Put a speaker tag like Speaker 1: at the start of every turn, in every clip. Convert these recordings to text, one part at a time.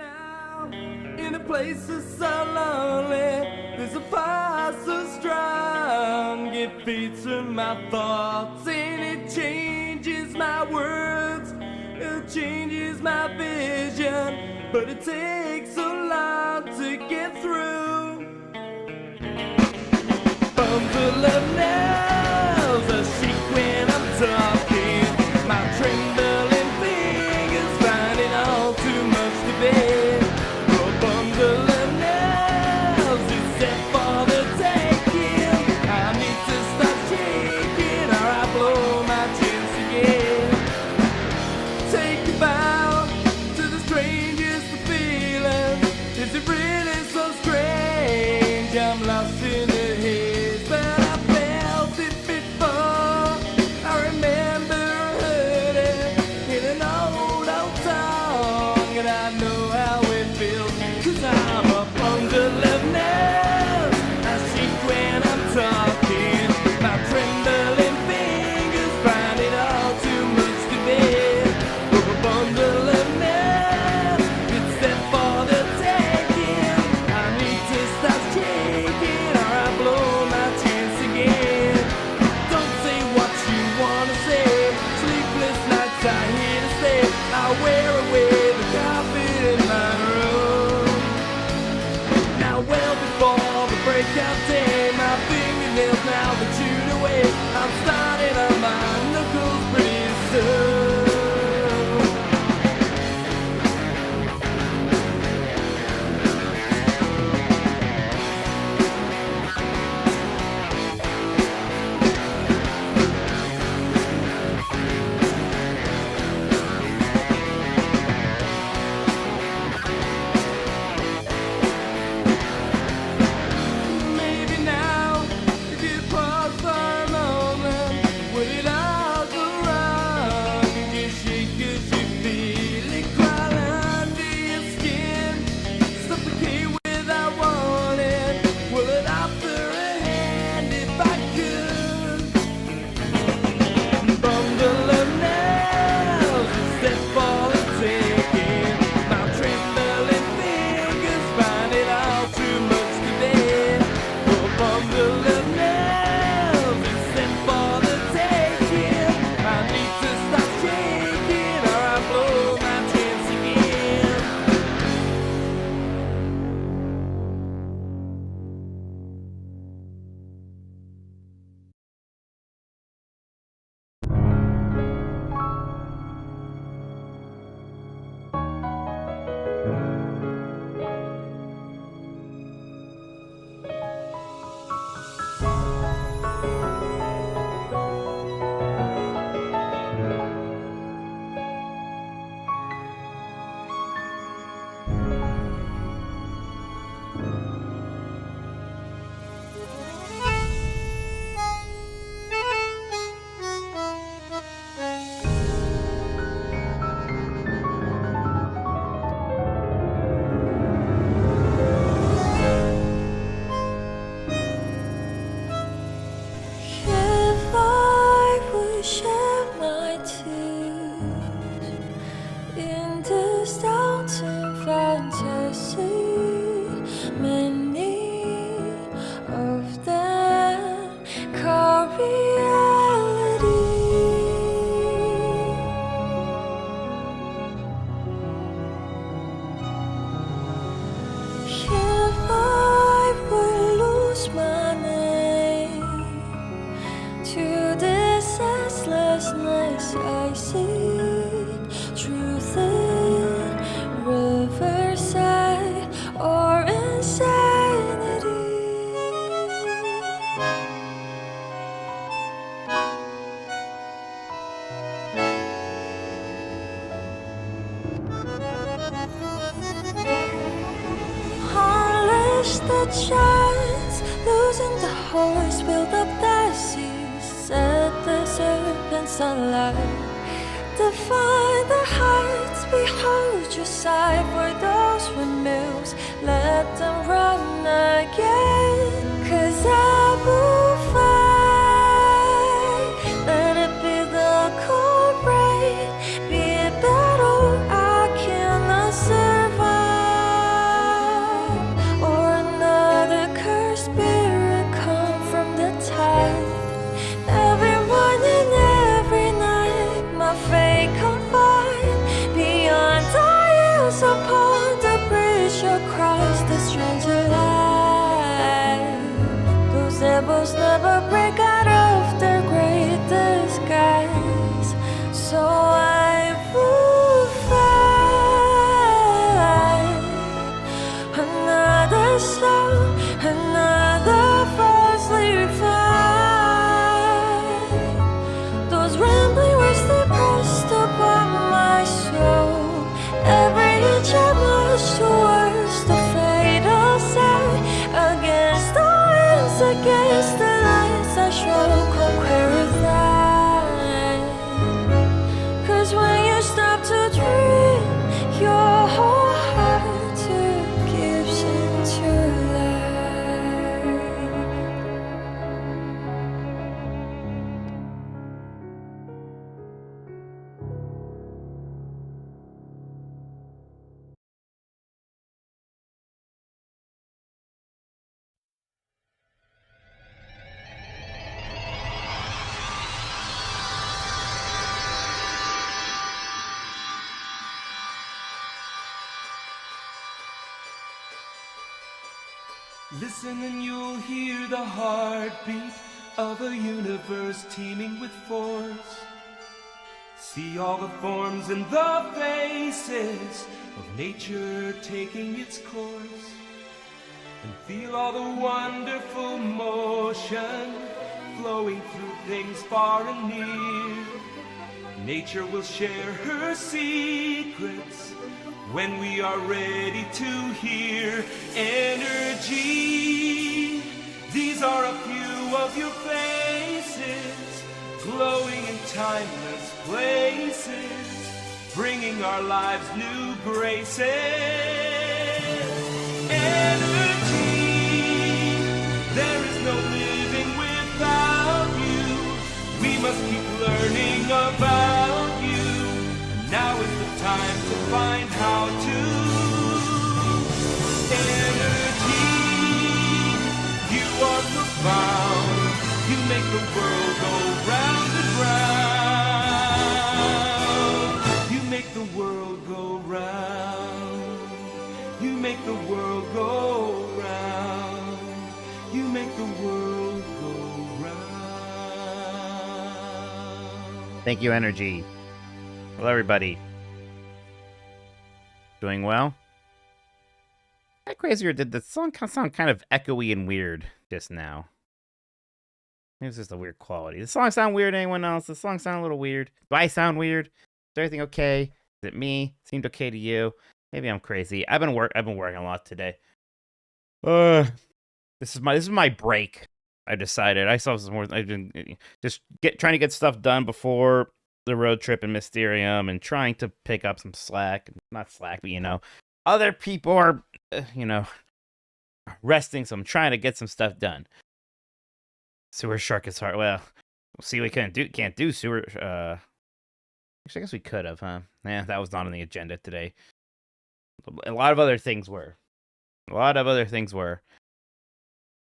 Speaker 1: now, in a place that's so lonely, there's a fire so strong. It feeds from my thoughts and it changes my words. It changes my vision, but it takes so long to get through. Bundle of nails, a shake when I'm talking. My trembling fingers find it all too much to bear. A bundle of nails is set for the taking. I need to stop shaking or I blow my chance again. Take a bow to the strangest of feelings. Is it really so strange? I'm lost in the haze, but I felt it before. I remember heard it in an old song, and I know how it feels, 'cause I'm a bundle of nails. I shake when I'm talking. My trembling fingers find it all too much to bear. A bundle of nails, it's set for the taking. I need to stop shaking or I blow my chance again. Don't say what you wanna say. Sleepless nights are here to stay. I wear away the carpet in my room. Now well before the breakout day, my fingernails now been chewed away. I'm starting on my knuckles pretty soon. Maybe now, if you pause for a moment, would it all go wrong? Did you shake 'cause you feel it crawl under your skin? Suffocate without warning. Will it offer a hand if I could? Bundle of nails, a step for the taking. My trembling fingers find it all too much to bear. A bundle of nails, a step for the taking. I need to stop shaking or I blow my chance again.
Speaker 2: If I would shed my tears in this downtown fantasy, many of them call reality. If I would lose my name to this senselessness, I seek truth in riverside or insanity. Unleash the giants, losing the horse, build up the seas, set the serpents alight. Define the heights, behold your sight. For those windmills, let them run again. 'Cause I will fight. Let it be the cold rain, be it battle I cannot survive. rebels never break out of their great disguise. So I will fight another song, another falsely fight. Those rambling words they pressed upon my soul. Every inch I marched towards the fatal side. Against the winds, against the lights, I shall conquer that. 'Cause when you stop to dream, your whole heart gives into life.
Speaker 1: Listen and you'll hear the heartbeat of a universe teeming with force. See all the forms and the faces of nature taking its course. And feel all the wonderful motion flowing through things far and near. Nature will share her secrets when we are ready to hear energy. These are a few of your faces, glowing in timeless places, bringing our lives new graces. Energy, there is no living without you. We must keep learning about you. Now is the time to find how to. Energy, you are profound. You make the world go round and round. You make the world go round. You make the world go round. You make the world go round.
Speaker 3: Thank you, Energy. Hello, everybody. Doing well? That crazier did the song sound kind of echoey and weird just now. It was just a weird quality. Does the song sound weird to anyone else? Does the song sound a little weird? Do I sound weird? Is everything okay? Is it me? Seemed okay to you? Maybe I'm crazy. I've been working a lot today. This is my break. I decided. I saw some more. I've been just trying to get stuff done before the road trip in Mysterium and trying to pick up some slack. Not slack, but other people are resting, so I'm trying to get some stuff done. Sewer Shark is hard. Well, we'll see. We can't do sewer. Actually, I guess we could have, huh? Yeah, that was not on the agenda today. A lot of other things were.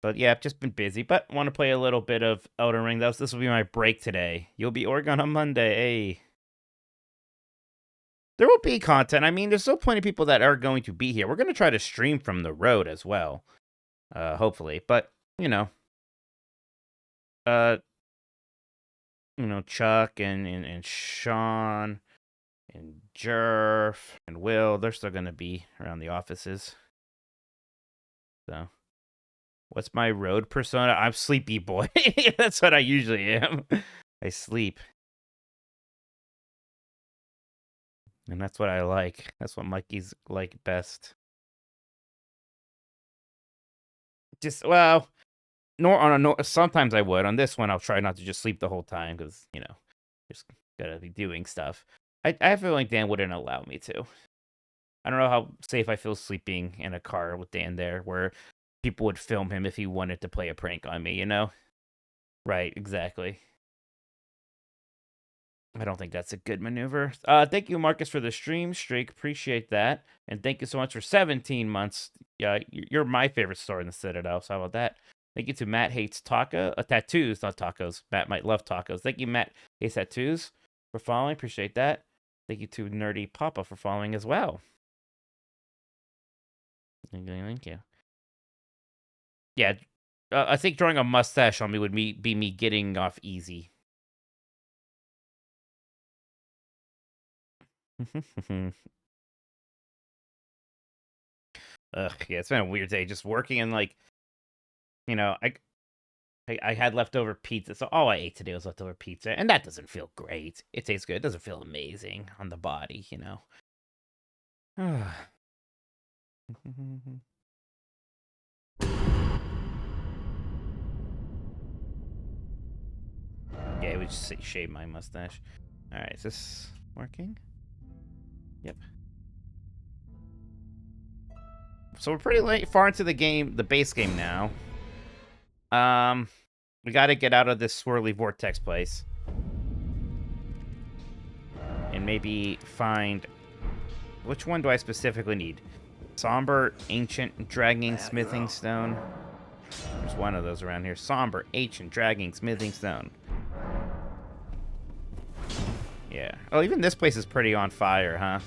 Speaker 3: But yeah, I've just been busy. But want to play a little bit of Elden Ring. This will be my break today. You'll be Oregon on Monday. Hey. There will be content. I mean, there's still plenty of people that are going to be here. We're going to try to stream from the road as well. Hopefully. But, Chuck and Sean and Jerf and Will, they're still going to be around the offices. So, what's my road persona? I'm Sleepy Boy. That's what I usually am. I sleep. And that's what I like. That's what Mikey's like best. Just, well, sometimes I would. On this one, I'll try not to just sleep the whole time because, just gotta be doing stuff. I have a feeling Dan wouldn't allow me to. I don't know how safe I feel sleeping in a car with Dan there, where people would film him if he wanted to play a prank on me, Right, exactly. I don't think that's a good maneuver. Thank you, Marcus, for the stream streak. Appreciate that. And thank you so much for 17 months. You're my favorite store in the Citadel, so how about that? Thank you to Matt Hates Tattoos, not tacos. Matt might love tacos. Thank you, Matt Hates Tattoos, for following. Appreciate that. Thank you to Nerdy Papa for following as well. Thank you. Yeah, I think drawing a mustache on me would be me getting off easy. Ugh, yeah, it's been a weird day just working and like, you know, I had leftover pizza, so all I ate today was leftover pizza, and that doesn't feel great. It tastes good. It doesn't feel amazing on the body, you know. Yeah, we just shave my mustache. All right, is this working? Yep. So we're pretty late, far into the game, the base game now. We got to get out of this swirly vortex place, and maybe find which one do I specifically need? Somber, ancient, dragging, smithing stone. There's one of those around here. Somber, ancient, dragging, smithing stone. Yeah. Oh, even this place is pretty on fire, huh?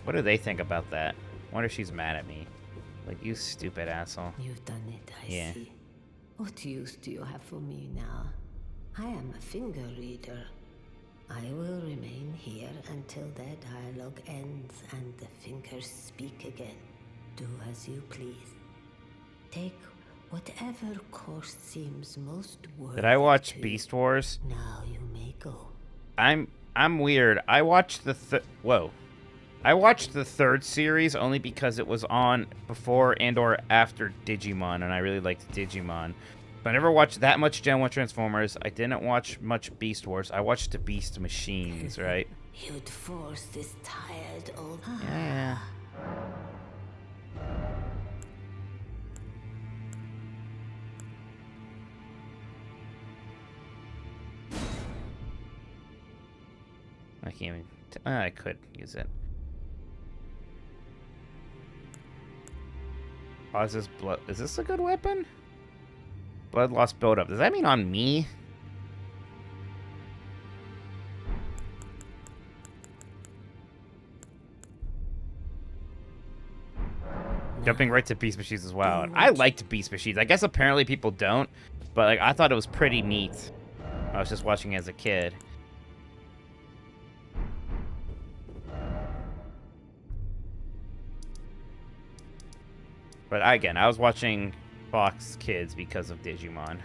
Speaker 3: What do they think about that? I wonder if she's mad at me. Like, you stupid asshole.
Speaker 4: You've done it, I
Speaker 3: Yeah.
Speaker 4: see. What use do you have for me now? I am a finger reader. I will remain here until their dialogue ends and the fingers speak again. Do as you please. Take whatever course seems most worthy.
Speaker 3: Did I watch
Speaker 4: to you.
Speaker 3: Beast Wars?
Speaker 4: Now you may go.
Speaker 3: I'm weird. I watched the I watched the third series only because it was on before and or after Digimon, and I really liked Digimon. But I never watched that much Gen 1 Transformers. I didn't watch much Beast Wars. I watched the Beast Machines, right?
Speaker 4: You'd force this tired old...
Speaker 3: Yeah. I can't even... I could use it. Causes blood... Is this a good weapon? Blood loss buildup. Does that mean on me? Jumping right to Beast Machines as well. I liked Beast Machines. I guess apparently people don't, but like I thought it was pretty neat. I was just watching as a kid. But again, I was watching Fox Kids because of Digimon,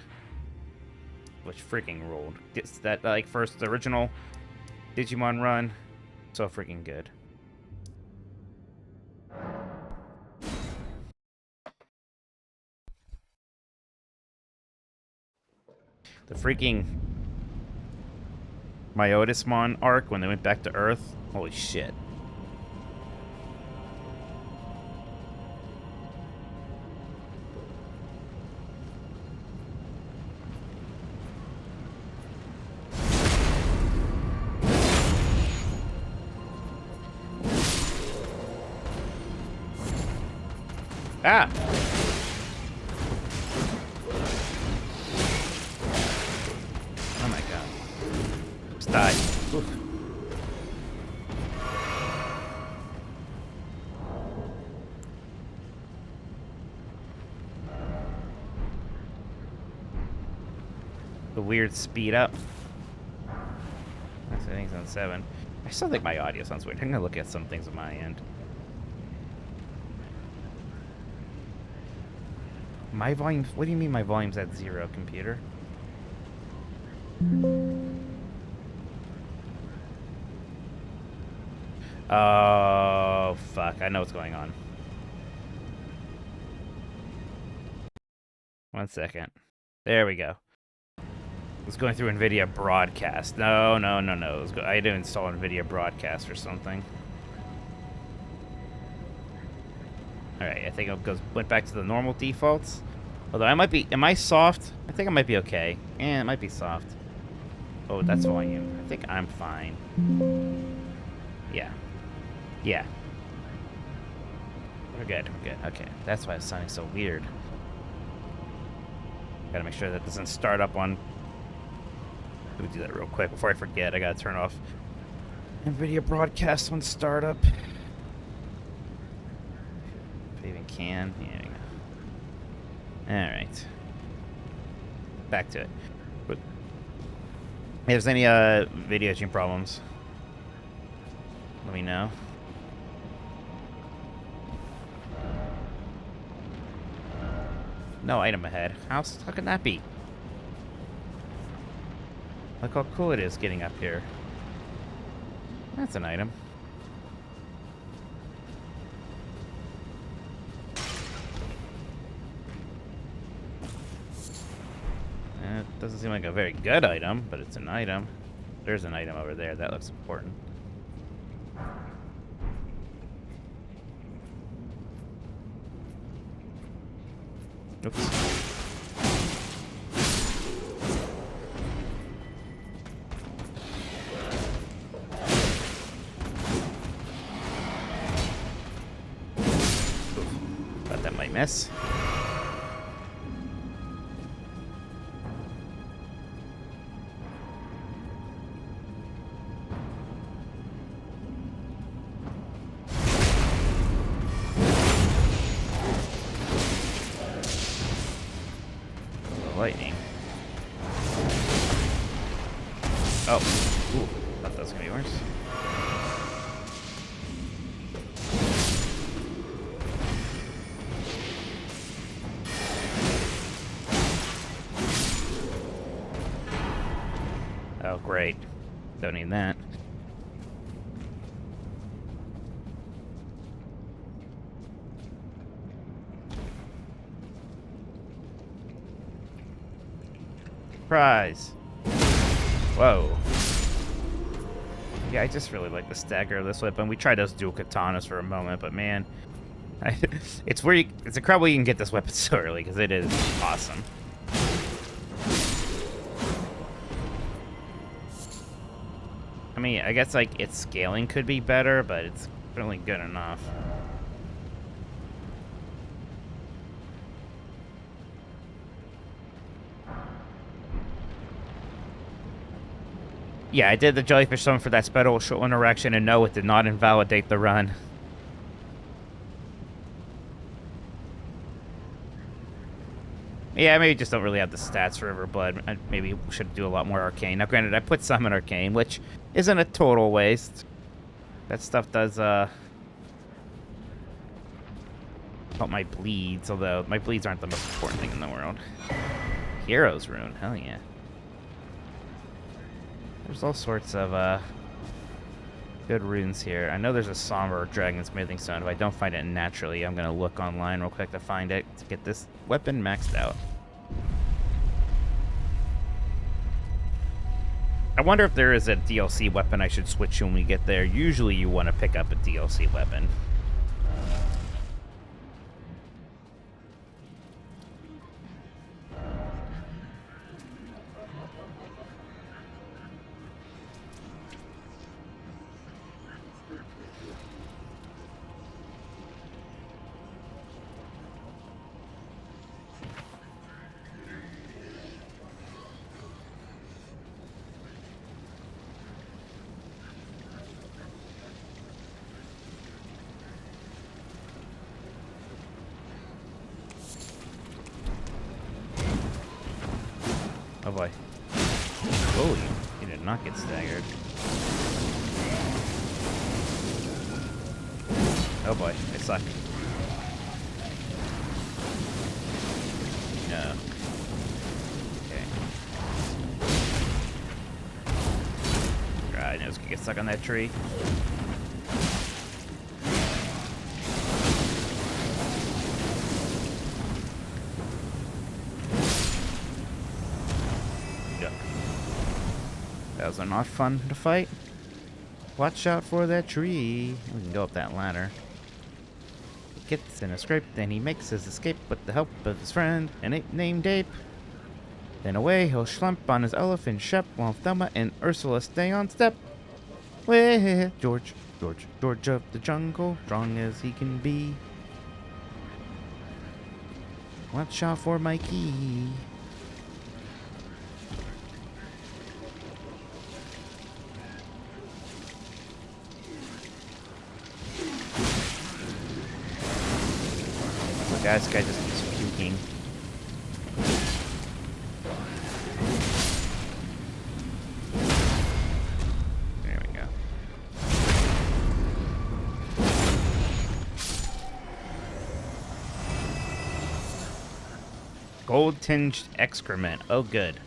Speaker 3: which freaking ruled. Gets that like first the original Digimon run, so freaking good. The freaking Myotismon arc when they went back to Earth. Holy shit. Ah! Oh my god. Just died. Oof. The weird speed up. I think it's on 7. I still think my audio sounds weird. I'm gonna look at some things on my end. My volume... What do you mean my volume's at 0, computer? Oh, fuck. I know what's going on. 1 second. There we go. It's going through NVIDIA Broadcast. No. I didn't install NVIDIA Broadcast or something. Alright, I think it went back to the normal defaults. Although I might be... Am I soft? I think I might be okay. It might be soft. Oh, that's volume. I think I'm fine. Yeah. Yeah. We're good. Okay. That's why it's sounding so weird. Gotta make sure that doesn't start up on... Let me do that real quick before I forget. I gotta turn off NVIDIA Broadcast on startup. can. Here we go. Alright. Back to it. But if there's any video editing problems, let me know. No item ahead. How can that be? Look how cool it is getting up here. That's an item. It doesn't seem like a very good item, but it's an item. There's an item over there. That looks important. Oops. Thought that might miss. Lightning. Oh. Ooh. Thought that was gonna be worse. Oh, great. Don't need that. Surprise! Whoa. Yeah, I just really like the stagger of this weapon. We tried those dual katanas for a moment, but man, it's incredible you can get this weapon so early because it is awesome. I mean, I guess like its scaling could be better, but it's really good enough. Yeah, I did the jellyfish summon for that special interaction, and no, it did not invalidate the run. Yeah, maybe just don't really have the stats for Riverblood. I maybe should do a lot more Arcane. Now, granted, I put some in Arcane, which isn't a total waste. That stuff does, help my bleeds, although my bleeds aren't the most important thing in the world. Hero's Rune, hell yeah. There's all sorts of, good runes here. I know there's a Somber Dragon Smithing Stone. If I don't find it naturally, I'm gonna look online real quick to find it to get this weapon maxed out. I wonder if there is a DLC weapon I should switch to when we get there. Usually you want to pick up a DLC weapon. Oh boy. Oh, he did not get staggered. Oh boy, I suck. No. Okay. I know it's gonna get stuck on that tree. Those are not fun to fight. Watch out for that tree. We can go up that ladder. He gets in a scrape, then he makes his escape with the help of his friend, an ape named Ape. Then away he'll schlump on his elephant shep, while Thelma and Ursula stay on step. With George of the jungle, strong as he can be. Watch out for Mikey. This guy just keeps puking. There we go. Gold-tinged excrement. Oh, good.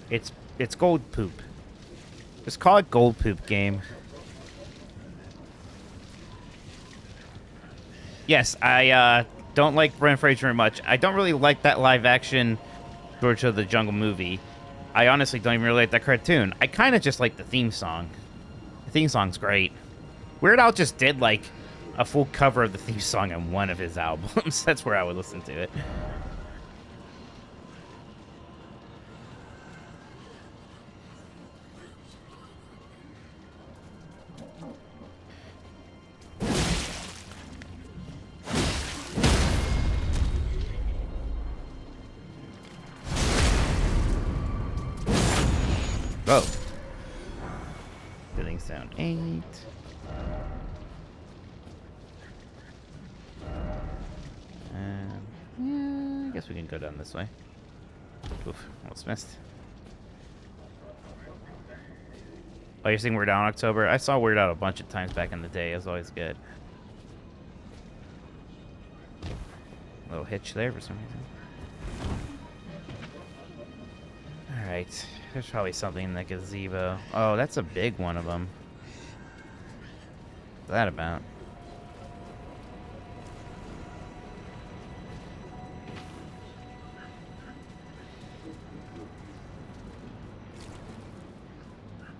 Speaker 3: It's gold poop. Just call it gold poop, game. Yes, I don't like Brendan Fraser very much. I don't really like that live-action George of the Jungle movie. I honestly don't even really like that cartoon. I kind of just like the theme song. The theme song's great. Weird Al just did, like, a full cover of the theme song on one of his albums. That's where I would listen to it. Oh. Billing sound 8. Yeah, I guess we can go down this way. Oof, almost missed. Oh, you're seeing Weird Al in October? I saw Weird Al a bunch of times back in the day. It was always good. A little hitch there for some reason. Alright. There's probably something in the gazebo. Oh, that's a big one of them. What's that about?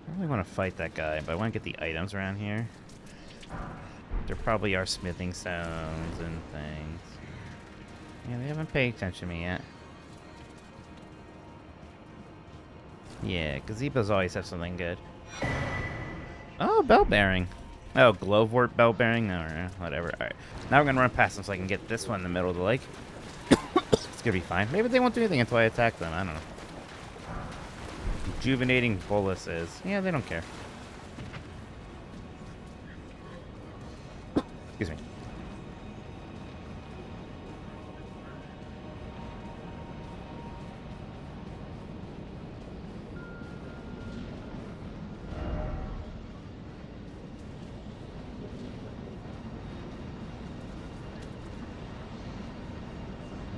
Speaker 3: I really want to fight that guy, but I want to get the items around here. There probably are smithing stones and things. Yeah, they haven't paid attention to me yet. Yeah, gazebos always have something good. Oh, bell bearing. Oh, glowwort bell bearing? No, whatever. Alright. Now we're gonna run past them so I can get this one in the middle of the lake. It's gonna be fine. Maybe they won't do anything until I attack them. I don't know. Rejuvenating boluses. Yeah, they don't care. Excuse me.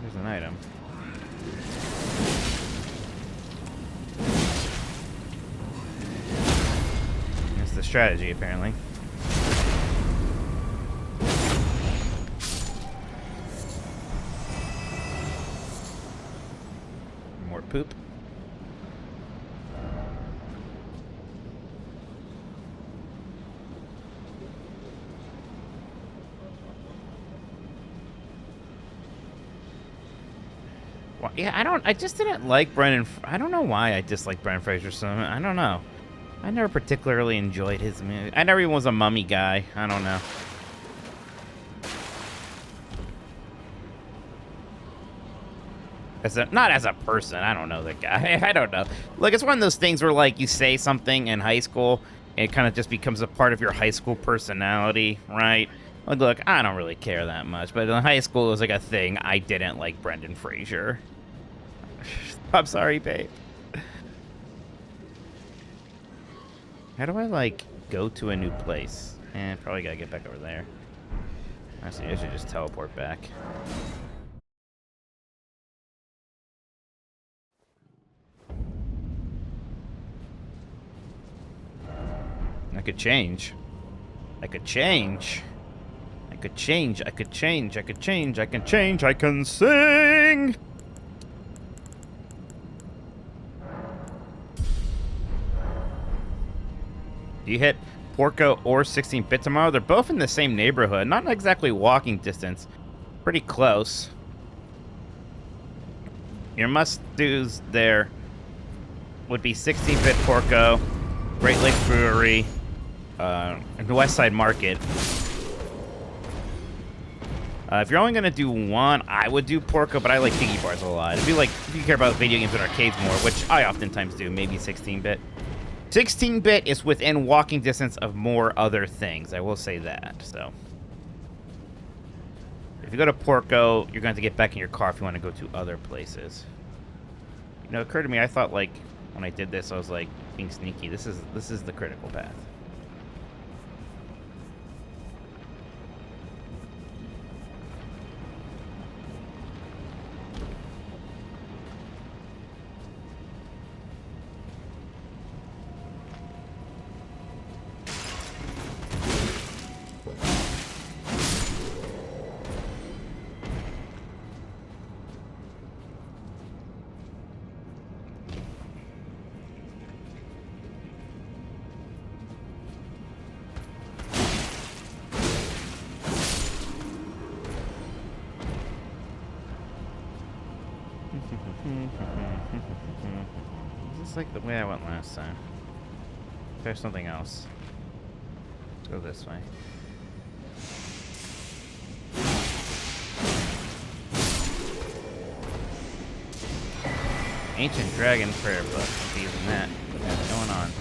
Speaker 3: There's an item. That's the strategy, apparently. More poop. Well, yeah, I just didn't like Brendan. I don't know why I dislike Brendan Fraser so much. I don't know. I never particularly enjoyed his movie. I never even was a Mummy guy. I don't know. Not as a person. I don't know that guy. I don't know. Like, it's one of those things where, like, you say something in high school, and it kind of just becomes a part of your high school personality, right? Like, look, I don't really care that much, but in high school it was like a thing. I didn't like Brendan Fraser. I'm sorry, babe. How do I, like, go to a new place? Probably gotta get back over there. Actually, I should just teleport back. I could change. I could change. I could change. I could change. I could change. I can change. I can sing. Do you hit Porco or 16-bit tomorrow? They're both in the same neighborhood. Not exactly walking distance. Pretty close. Your must-dos there would be 16-bit Porco, Great Lakes Brewery, and the West Side Market. If you're only gonna do one, I would do Porco, but I like Tiki Bars a lot. If you care about video games and arcades more, which I oftentimes do, maybe 16-bit. 16-bit is within walking distance of more other things. I will say that. So If you go to Porco, you're going to have to get back in your car if you want to go to other places. You know, it occurred to me, I thought, like, when I did this, I was, like, being sneaky. This is the critical path. Is this like the way I went last time? There's something else. Let's go this way. Ancient Dragon Prayer Book. I'll be using that. What's going on?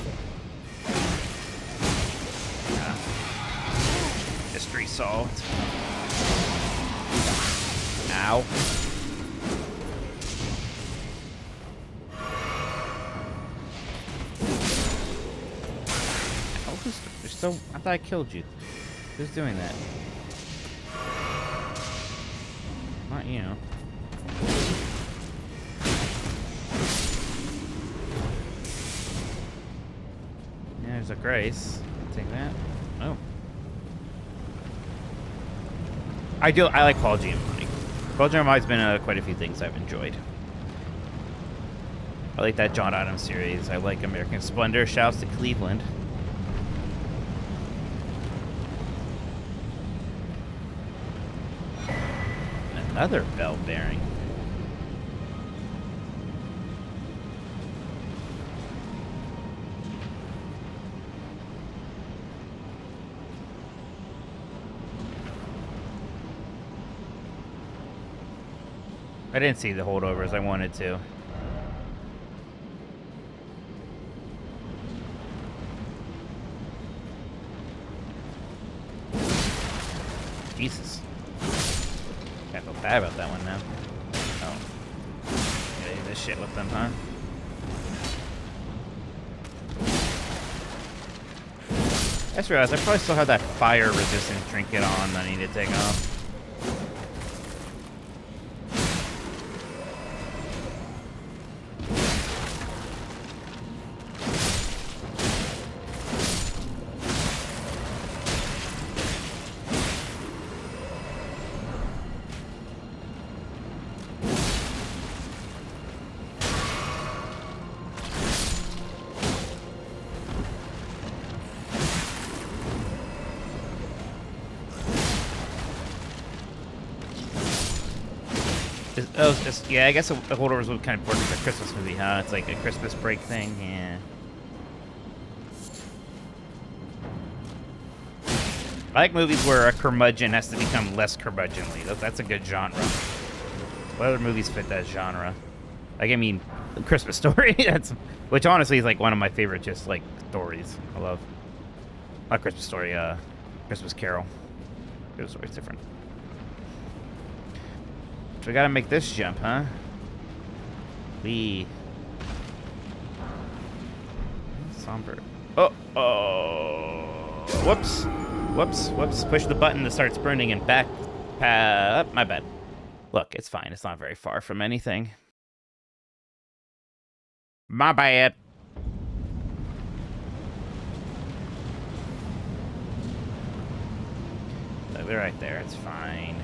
Speaker 3: Mystery solved. Ow. So I thought I killed you. Who's doing that? Not you. Yeah, there's a Grace. Take that. Oh. I like Paul Giamatti. Paul Giamatti's been quite a few things I've enjoyed. I like that John Adams series. I like American Splendor. Shouts to Cleveland. Another bell bearing. I didn't see the holdovers. I wanted to. Jesus. I feel bad about that one now. Oh. Gotta do this shit with them, huh? I just realized I probably still have that fire resistant trinket on that I need to take off. Yeah, I guess the holdovers would kind of work like a Christmas movie, huh? It's like a Christmas break thing, yeah. I like movies where a curmudgeon has to become less curmudgeonly. That's a good genre. What other movies fit that genre? Like, I mean, Christmas Story, which honestly is like one of my favorite just like stories. I love. Not Christmas Story, Christmas Carol. Christmas Story's different. So we gotta make this jump, huh? Somber. Oh. Whoops. Push the button that starts burning and back. My bad. Look, it's fine. It's not very far from anything. My bad. We're right there. It's fine.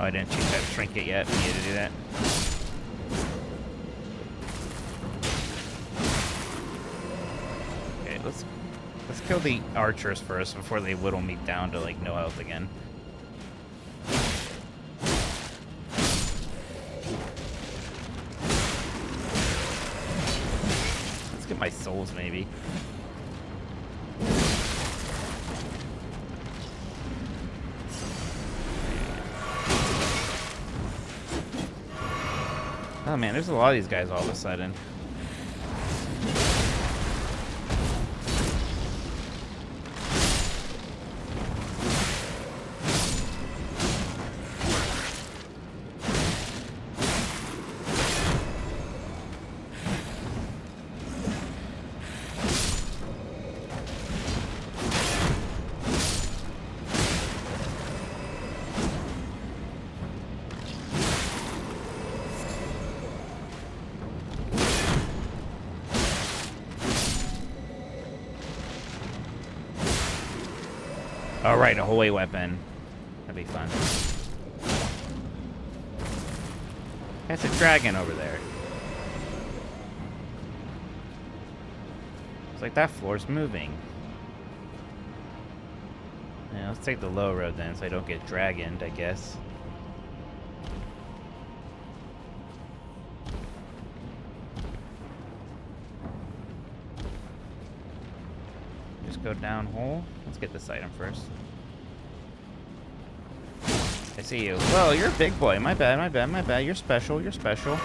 Speaker 3: Oh, I didn't choose that trinket yet. We need to do that. Okay, let's kill the archers first before they whittle me down to like no health again. Let's get my souls maybe. Oh man, there's a lot of these guys all of a sudden. right, a holy weapon. That'd be fun. That's a dragon over there. It's like that floor's moving. Yeah, let's take the low road then so I don't get dragoned, I guess. Just go down hole. Let's get this item first. I see you. Whoa, you're a big boy. My bad, my bad, my bad. You're special, you're special.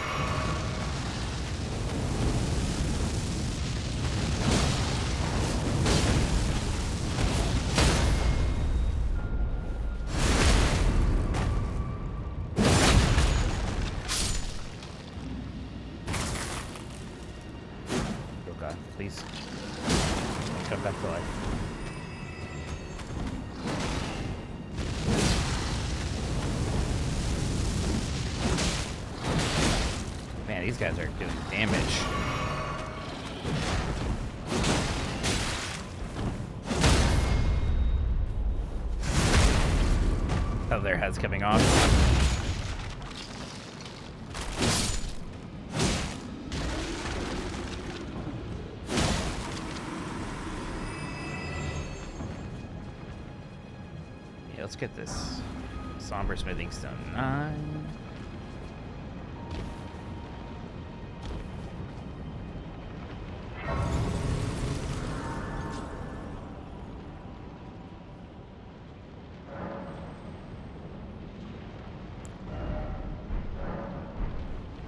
Speaker 3: Oh god, please. Come back to life. Man, these guys are doing damage. Oh, their head's coming off. Yeah, let's get this somber smithing stone 9.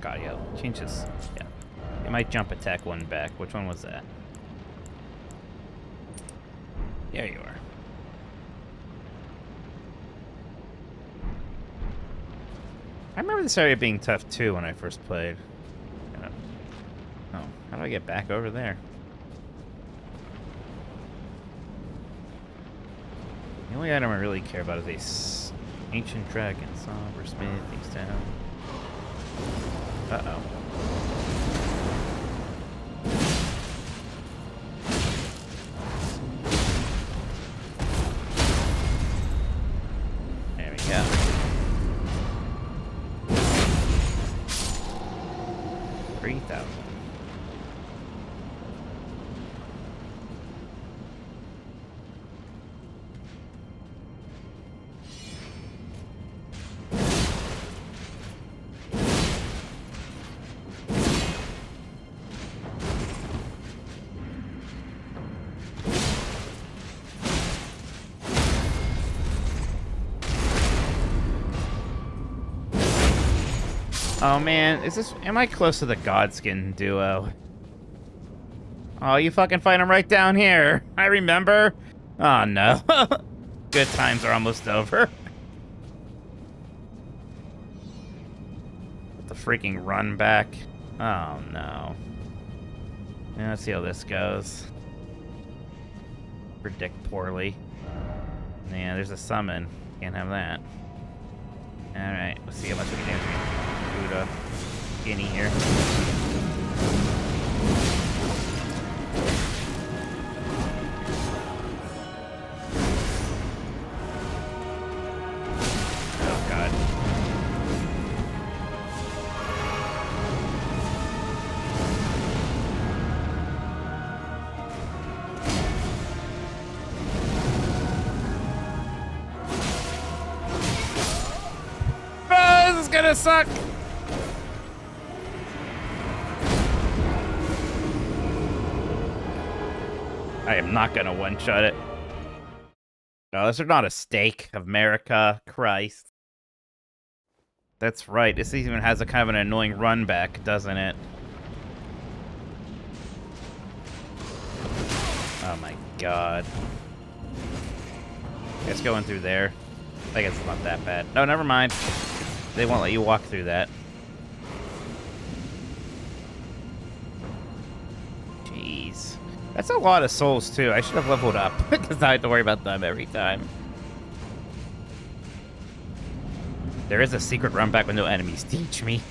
Speaker 3: God, yeah, change this. Yeah. It might jump attack one back. Which one was that? There you are. I remember this area being tough too when I first played. Oh, how do I get back over there? The only item I really care about is a ancient dragon. Somber smithing stone. Uh-oh. There we go. $3,000. Oh man, am I close to the Godskin Duo? Oh, you fucking fight him right down here. I remember. Oh no. Good times are almost over. The freaking run back. Oh no. Yeah, let's see how this goes. Predict poorly. Yeah, there's a summon. Can't have that. Alright, let's see how much we can do. Buddha. Guinea here. Oh god. Oh, this is gonna suck! I am not gonna one-shot it. No, this is not a stake of America. Christ. That's right. This even has a kind of an annoying run back, doesn't it? Oh my god. It's going through there. I guess it's not that bad. No, never mind. They won't let you walk through that. Jeez. That's a lot of souls, too. I should have leveled up, because I have to worry about them every time. There is a secret run back with no enemies. Teach me.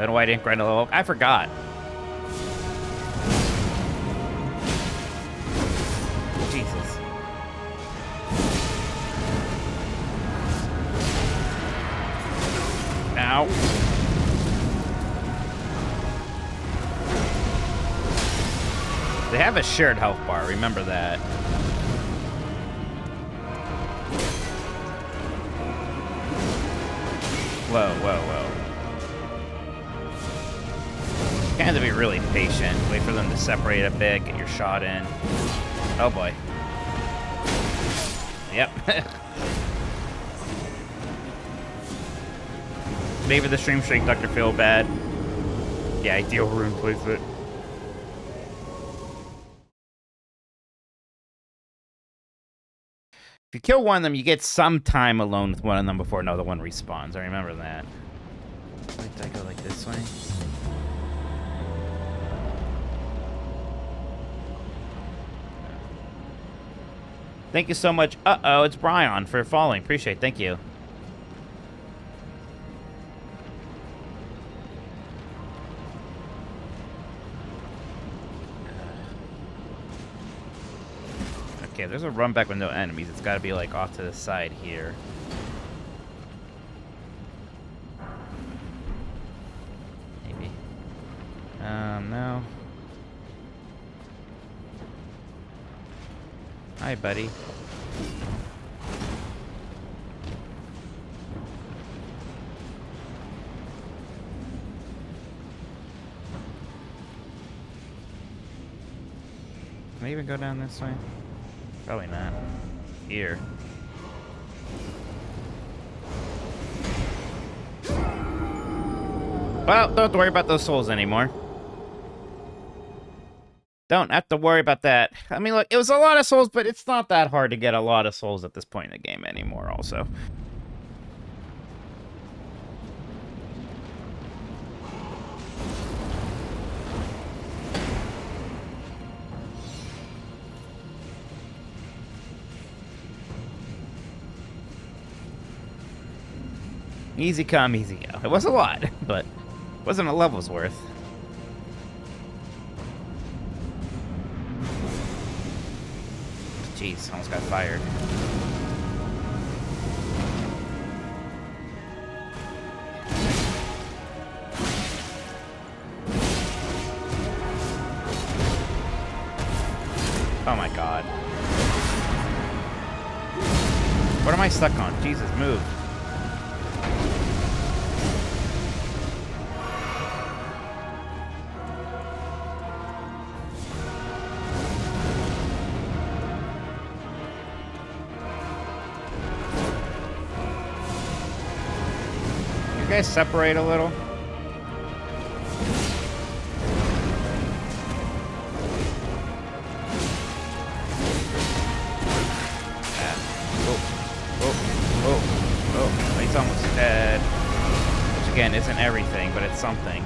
Speaker 3: Don't know why I didn't grind a level. I forgot. Jesus. Ow. They have a shared health bar, remember that. Whoa, whoa, whoa. You have to be really patient. Wait for them to separate a bit, get your shot in. Oh boy. Yep. Maybe the stream streak Dr. Feel bad. Yeah, ideal rune placement. If you kill one of them, you get some time alone with one of them before another one respawns. I remember that. Wait, did I go like this way? Thank you so much. Uh-oh, it's Brian for following. Appreciate it. Thank you. Okay, there's a run back with no enemies. It's got to be like off to the side here. Maybe. No. Hi, buddy. Can I even go down this way? Probably not. Here. Well, don't have to worry about those souls anymore. Don't have to worry about that. I mean, look, it was a lot of souls, but it's not that hard to get a lot of souls at this point in the game anymore, also. Easy come, easy go. It was a lot, but it wasn't a level's worth. Jeez, almost got fired. Oh my god. What am I stuck on? Jesus, move. You guys separate a little? Oh, he's almost dead. Which again isn't everything, but it's something.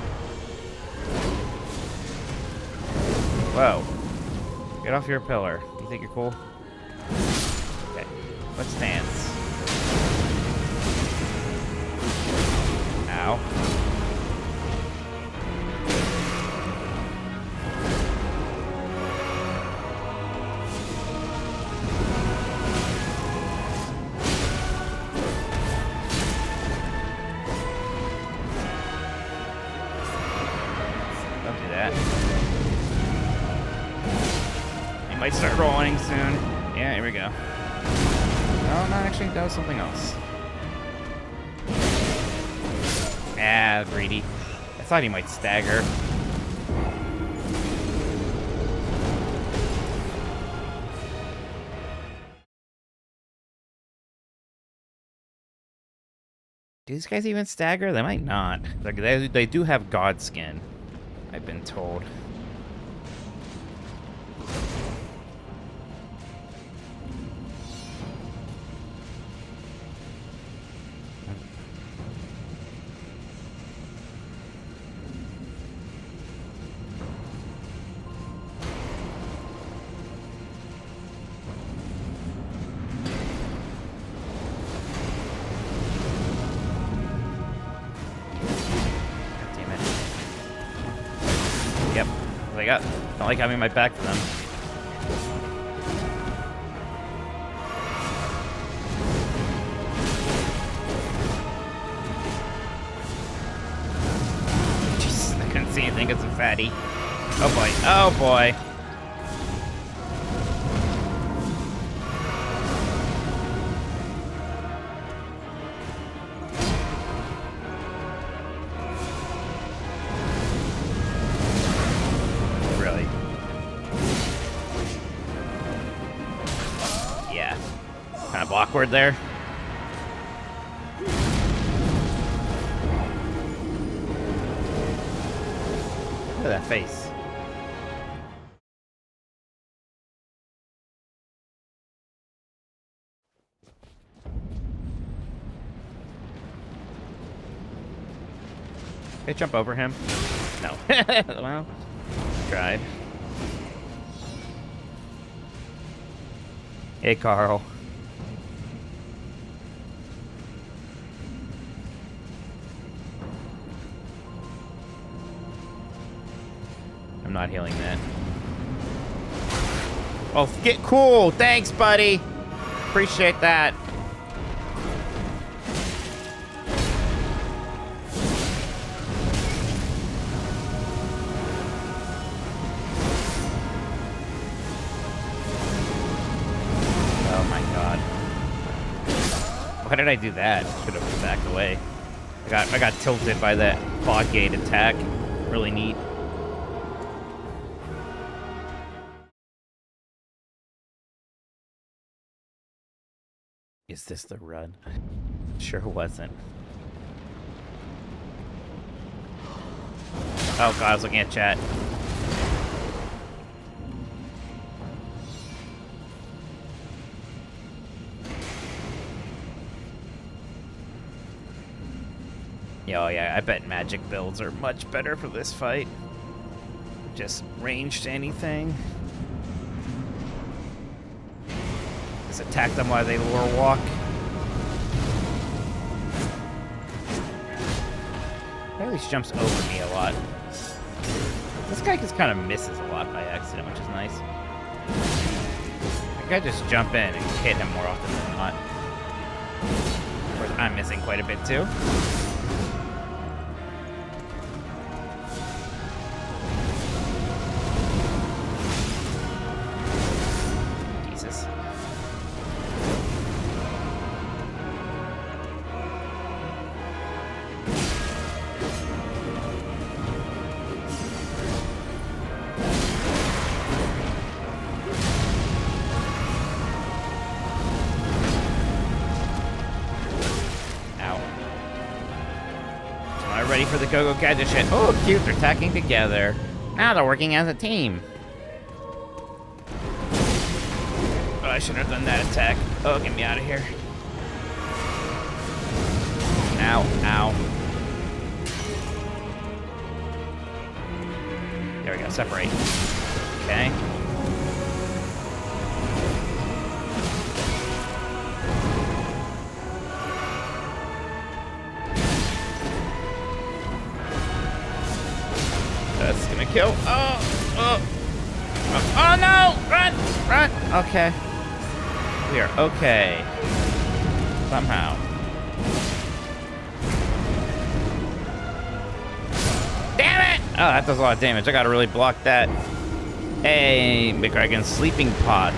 Speaker 3: Whoa. Get off your pillar. You think you're cool? Okay. Let's dance. Ow. Don't do that. He might start rolling soon. Yeah, here we go. No, not actually. That was something else. Ah, greedy. I thought he might stagger. Do these guys even stagger? They might not. Like they do have Godskin, I've been told. God damn it. don't like having my back to them. Jesus, I couldn't see anything because I'm fatty. Oh boy, oh boy. Awkward there. Look at that face. They jump over him? No. Well, tried. Hey, Carl. I'm not healing that. Oh, get cool. Thanks, buddy. Appreciate that. Oh my god. Why did I do that? Should have backed away. I got tilted by that fog gate attack. Really neat. Is this the run? Sure wasn't. Oh god, I was looking at chat. Oh yeah, I bet magic builds are much better for this fight. Just ranged anything. Just attack them while they lure walk. He at least jumps over me a lot. This guy just kind of misses a lot by accident, which is nice. I gotta just jump in and hit him more often than not. Of course, I'm missing quite a bit too. Jesus. Ready for the go-go gadget shit. Oh, cute, they're attacking together. Now they're working as a team. Oh, I shouldn't have done that attack. Oh, get me out of here. Ow, ow. There we go, separate. Okay. That's gonna kill. Oh no! Run! Run! Okay. We are okay. Somehow. Damn it! Oh, that does a lot of damage. I gotta really block that. Hey, McGregor's sleeping pods.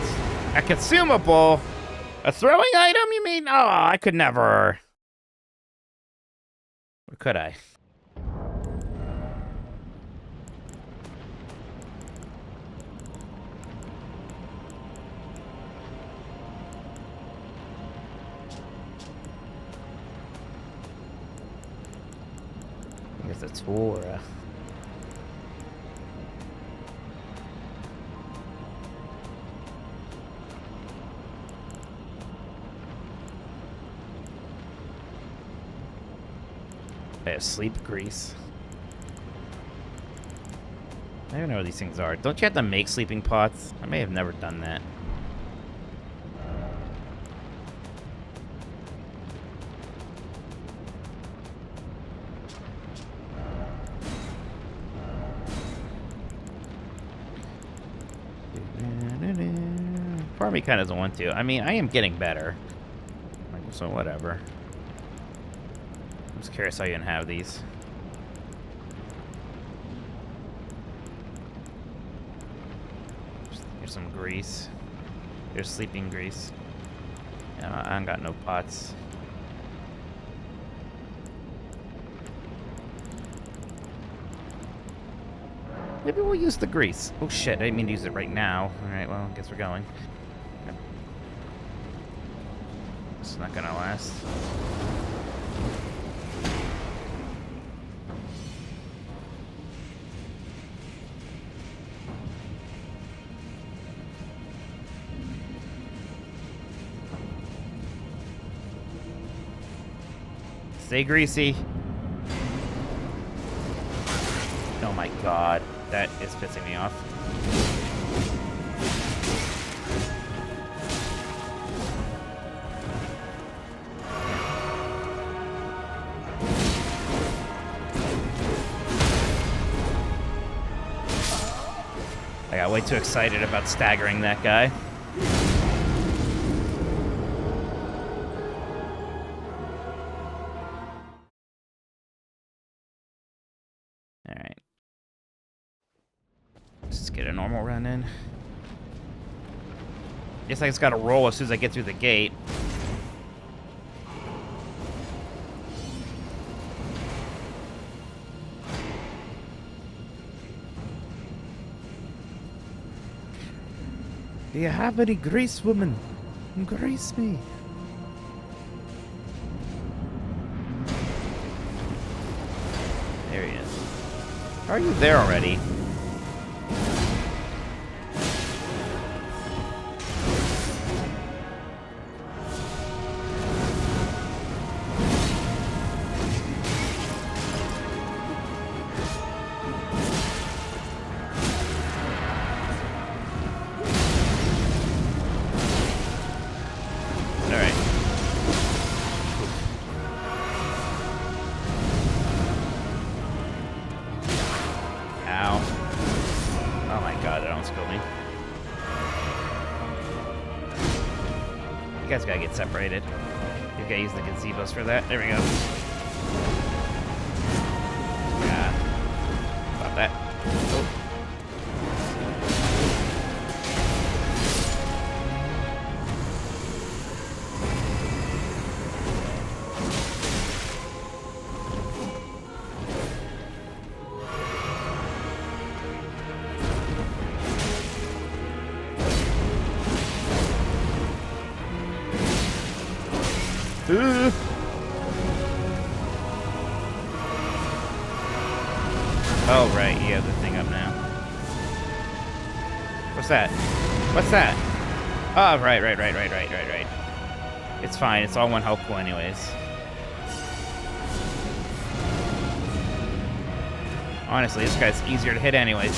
Speaker 3: A consumable? A throwing item, you mean? Oh, I could never. Or could I? It's a tool or a... I have sleep grease. I don't know what these things are. Don't you have to make sleeping pots? I may have never done that. Part of me kind of doesn't want to. I mean, I am getting better. Like, so whatever. I'm just curious how you can have these. Here's some grease. Here's sleeping grease. Yeah, I ain't got no pots. Maybe we'll use the grease. Oh shit, I didn't mean to use it right now. Alright, well, I guess we're going. It's not gonna last. Stay greasy. Oh my god, that is pissing me off. I got way too excited about staggering that guy. Alright. Let's just get a normal run in. Guess I just gotta roll as soon as I get through the gate. Do you have any grease, woman? Grease me. There he is. How are you there already? You guys gotta get separated. You gotta use the gazebos for that. There we go. Yeah. About that. Oh. Oh, right, you have the thing up now. What's that? What's that? Oh, right. It's fine, it's all one health pool anyways. Honestly, this guy's easier to hit anyways.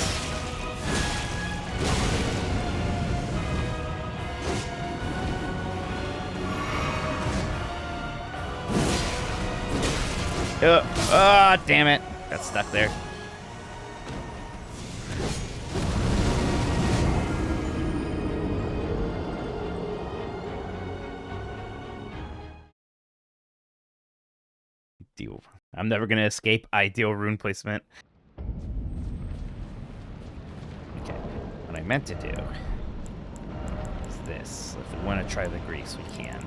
Speaker 3: Damn it. Got stuck there. I'm never gonna escape ideal rune placement. Okay, what I meant to do is this. If we want to try the grease, we can.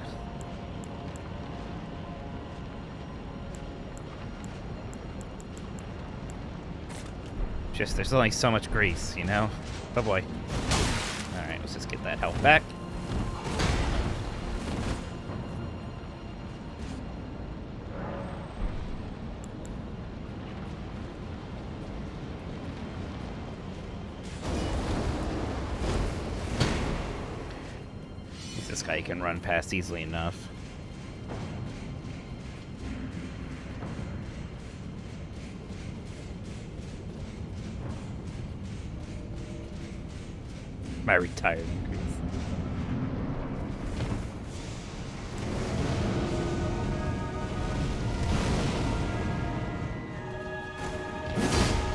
Speaker 3: Just, there's only so much grease, you know? Oh boy. Alright, let's just get that health back. This guy can run past easily enough. My retired increase.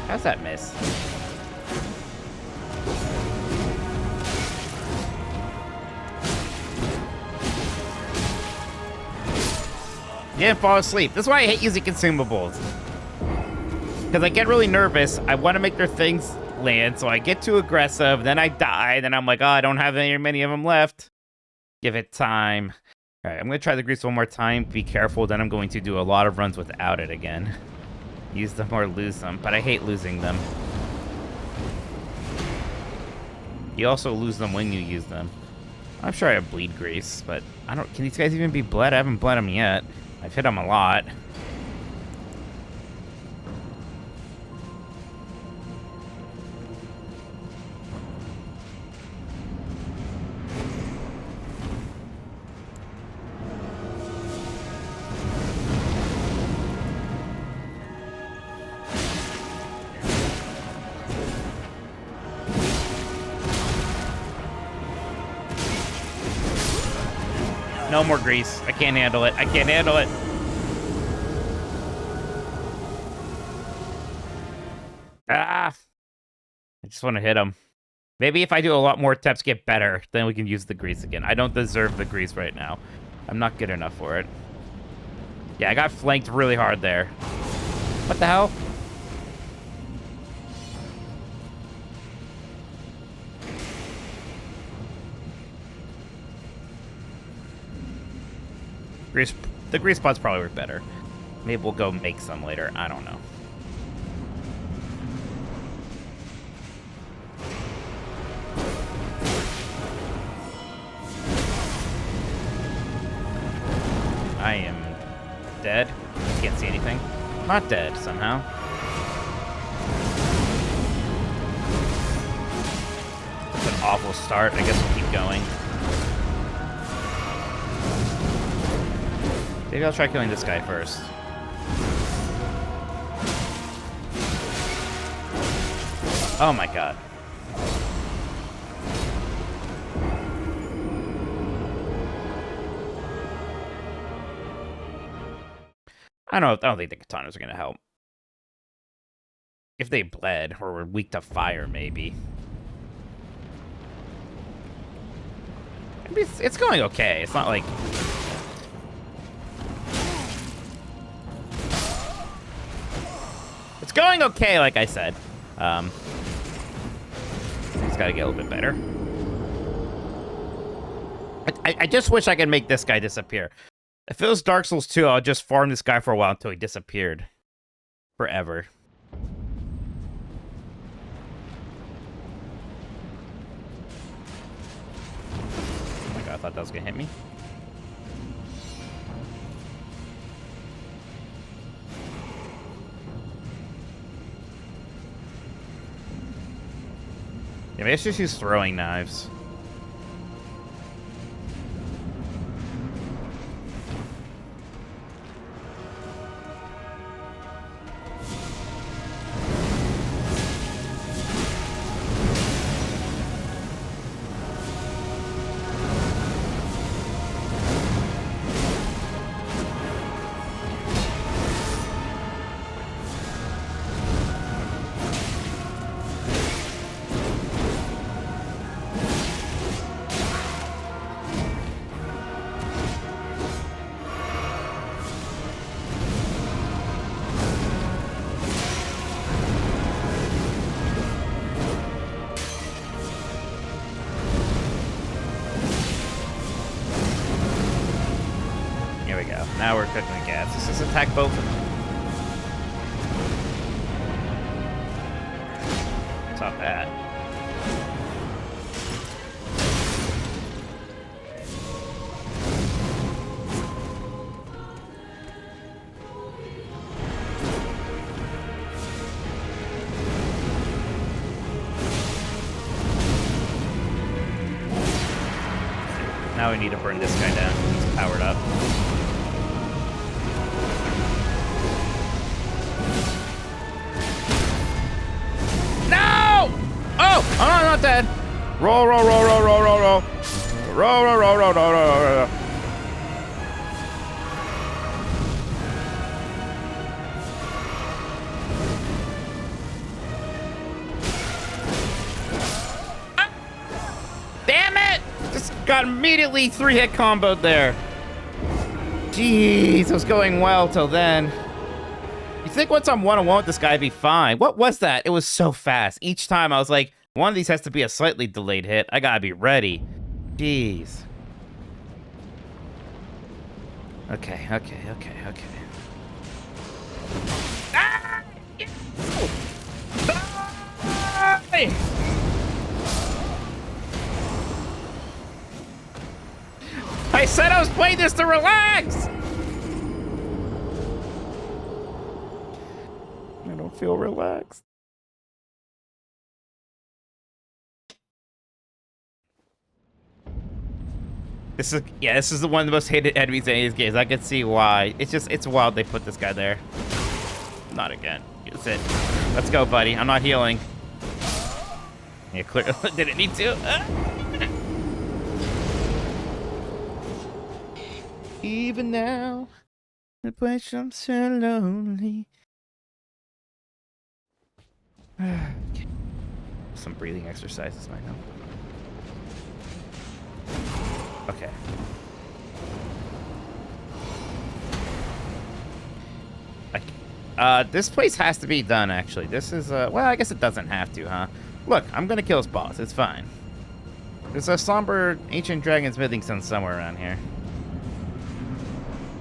Speaker 3: How's that miss? You didn't fall asleep. That's why I hate using consumables. Because I get really nervous. I want to make their things land, so I get too aggressive. Then I die. Then I'm like, oh, I don't have many of them left. Give it time. All right, I'm going to try the grease one more time. Be careful. Then I'm going to do a lot of runs without it again. Use them or lose them. But I hate losing them. You also lose them when you use them. I'm sure I have bleed grease, but I don't... Can these guys even be bled? I haven't bled them yet. I've hit them a lot. No more grease. I can't handle it. I can't handle it. Ah! I just want to hit him. Maybe if I do a lot more attempts get better, then we can use the grease again. I don't deserve the grease right now. I'm not good enough for it. Yeah, I got flanked really hard there. What the hell? The grease pods probably work better. Maybe we'll go make some later. I don't know. I am dead. Can't see anything. Not dead somehow. That's an awful start. I guess we'll keep going. Maybe I'll try killing this guy first. Oh my god. I don't think the katanas are gonna help. If they bled or were weak to fire, maybe. It's going okay. It's not like... It's going okay, like I said. It's gotta get a little bit better. I just wish I could make this guy disappear. If it was Dark Souls 2, I'll just farm this guy for a while until he disappeared. Forever. Oh my god, I thought that was gonna hit me. Yeah, maybe I should just use throwing knives. Now we're cooking the gas. Let's just attack both of them. Stop that. Now we need to burn this guy down. He's powered up. Oh, I'm not dead. Roll, roll, roll, roll, roll, roll, roll. Roll, roll, roll, roll, roll, roll, roll. Damn it! Just got immediately 3-hit comboed there. Jeez, it was going well till then. You think once I'm one-on-one with this guy, I'd be fine. What was that? It was so fast. Each time I was like, one of these has to be a slightly delayed hit. I gotta be ready. Jeez. Okay. Ah! Die! I said I was playing this to relax! I don't feel relaxed. This is the one of the most hated enemies in these games. I can see why. It's wild they put this guy there. Not again. That's it. Let's go, buddy. I'm not healing. Yeah, clear. Didn't need to. Even now, the place I'm so lonely. Some breathing exercises, I know. Okay. This place has to be done, actually. This is, well, I guess it doesn't have to, huh? Look, I'm gonna kill this boss. It's fine. There's a somber ancient dragon smithing stone somewhere around here.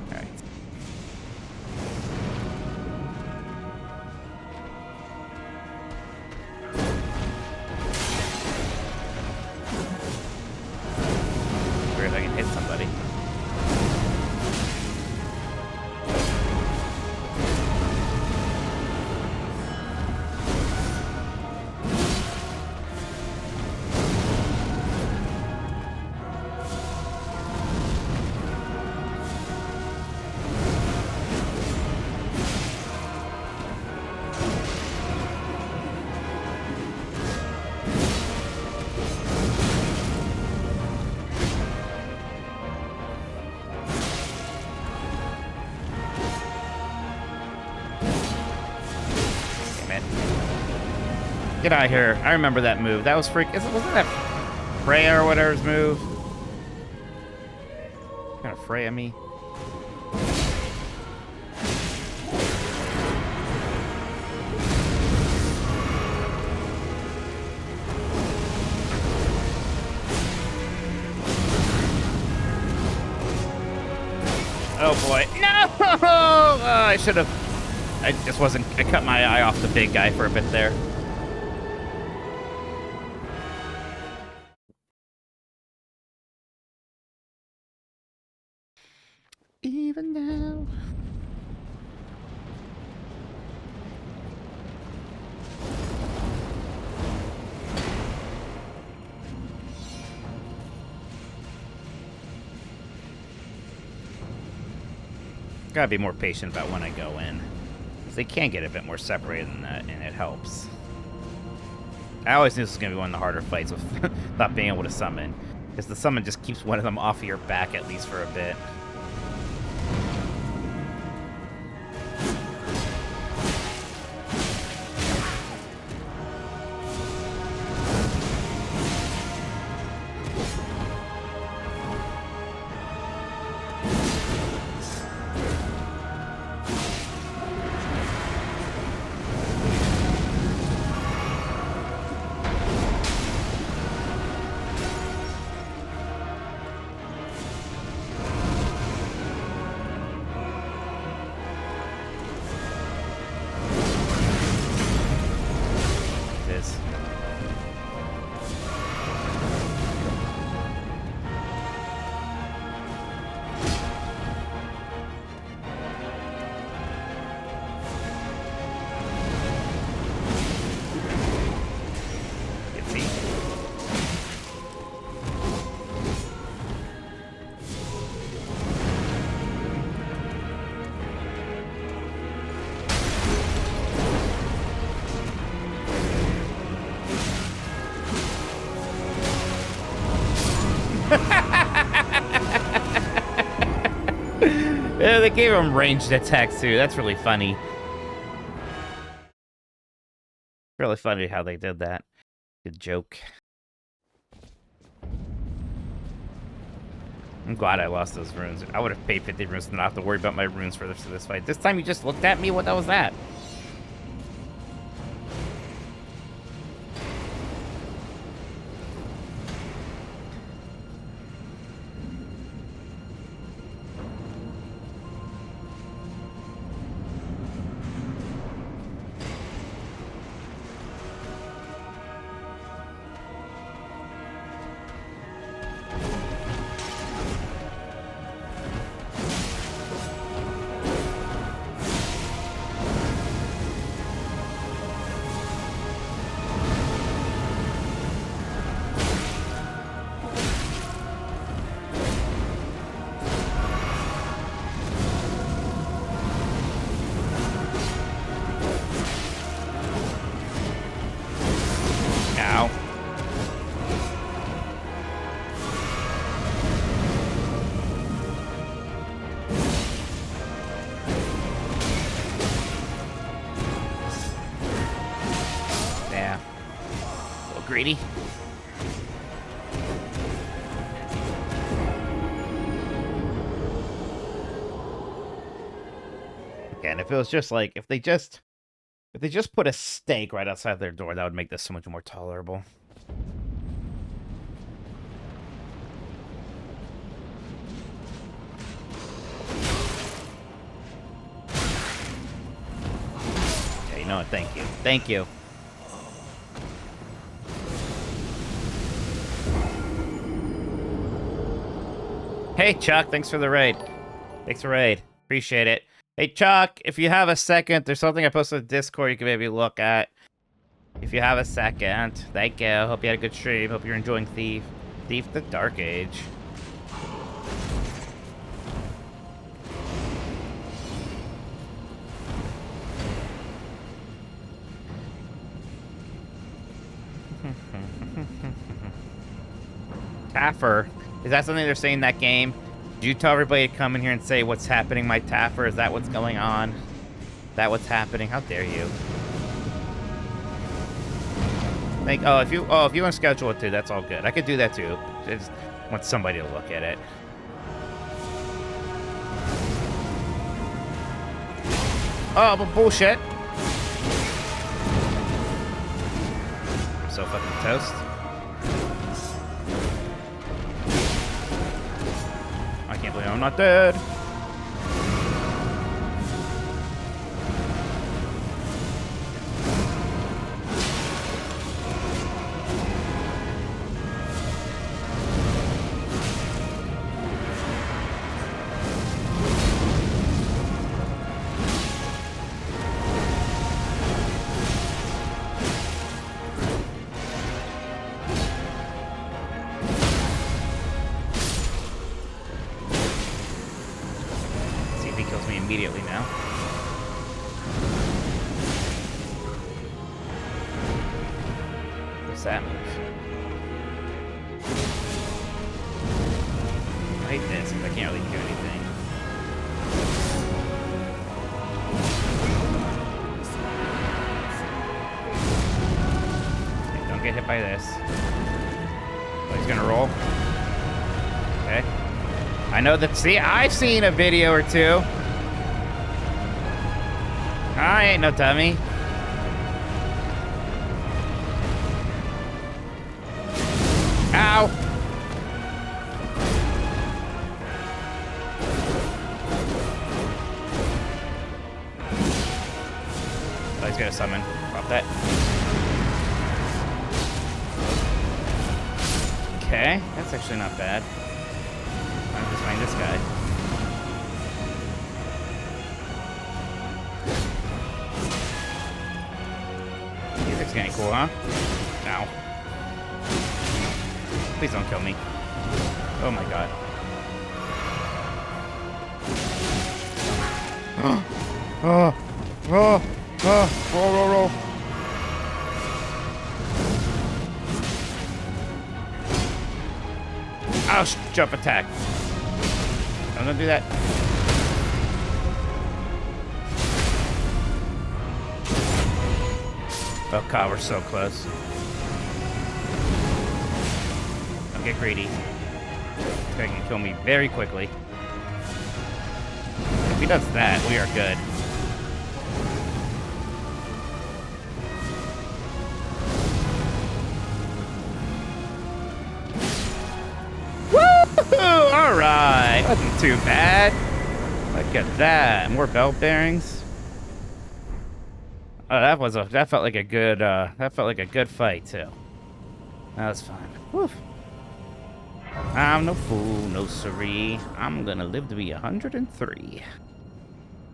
Speaker 3: Alright. Weird if I can hit somebody. Get out of here. I remember that move. That was wasn't that Freya or whatever's move? Kind of Freya me. Oh boy. No! I should have. I just wasn't. I cut my eye off the big guy for a bit there. Even now. Gotta be more patient about when I go in. Because they can get a bit more separated than that, and it helps. I always knew this was gonna be one of the harder fights with not being able to summon. Because the summon just keeps one of them off of your back at least for a bit. Yeah, they gave him ranged attacks too. That's really funny. Really funny how they did that. Good joke. I'm glad I lost those runes. I would have paid 50 runes to not have to worry about my runes for the rest of this fight. This time you just looked at me? What the hell was that? Ow. Yeah. A little greedy. Again, if it was just like, if they just put a stake right outside their door, that would make this so much more tolerable. Yeah, you know what? Thank you. Thank you. Hey, Chuck. Thanks for the raid. Thanks for the raid. Appreciate it. Hey, Chuck, if you have a second, there's something I posted on Discord you can maybe look at. If you have a second. Thank you. Hope you had a good stream. Hope you're enjoying Thief. Thief the Dark Age. Taffer. Is that something they're saying in that game? Did you tell everybody to come in here and say what's happening, my Taffer? Is that what's going on? Is that what's happening? How dare you? If you want to schedule it too, that's all good. I could do that too. I just want somebody to look at it. Oh, but bullshit. I'm so fucking toast. I can't believe I'm not dead. Immediately now. What's that move? I hate this because I can't really do anything. Okay, don't get hit by this. Oh, he's gonna roll. Okay. I know that. See, I've seen a video or two. I ain't no dummy. Ow! Oh, he's gonna summon. Pop that. Okay, that's actually not bad. I'm just find this guy. Kinda cool, huh? Ow. Please don't kill me. Oh my god. Roll. Ouch, jump attack. Don't do that. Oh god, we're so close. Don't get greedy. This guy can kill me very quickly. If he does that, we are good. Woo! Alright! Wasn't too bad. Look at that. More belt bearings. Oh, that felt like a good fight too. That was fun. Woof. I'm no fool, no siree. I'm gonna live to be 103.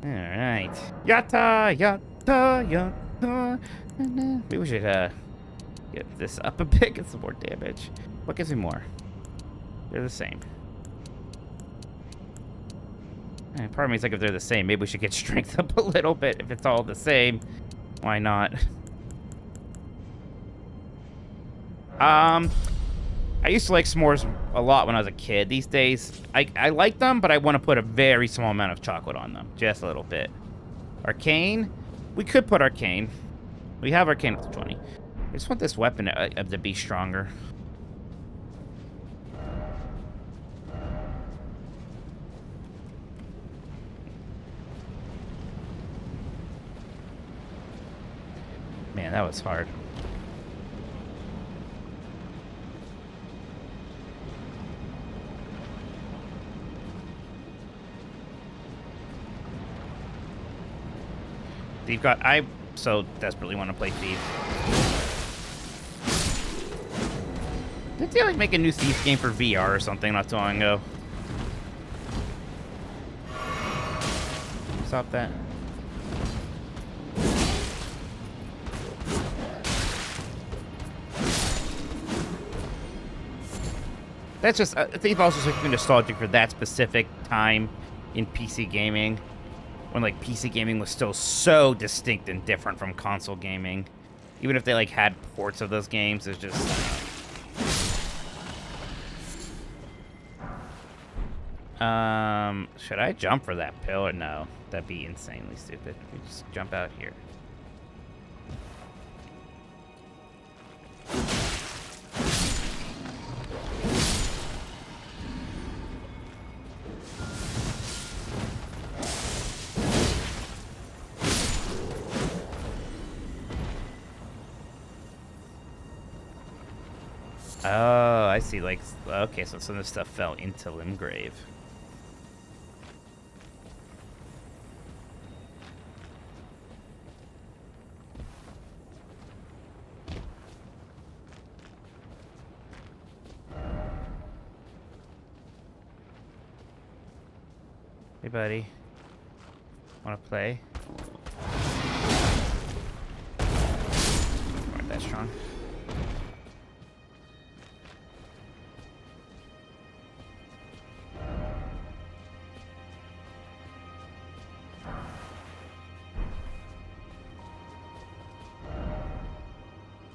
Speaker 3: Alright. Yatta, yatta, yatta. Maybe we should get this up a bit, get some more damage. What gives me more? They're the same. And part of me is like, if they're the same, maybe we should get strength up a little bit. If it's all the same, why not? I used to like s'mores a lot when I was a kid. These days, I like them, but I want to put a very small amount of chocolate on them. Just a little bit. Arcane? We could put Arcane. We have Arcane up to 20. I just want this weapon to be stronger. Man, that was hard. I so desperately want to play Thief. Didn't they like make a new Thief game for VR or something not too long ago? Stop that. That's just, Thief also is like nostalgic for that specific time in PC gaming. When like PC gaming was still so distinct and different from console gaming. Even if they like had ports of those games, it's just... should I jump for that pill or no? That'd be insanely stupid. We just jump out here. Oh, I see. Like, okay, so some of this stuff fell into Limgrave. Hey, buddy. Wanna play? Aren't that strong?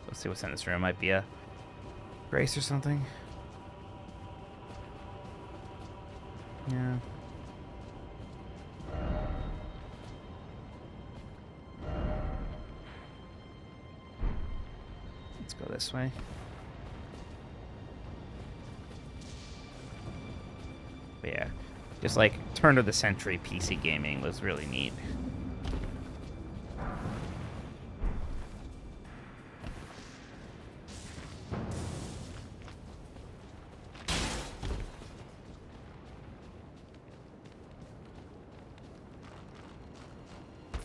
Speaker 3: Let's see what's in this room. Might be a Grace or something. Yeah. Let's go this way. But yeah, just like turn of the century PC gaming was really neat.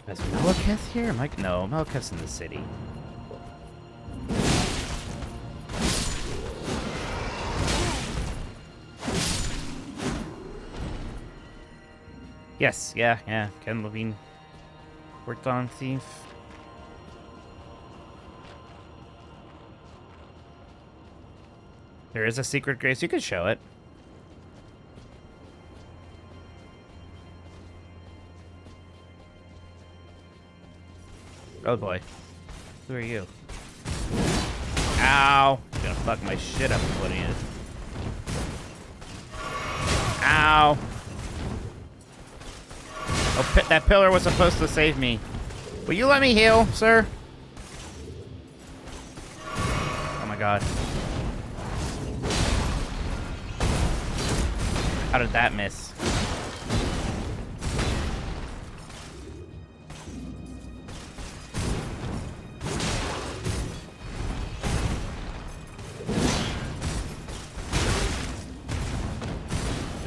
Speaker 3: Is Maliketh here? No, Maliketh's in the city. Yes, yeah. Ken Levine worked on Thief. There is a secret Grace. You could show it. Oh boy. Who are you? Ow! You're gonna fuck my shit up with putting it. Ow! Oh, that pillar was supposed to save me. Will you let me heal, sir? Oh my god. How did that miss?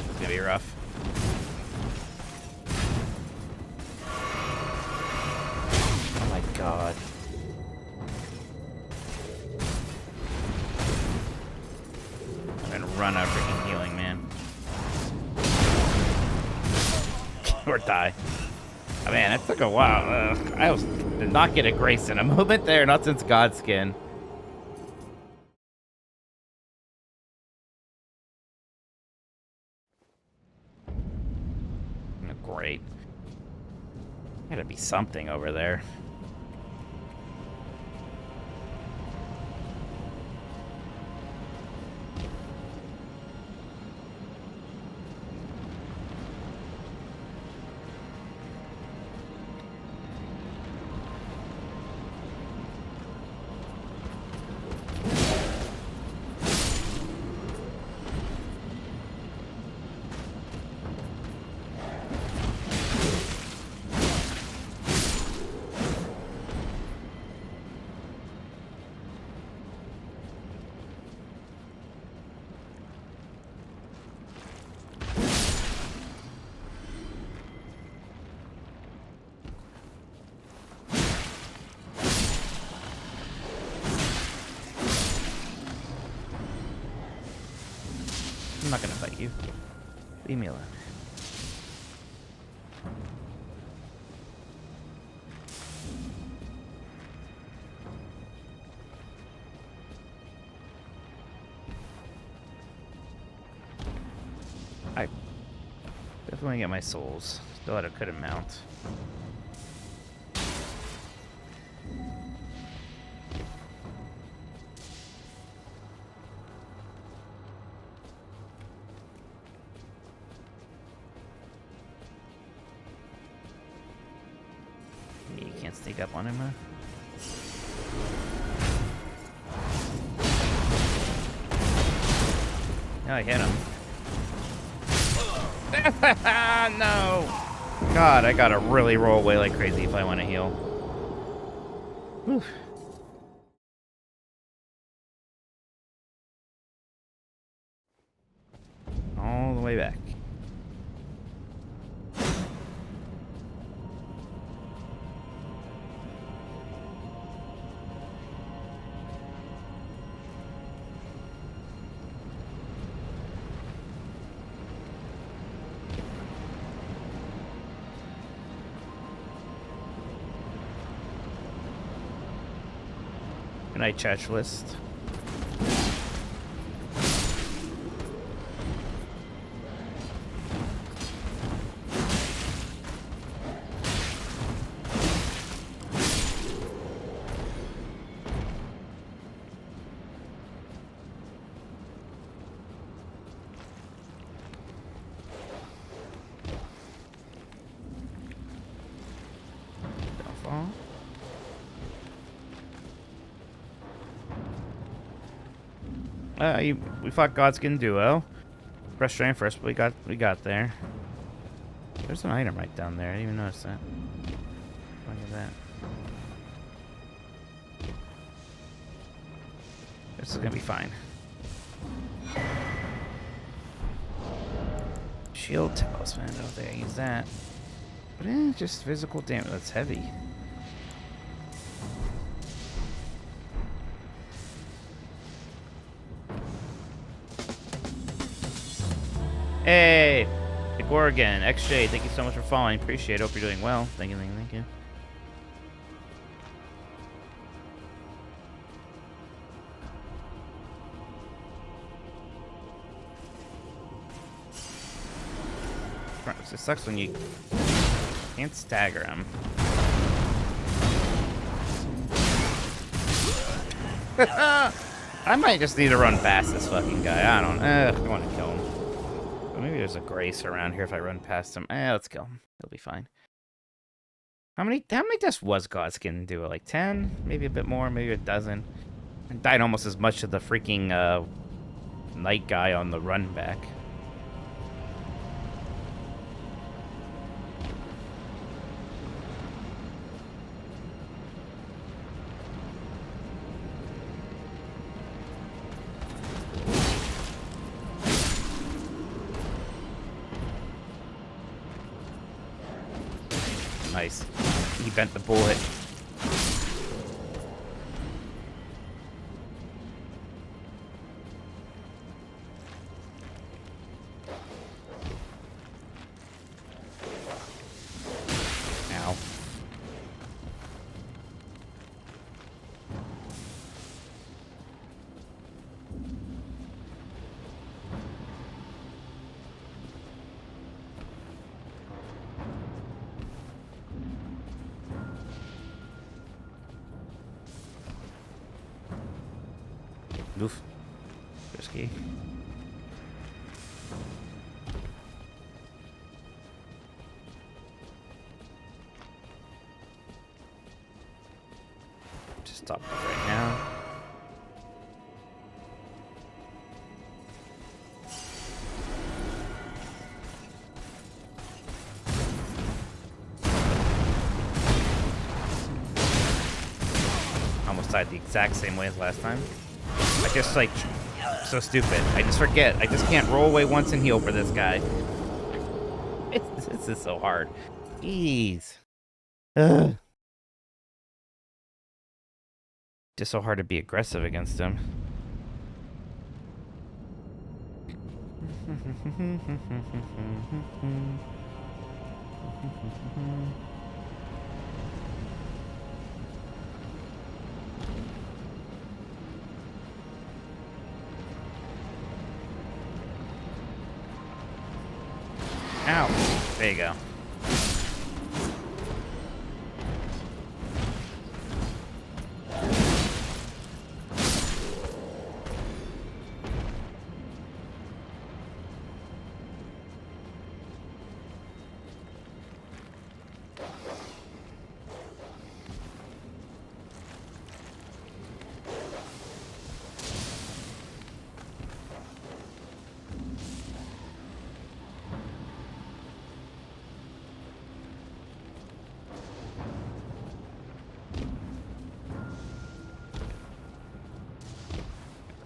Speaker 3: It's gonna be rough. Oh my god. I'm gonna run out of freaking healing, man. Or die. Oh, man, it took a while. Did not get a grace in a moment there, not since Godskin. Oh, great. Gotta be something over there. I'm not gonna fight you. Leave me alone. I definitely get my souls. Still couldn't mount. You can't sneak up on him, huh? No, I hit him. No! God, I gotta really roll away like crazy if I want to heal. Whew. All the way back. Good night, chat list. We fought Godskin Duo. Frustrating first, but we got there. There's an item right down there. I didn't even notice that. Look at that. This is gonna be fine. Shield talisman. I don't think I use that. But just physical damage. That's heavy. Hey, the Gorgon, XJ, thank you so much for following. Appreciate it. Hope you're doing well. Thank you, thank you, thank you. It sucks when you can't stagger him. I might just need to run past this fucking guy. I want to kill him. Maybe there's a grace around here if I run past him. Let's kill him. He'll be fine. How many deaths was Godskin Duo? Like 10? Maybe a bit more, maybe a dozen. I died almost as much as the freaking night guy on the run back. Nice. He bent the bullet. Ow. Oof. Risky. Just stop right now. Almost died the exact same way as last time. I just, like, so stupid. I just forget. I just can't roll away once and heal for this guy. This is so hard. Jeez. Ugh. Just so hard to be aggressive against him. Ow. There you go.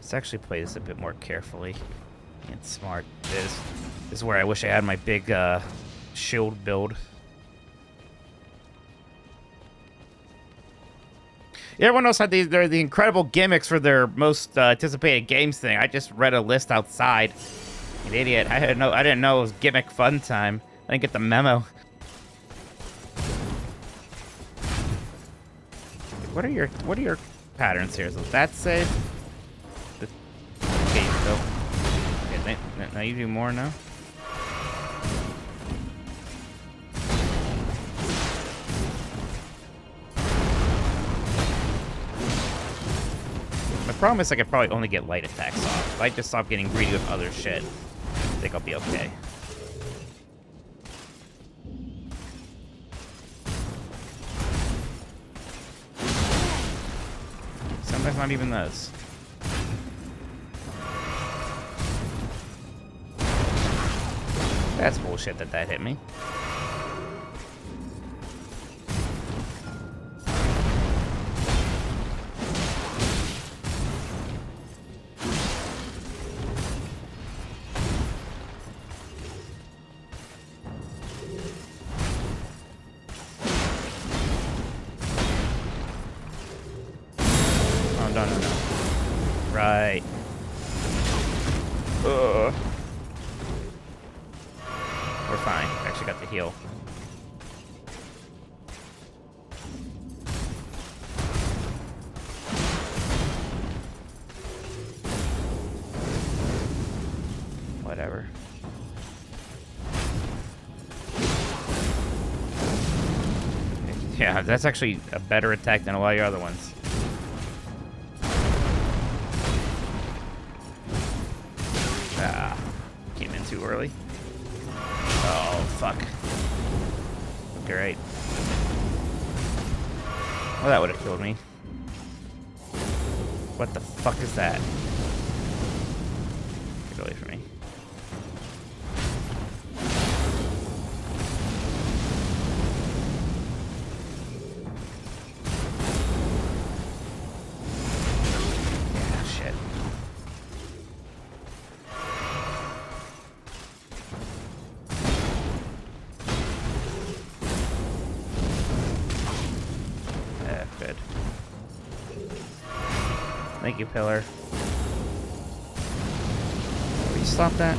Speaker 3: Let's actually play this a bit more carefully and smart. This is where I wish I had my big shield build. Yeah, everyone else had they're the incredible gimmicks for their most anticipated games thing. I just read a list outside. An idiot. I didn't know it was gimmick fun time. I didn't get the memo. What are your patterns here? So that's safe. Okay, so okay, now you do more now. My problem is I could probably only get light attacks off. If I just stop getting greedy with other shit, I think I'll be okay. Sometimes not even those. That's bullshit that hit me. Oh, no. Right. Ugh. We're fine. I actually got the heal. Whatever. Yeah, that's actually a better attack than a lot of your other ones. Ah, came in too early. Oh, fuck. Great. Well, that would have killed me. What the fuck is that? Get away from me. Yeah, shit. Thank you, Pillar. Will you stop that?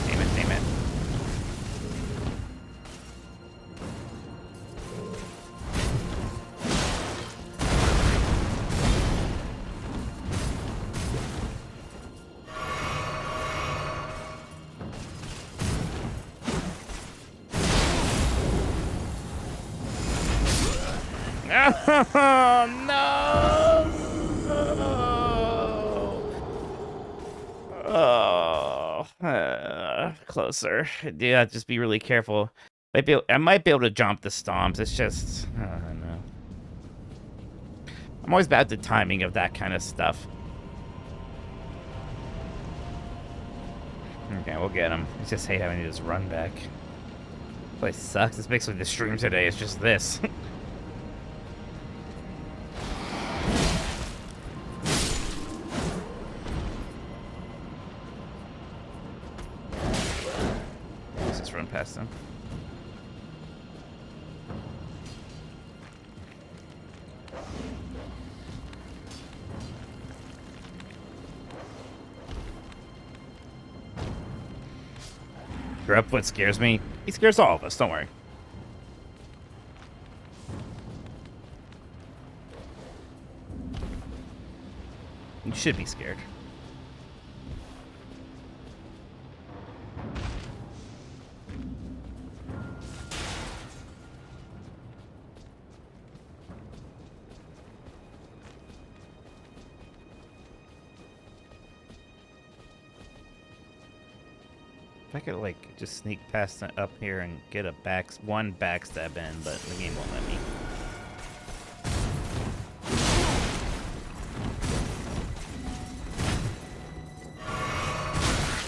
Speaker 3: Damn it, damn it. Oh, no! Oh, closer. Yeah, just be really careful. I might be able to jump the stomps. It's just, I don't know. I'm always bad at the timing of that kind of stuff. Okay, we'll get him. I just hate having to just run back. This place sucks. It's basically the stream today. It's just this. Let's just run past them. What scares me? He scares all of us, don't worry. You should be scared. If I could, like, just sneak past up here and get a one backstab in, but the game won't let me.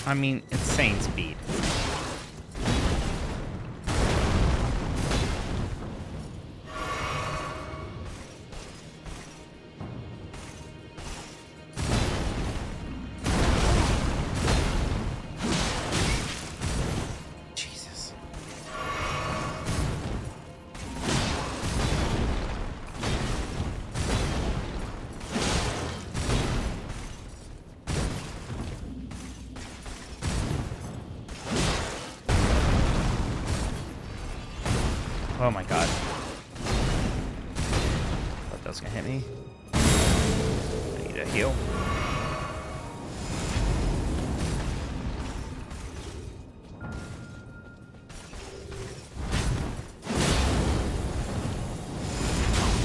Speaker 3: I mean, insane speed. Oh my god. Thought that was gonna hit me. I need a heal.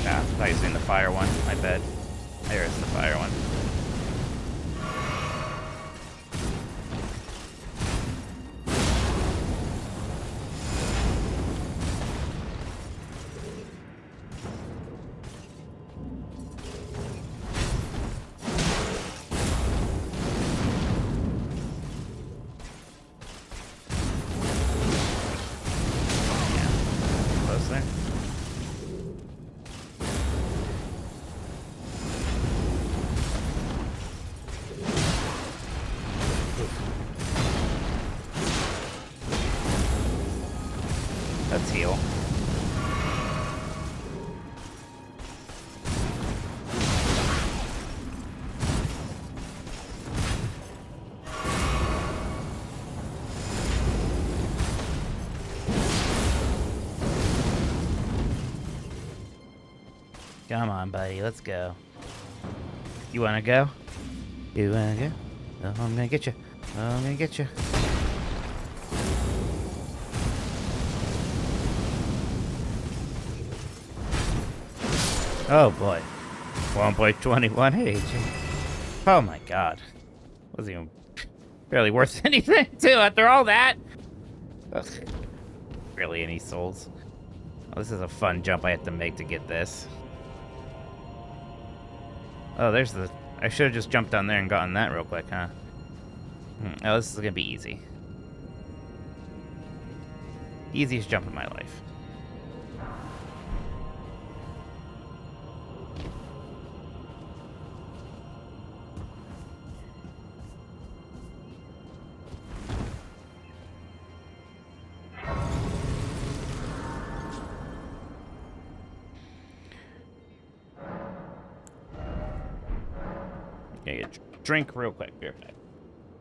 Speaker 3: Ah, I thought he was in the fire one. My bad. There is the fire one. Let's heal. Come on, buddy, let's go. You wanna go? You wanna go? Oh, I'm gonna get you. Oh, I'm gonna get you. Oh boy. 1.21 age. Oh my god. Wasn't even barely worth anything too after all that. Ugh. Barely any souls. Oh, this is a fun jump I have to make to get this. Oh, there's the... I should have just jumped down there and gotten that real quick, huh? Oh, this is gonna be easy. Easiest jump in my life. Gonna get a drink real quick. Be right back.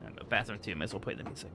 Speaker 3: And the bathroom too. Might as well play the music.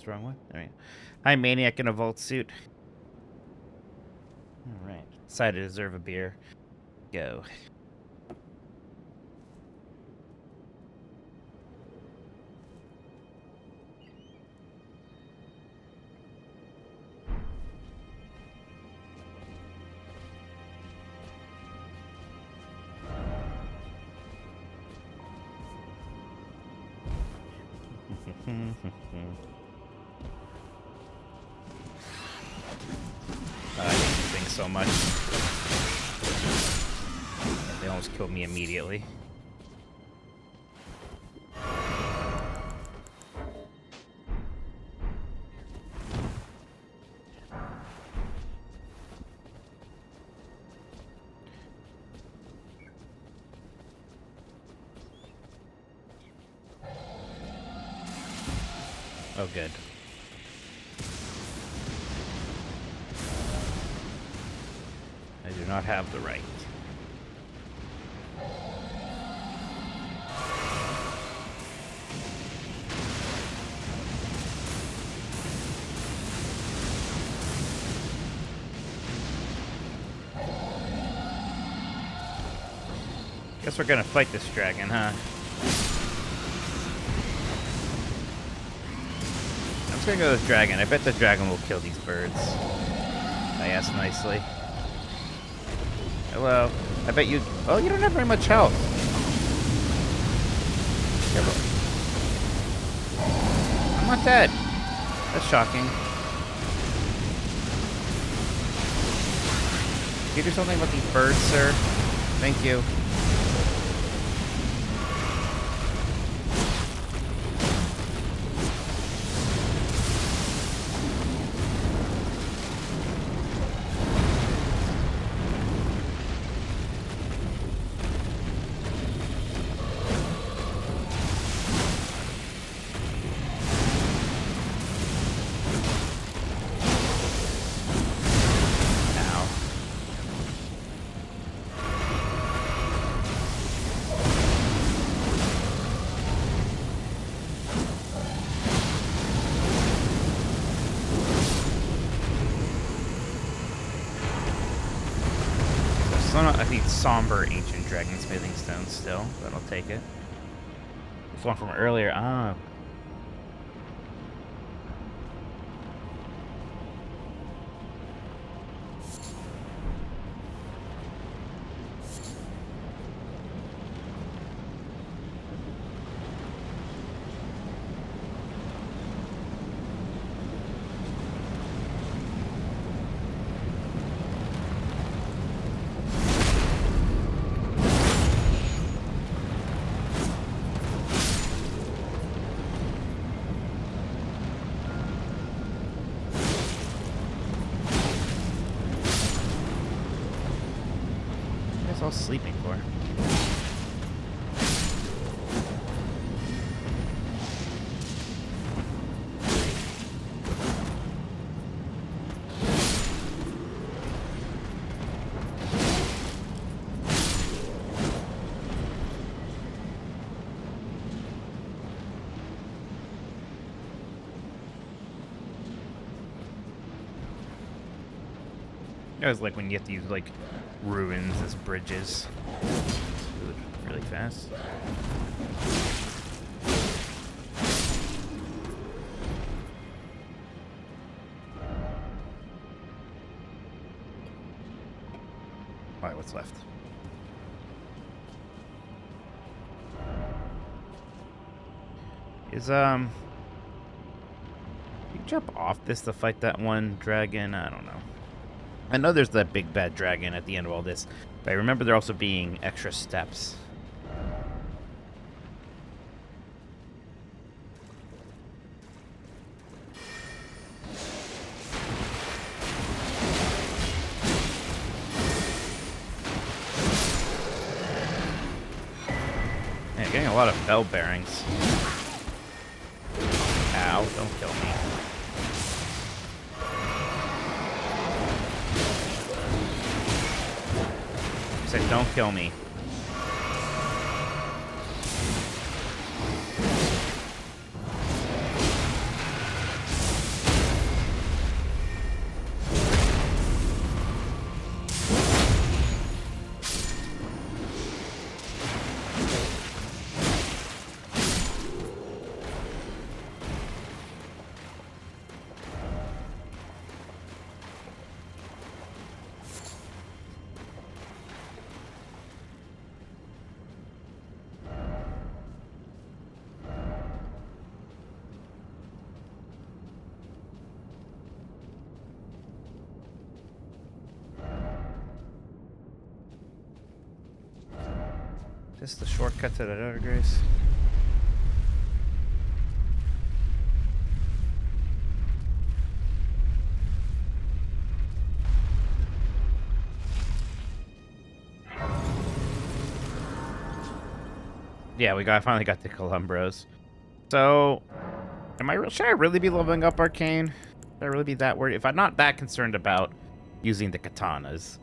Speaker 3: Wrong one. All right. Hi, Maniac in a vault suit. All right. Decided to deserve a beer. Go. I hate these things so much. They almost killed me immediately. Oh, good. I do not have the right. Guess we're gonna fight this dragon, huh? I'm just gonna go with this dragon. I bet the dragon will kill these birds. I asked nicely. Hello. I bet you... Oh, you don't have very much health. I'm not dead. That's shocking. Can you do something about these birds, sir? Thank you. I need somber ancient dragon smithing stone still, but I'll take it. This one from earlier. Ah. was sleeping for? It was like when you have to use like ruins as bridges. Really fast. Alright, what's left? Is you jump off this to fight that one dragon? I don't know. I know there's that big bad dragon at the end of all this, but I remember there also being extra steps. Man, getting a lot of bell bearings. Ow, don't kill me. Said, don't kill me. This is the shortcut to that other grace. Yeah, finally got the Columbros. So, should I really be leveling up Arcane? Should I really be that worried? If I'm not that concerned about using the katanas.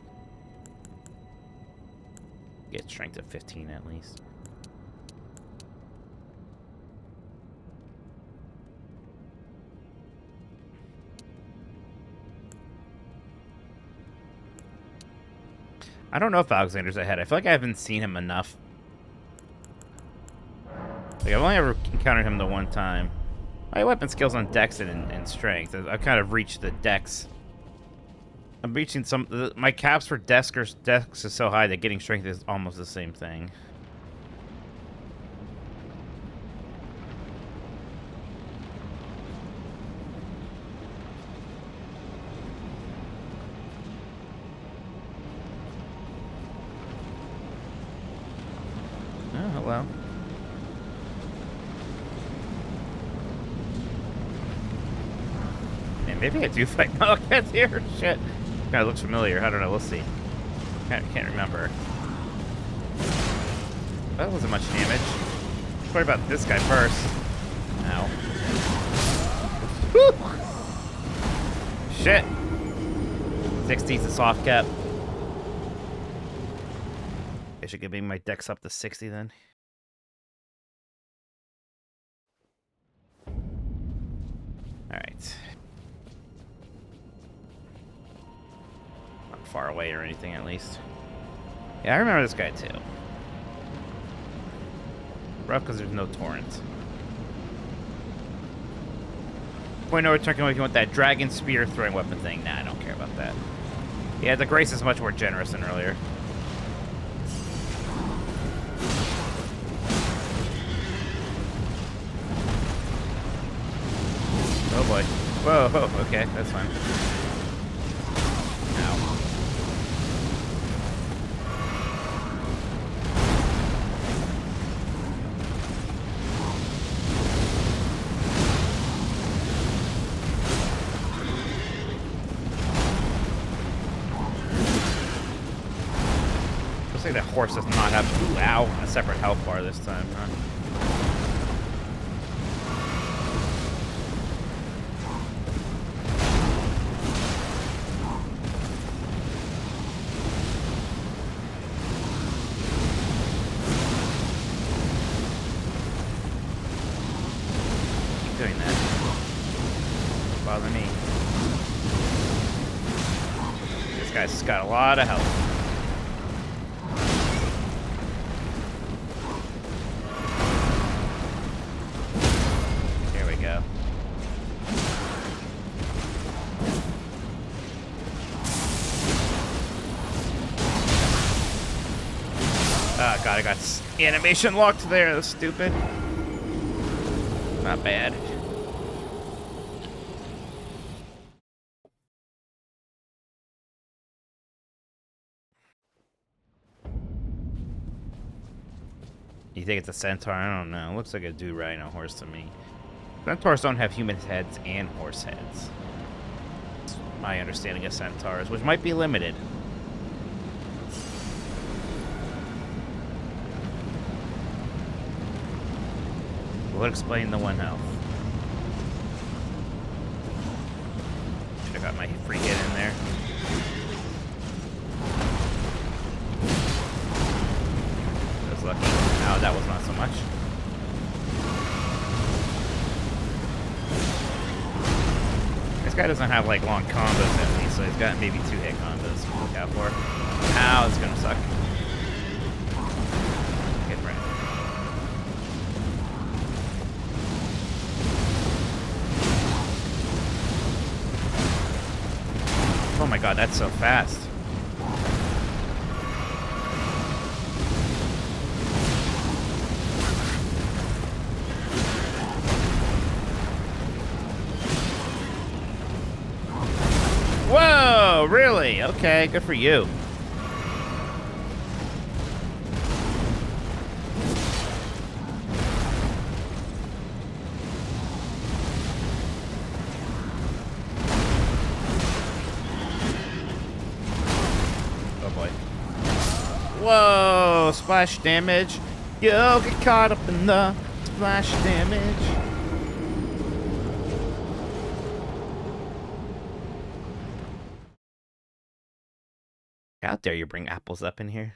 Speaker 3: Get strength of 15 at least. I don't know if Alexander's ahead. I feel like I haven't seen him enough. Like, I've only ever encountered him the one time. My weapon skills on Dex and Strength. I've kind of reached the Dex. I'm reaching my caps for Dex is so high that getting Strength is almost the same thing. Oh, hello. Man, maybe I do fight Maliketh here. Shit. Kind of looks familiar. I don't know. We'll see. Can't remember. That wasn't much damage. Worry about this guy first. Ow. Woo! Shit. 60's a soft cap. I should get my Dex up to 60 then. Alright. Not far away or anything, at least. Yeah, I remember this guy too. Rough because there's no torrent. Point no return if you want that dragon spear throwing weapon thing. Nah, I don't care about that. Yeah, the grace is much more generous than earlier. Oh boy. Whoa, okay, that's fine. Ow. Looks like the horse does not have, ooh, ow, a separate health bar this time, huh? Keep doing that. Bother me. This guy's got a lot of health. There we go. Oh god, I got animation locked there. That's stupid. Not bad. You think it's a centaur? I don't know. It looks like a dude riding a horse to me. Centaurs don't have human heads and horse heads. That's my understanding of centaurs, which might be limited. Will explain the one health. Should have got my free hit in there. That was lucky. Oh, that was not so much. This guy doesn't have like long combos at least, so he's got maybe 2 hit combos to look out for. Ow, it's gonna suck. Good right. Oh my god, that's so fast. Whoa, really? Okay, good for you. Oh boy. Whoa, splash damage. Yo, get caught up in the splash damage. How dare you bring apples up in here?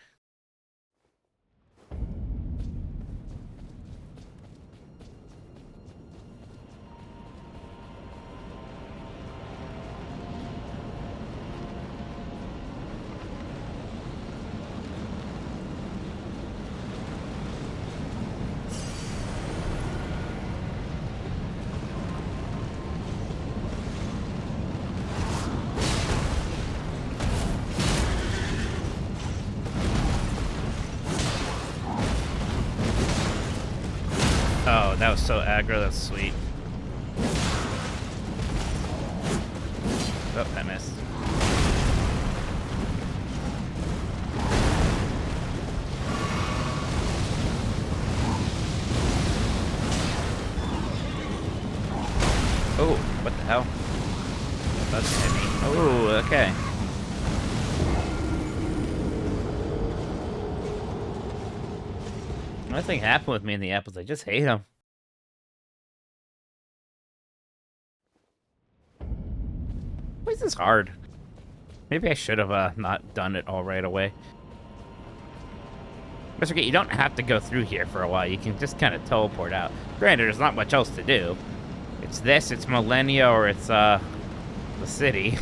Speaker 3: Oh, that was so aggro, that's sweet. Oh, I missed. Oh, what the hell? That's hit me. Oh, okay. Nothing happened with me in the apples. I just hate them. Why is this hard? Maybe I should have not done it all right away. But okay, you don't have to go through here for a while. You can just kind of teleport out. Granted, there's not much else to do. It's this, it's Millennia, or it's the city.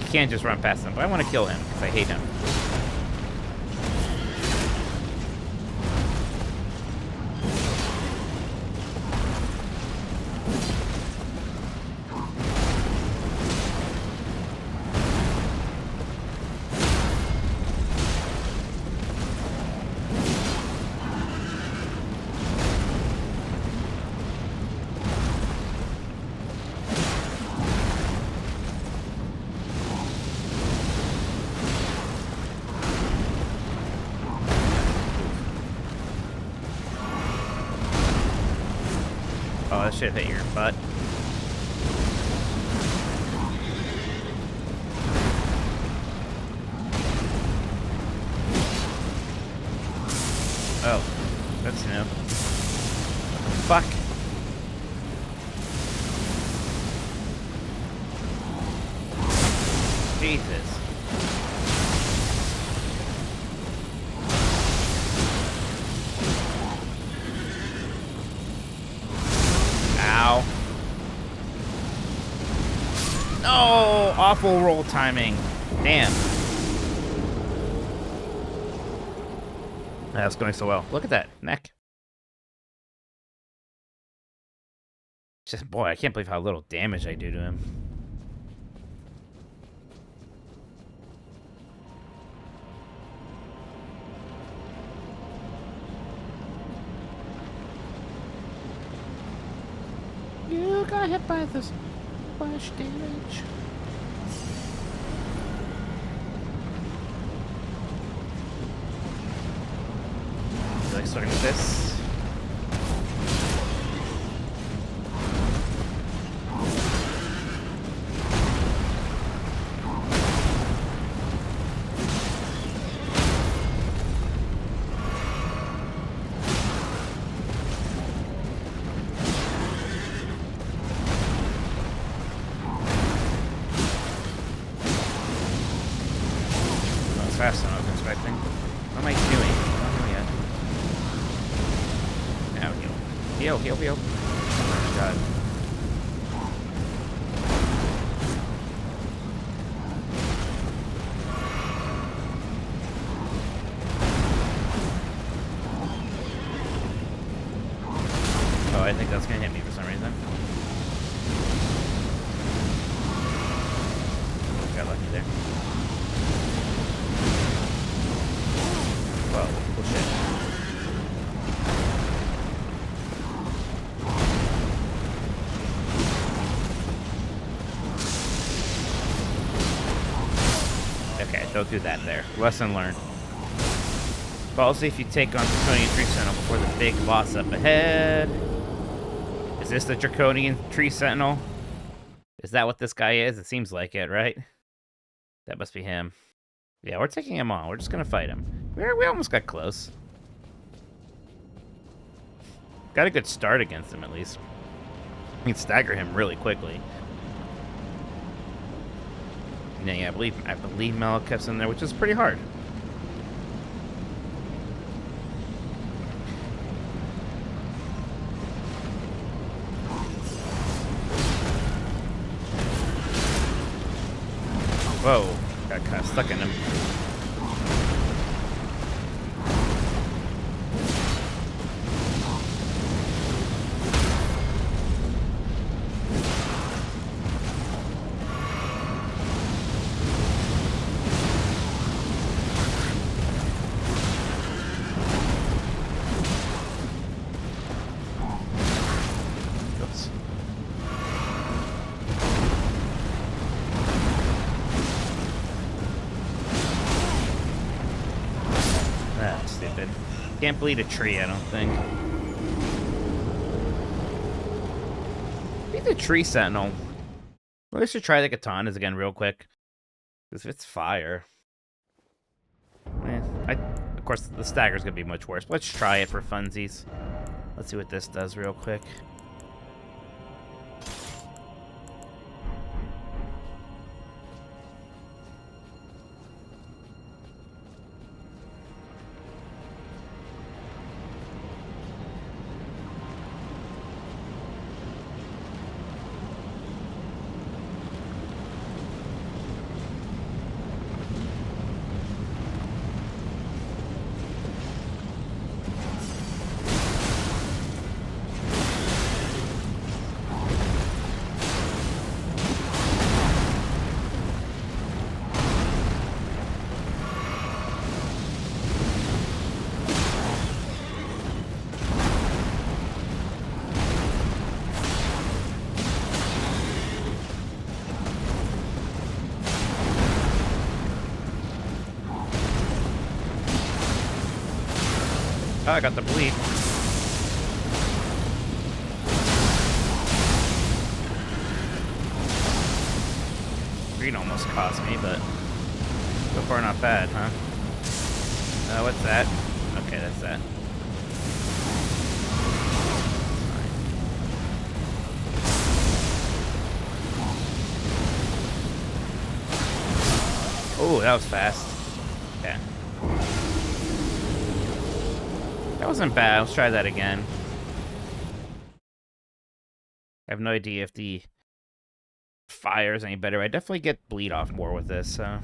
Speaker 3: You can't just run past him, but I want to kill him because I hate him. Oh, that should have hit your butt. move. Fuck. Jesus. Ow. No! Awful roll timing. Damn. That's going so well. Look at that neck. Just, boy, I can't believe how little damage I do to him. You got hit by this splash damage. Like starting with this. That was faster than I was expecting. What am I doing? Now heal. Heal. Oh my god. Oh, I think that's gonna hit me for some reason. Got lucky there. Whoa, bullshit. Okay, don't do that there. Lesson learned. Policy if you take on Draconian Tree Sentinel before the big boss up ahead. Is this the Draconian Tree Sentinel? Is that what this guy is? It seems like it, right? That must be him. Yeah, we're taking him on. We're just gonna fight him. We almost got close. Got a good start against him, at least. We can stagger him really quickly. Yeah, I believe Maliketh's in there, which is pretty hard. Whoa, got kind of stuck in him. Oops. That's stupid. Can't bleed a tree, I don't think. Be the tree sentinel. We should try the katanas again real quick. Because if it's fire. Of course, the stagger's gonna be much worse. But let's try it for funsies. Let's see what this does real quick. Oh, I got the bleed. Green almost cost me, but so far not bad, huh? What's that? Okay, that's that. Oh, that was fast. Okay. That wasn't bad. Let's try that again. I have no idea if the fire is any better. I definitely get bleed off more with this, so.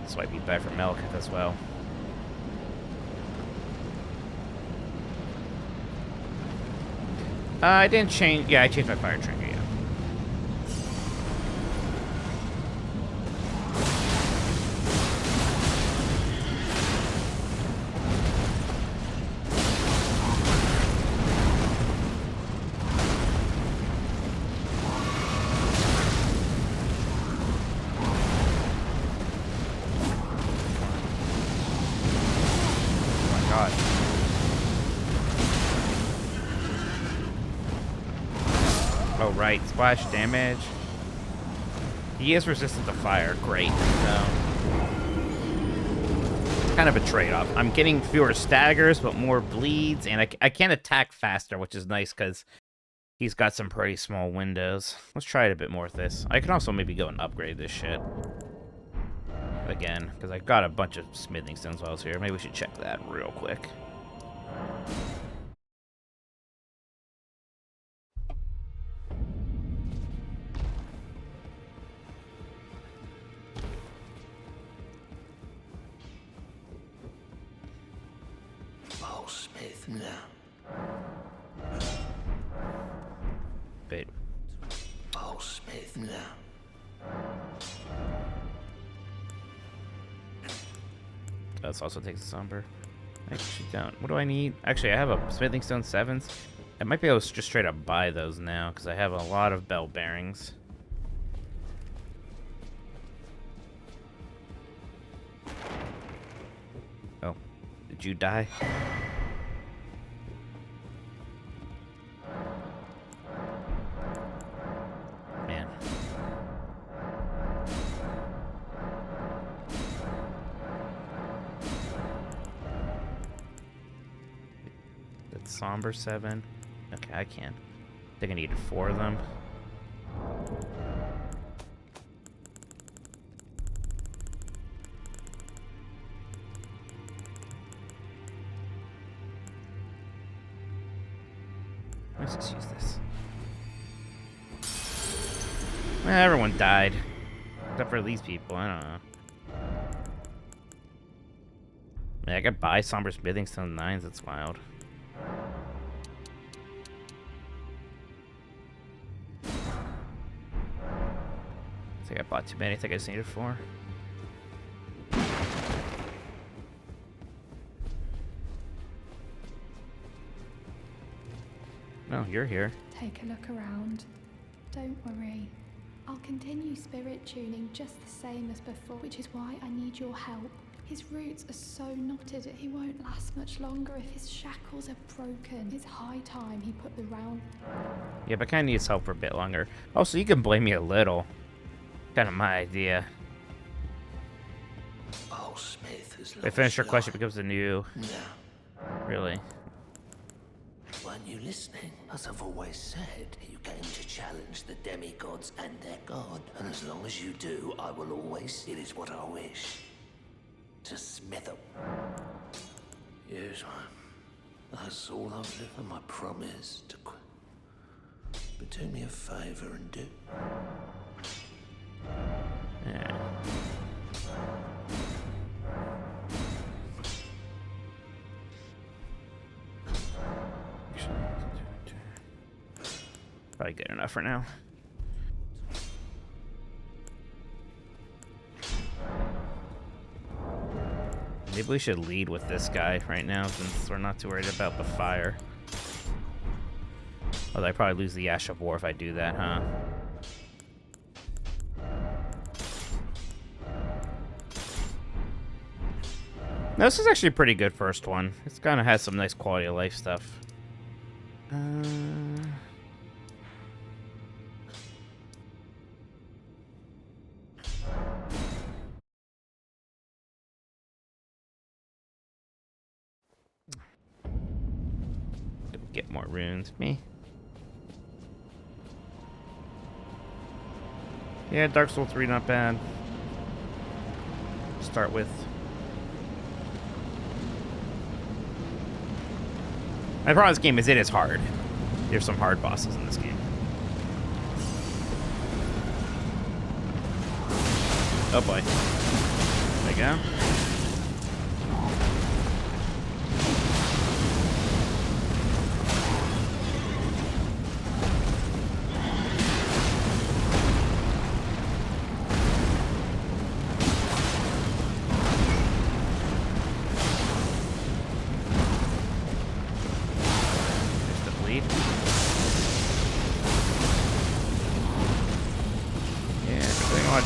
Speaker 3: This might be better for Maliketh as well. I didn't change. Yeah, I changed my fire trigger, yeah. Oh, right. Splash damage. He is resistant to fire. Great. So, kind of a trade-off. I'm getting fewer staggers, but more bleeds, and I can attack faster, which is nice because he's got some pretty small windows. Let's try it a bit more with this. I can also maybe go and upgrade this shit. Again, because I got a bunch of smithing stones while I was here. Maybe we should check that real quick.
Speaker 5: Smith now.
Speaker 3: Wait.
Speaker 5: Smith now.
Speaker 3: This also takes a somber. Actually, don't. What do I need? Actually, I have a smithing stone 7s. I might be able to just straight up buy those now because I have a lot of bell bearings. Oh, did you die? Man. That's somber 7. Okay, I can. I think I needed 4 of them. Let's just use this. Well, everyone died. Except for these people, I don't know. Man, I could buy Somber Smithing Stone 9s, that's wild. I think I bought too many, I think I just needed 4. No, you're here.
Speaker 6: Take a look around. Don't worry. I'll continue spirit tuning just the same as before, which is why I need your help. His roots are so knotted that he won't last much longer if his shackles are broken. It's high time he put the round...
Speaker 3: Yeah, but I kinda need his help for a bit longer. Also, you can blame me a little. Kinda my idea.
Speaker 5: Smith has
Speaker 3: If I finish your quest, it becomes a new...
Speaker 5: No.
Speaker 3: Really?
Speaker 5: Weren't you listening? As I've always said, you came to challenge the demigods and their god. And as long as you do, I will always... It is what I wish. To smith them. Yes, that's all I've lived, and my promise to quit. But do me a favor and do.
Speaker 3: Yeah. Probably good enough for now. Maybe we should lead with this guy right now since we're not too worried about the fire. Although I probably lose the Ash of War if I do that, huh? No, this is actually a pretty good first one. It's kind of has some nice quality of life stuff. Get more runes. Me. Yeah, Dark Souls 3 not bad. Start with. My problem with this game is it is hard. There's some hard bosses in this game. Oh boy. There we go.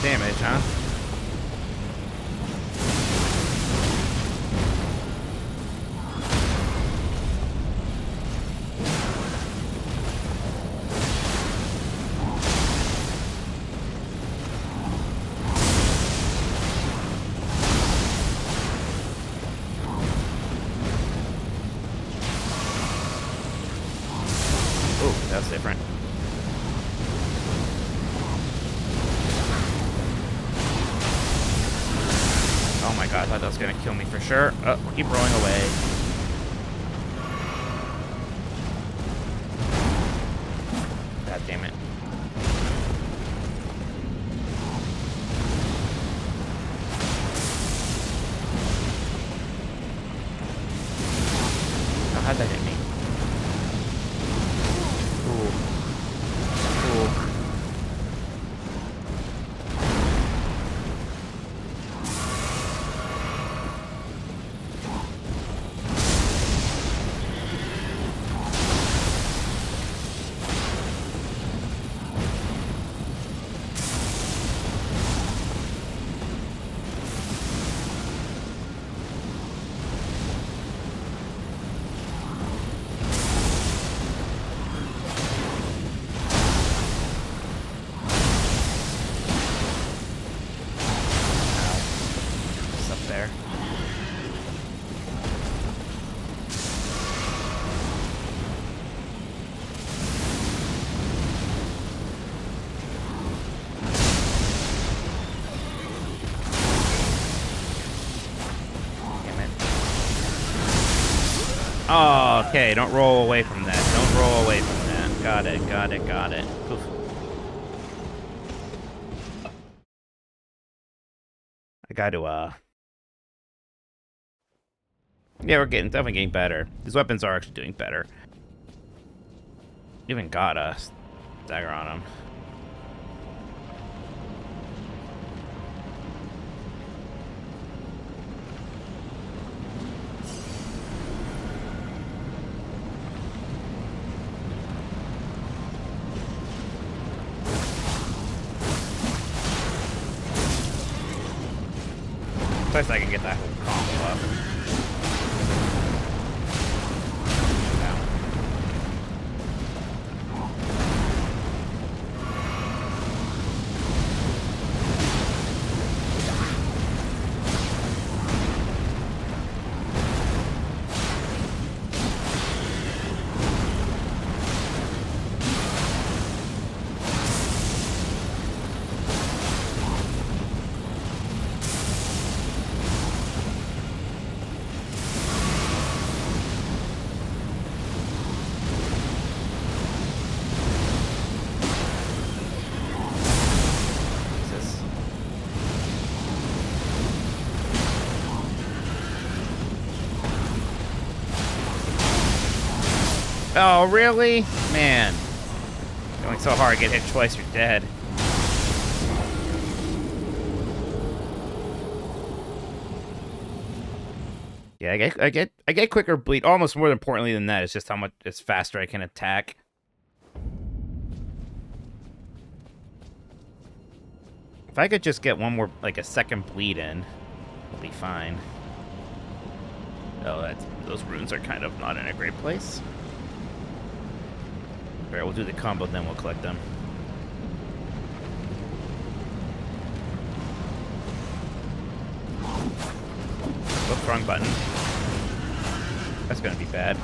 Speaker 3: Damage, huh? Oh, that's different. Oh my god, I thought that was gonna kill me for sure. Oh, keep rolling away. God damn it. Oh, how'd that hit me? Ooh. Ooh. Oh, okay, don't roll away from that. Don't roll away from that. Got it, got it, got it. Oof. I got to, yeah, we're definitely getting better. These weapons are actually doing better. Even got a dagger on them. Plus I can get that whole combo up. Oh, really? Man. Going so hard, get hit twice, you're dead. Yeah, I get quicker bleed. Almost more importantly than that, it's just how much it's faster I can attack. If I could just get one more, like a second bleed in, we'll be fine. Oh, those runes are kind of not in a great place. Alright, we'll do the combo, then we'll collect them. Oops, wrong button. That's gonna be bad.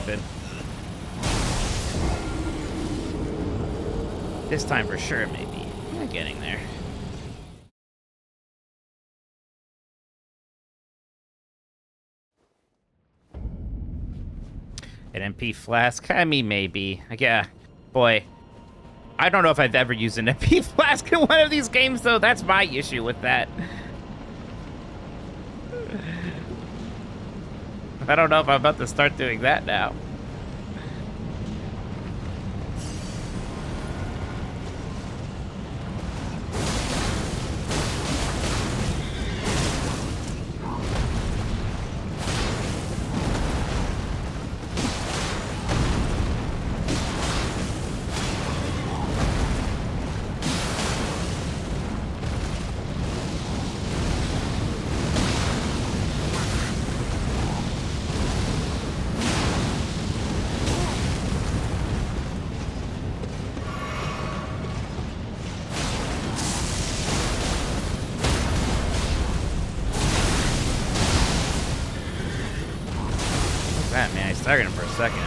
Speaker 3: stupid. This time for sure, maybe. We're getting there. An MP flask? I mean, maybe. Yeah. Boy. I don't know if I've ever used an MP flask in one of these games, though. That's my issue with that. I don't know if I'm about to start doing that now. That man, I staggered him for a second.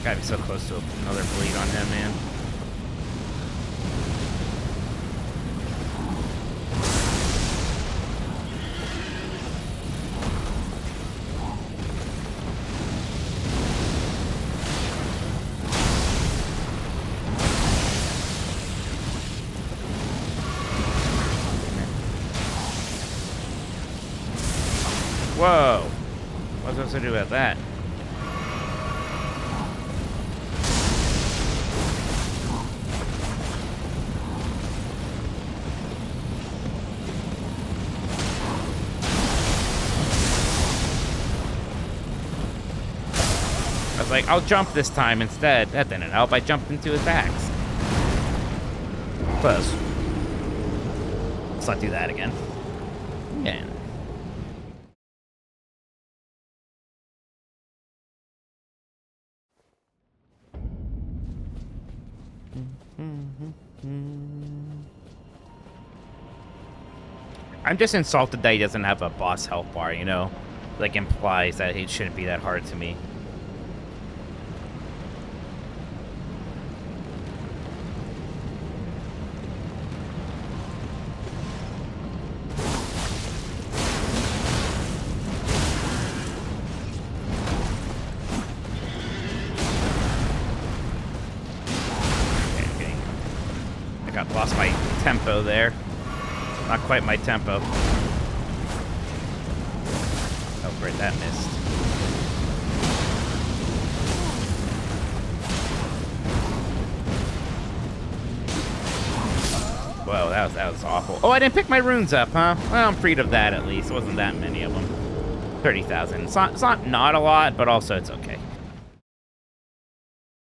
Speaker 3: Gotta be so close to another bleed on him, man. Whoa! What was I supposed to do about that? I was like, I'll jump this time instead. That didn't help. I jumped into his axe. Close. Let's not do that again. Yeah. I'm just insulted that he doesn't have a boss health bar, you know? Like, implies that it shouldn't be that hard to me. Okay. I got lost my tempo there. Not quite my tempo. Oh, great, that missed. Whoa, that was awful. Oh, I didn't pick my runes up, huh? Well, I'm freed of that at least. It wasn't that many of them. 30,000. It's not a lot, but also it's okay.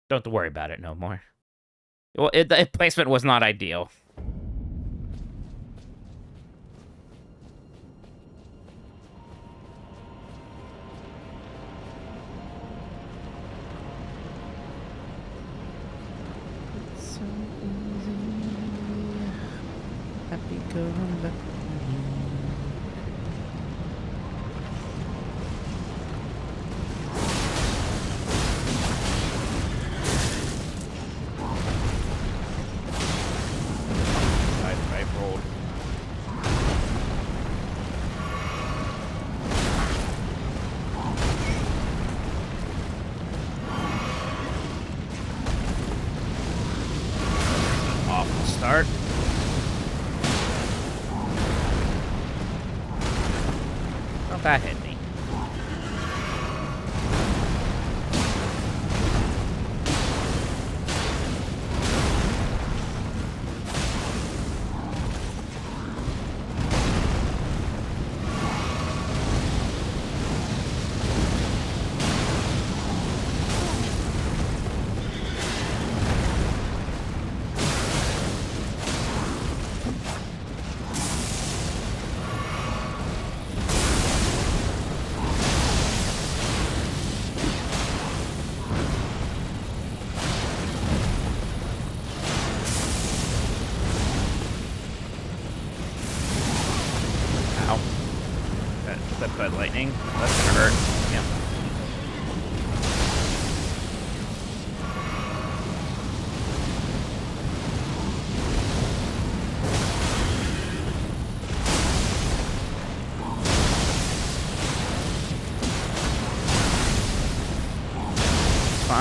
Speaker 3: Don't have to worry about it no more. Well, the placement was not ideal. Start. Oh, that hit me. lightning. That's gonna hurt. Yeah.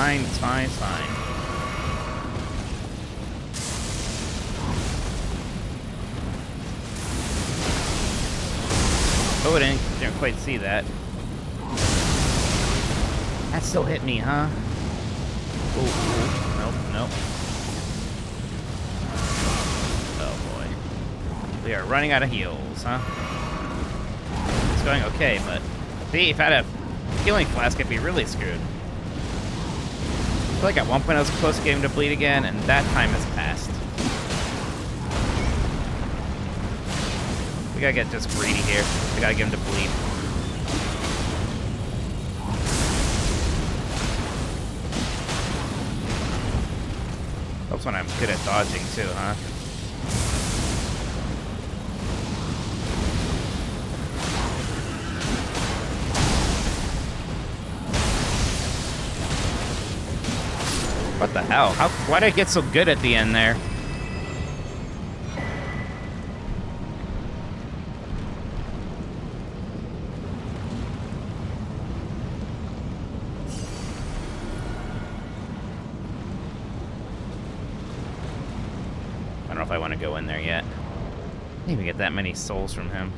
Speaker 3: It's fine. Oh, didn't quite see that. That still hit me, huh? Oh, nope. Oh boy. We are running out of heals, huh? It's going okay, but see, if I had a healing flask, I'd be really screwed. I feel like at one point I was close to getting him to bleed again, and that time has passed. We gotta get just greedy here. We gotta get him to bleed. Helps when I'm good at dodging too, huh? What the hell? Why'd I get so good at the end there? I don't know if I want to go in there yet. I didn't even get that many souls from him.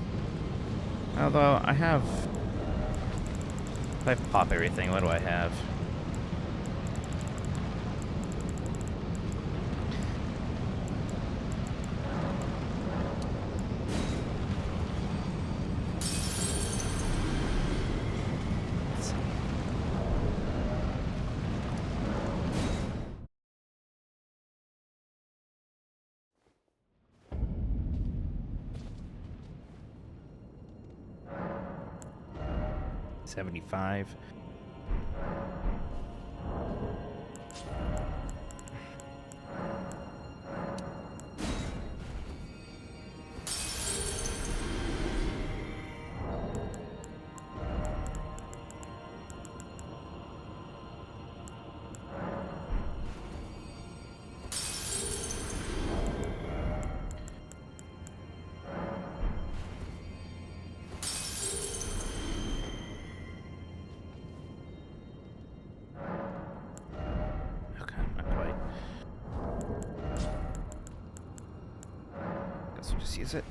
Speaker 3: Although, I have... If I pop everything, what do I have? Let's see. $75. Okay, not quite. Guess we'll just use it.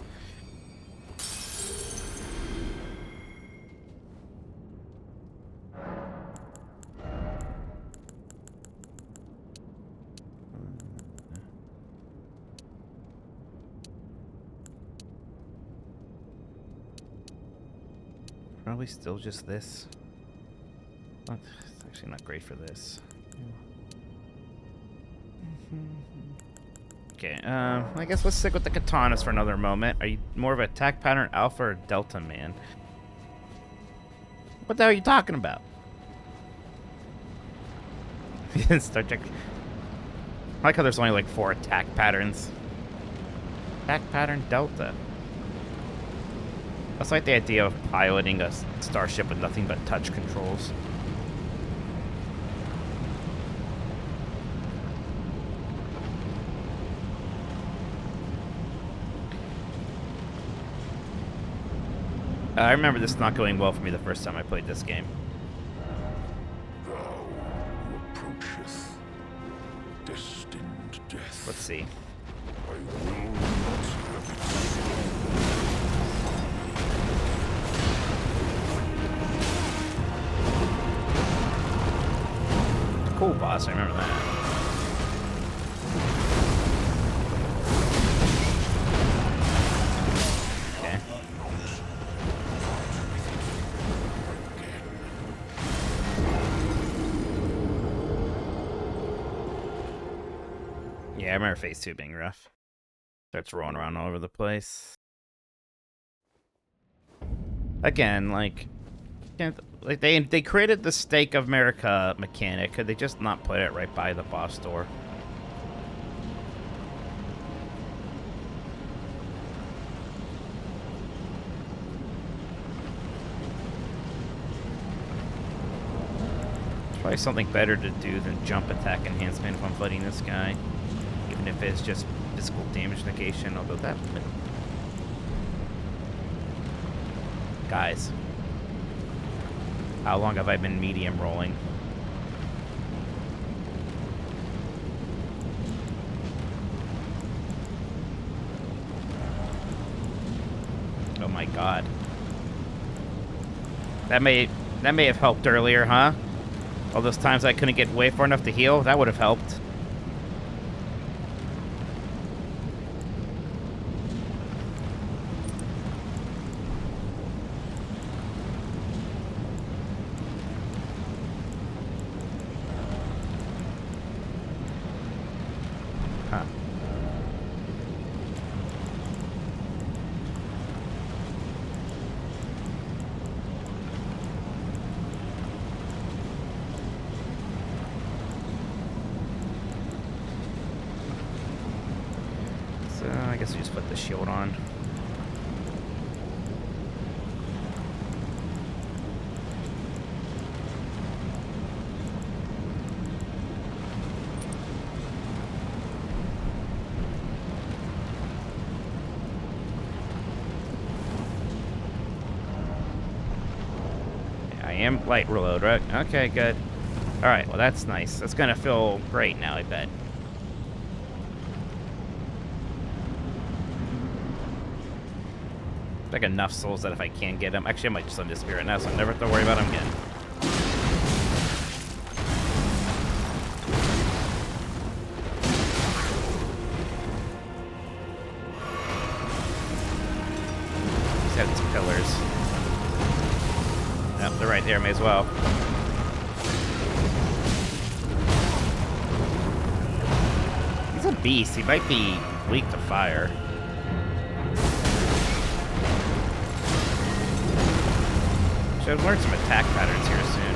Speaker 3: Probably still just this. It's actually not great for this. Okay, I guess let's stick with the katanas for another moment. Are you more of an attack pattern alpha or delta man? What the hell are you talking about? Star Trek. I like how there's only like 4 attack patterns. Attack pattern delta. That's like the idea of piloting a starship with nothing but touch controls. I remember this not going well for me the first time I played this game.
Speaker 7: Thou who approacheth destined death.
Speaker 3: Let's see.
Speaker 7: I will not have
Speaker 3: Cool boss, I remember that. Okay. Yeah, I remember phase 2 being rough. Starts rolling around all over the place. Again, like they created the Stake of America mechanic. Could they just not put it right by the boss door? Probably something better to do than jump attack enhancement if I'm fighting this guy. Even if it's just physical damage negation, although that... Guys. How long have I been medium rolling? Oh my god. That may have helped earlier, huh? All those times I couldn't get way far enough to heal, that would have helped. Huh. I guess we just put the shield on. Yeah, I am light reload, right? Okay, good. Alright, well that's nice. That's gonna feel great now, I bet. Like enough souls that if I can get them, actually I might just let him disappear right now, so I never have to worry about him again. Just have these pillars. Yep, they're right there, may as well. He's a beast, he might be weak to fire. Should learn some attack patterns here soon.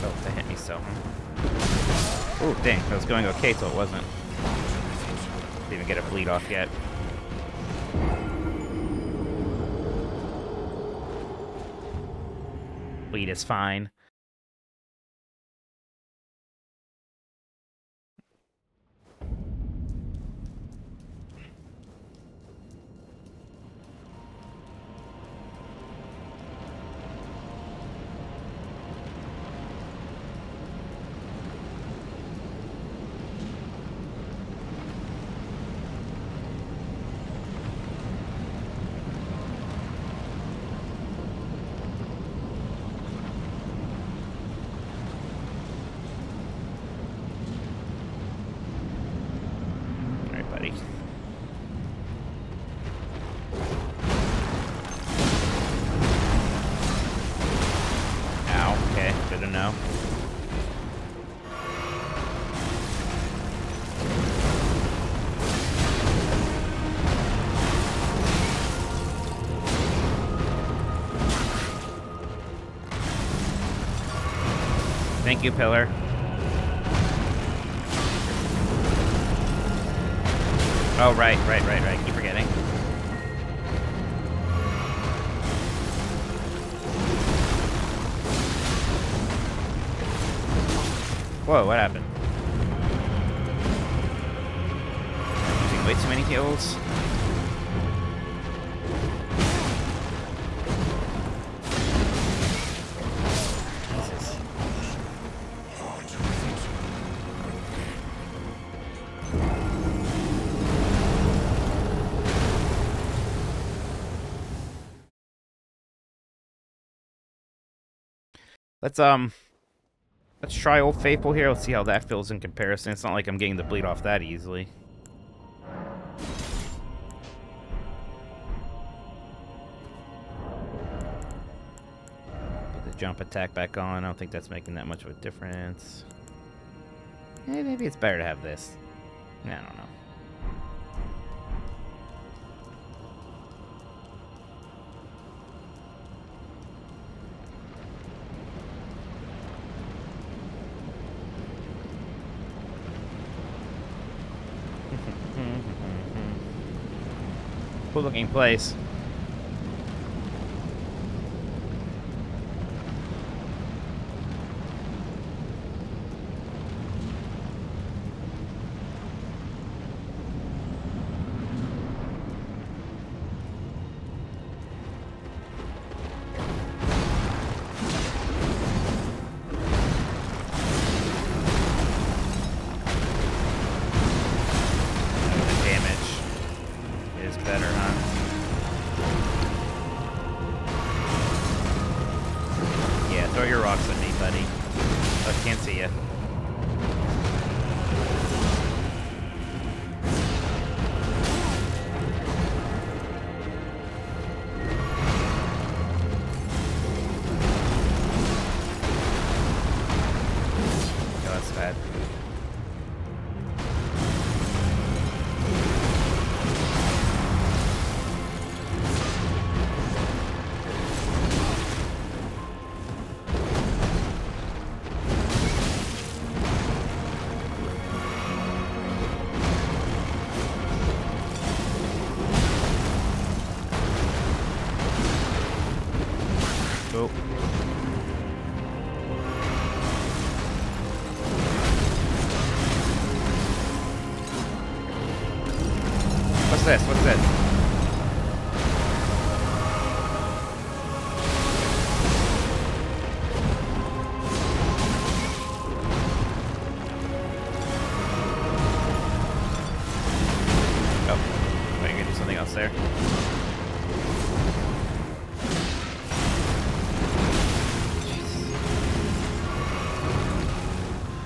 Speaker 3: Oh, they hit me so. Oh, dang, that was going okay till it wasn't. Didn't even get a bleed off yet. Bleed is fine. Ow, okay, good to know. Thank you, Pillar. Oh, right. Keep forgetting. Whoa, what happened? Using way too many heals. Jesus. Let's try Old Faithful here. Let's see how that feels in comparison. It's not like I'm getting the bleed off that easily. Put the jump attack back on. I don't think that's making that much of a difference. Maybe it's better to have this. I don't know. Cool looking place. What's this? What's this? Oh, wait, I can do something else there.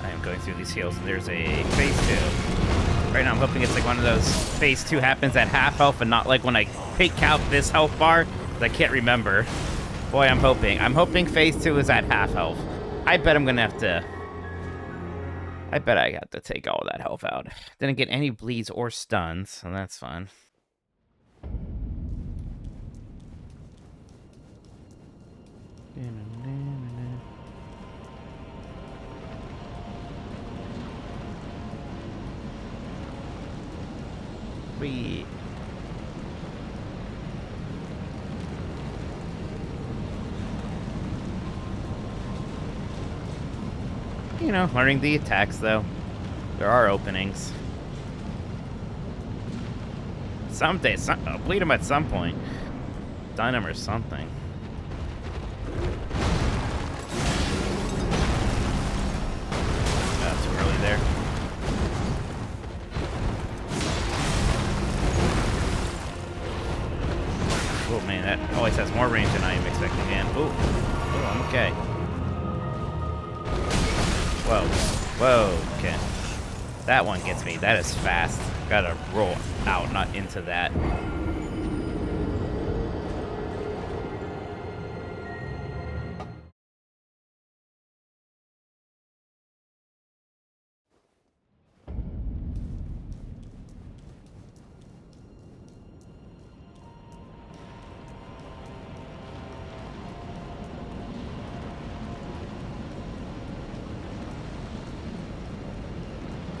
Speaker 3: I am going through these hills, and there's a phase 2. Right now I'm hoping it's like one of those phase 2 happens at half health and not like when I pick out this health bar, I can't remember. Boy, I'm hoping. I'm hoping phase 2 is at half health. I bet I'm gonna have to... I bet I have to take all that health out. Didn't get any bleeds or stuns, so that's fine. Whee. You know, learning the attacks, though. There are openings. Someday, I'll bleed them at some point. Stun them or something. Oh, too early there. Oh man, that always has more range than I am expecting, man. Ooh, I'm okay. Whoa, whoa, okay. That one gets me. That is fast. Gotta roll out, not into that.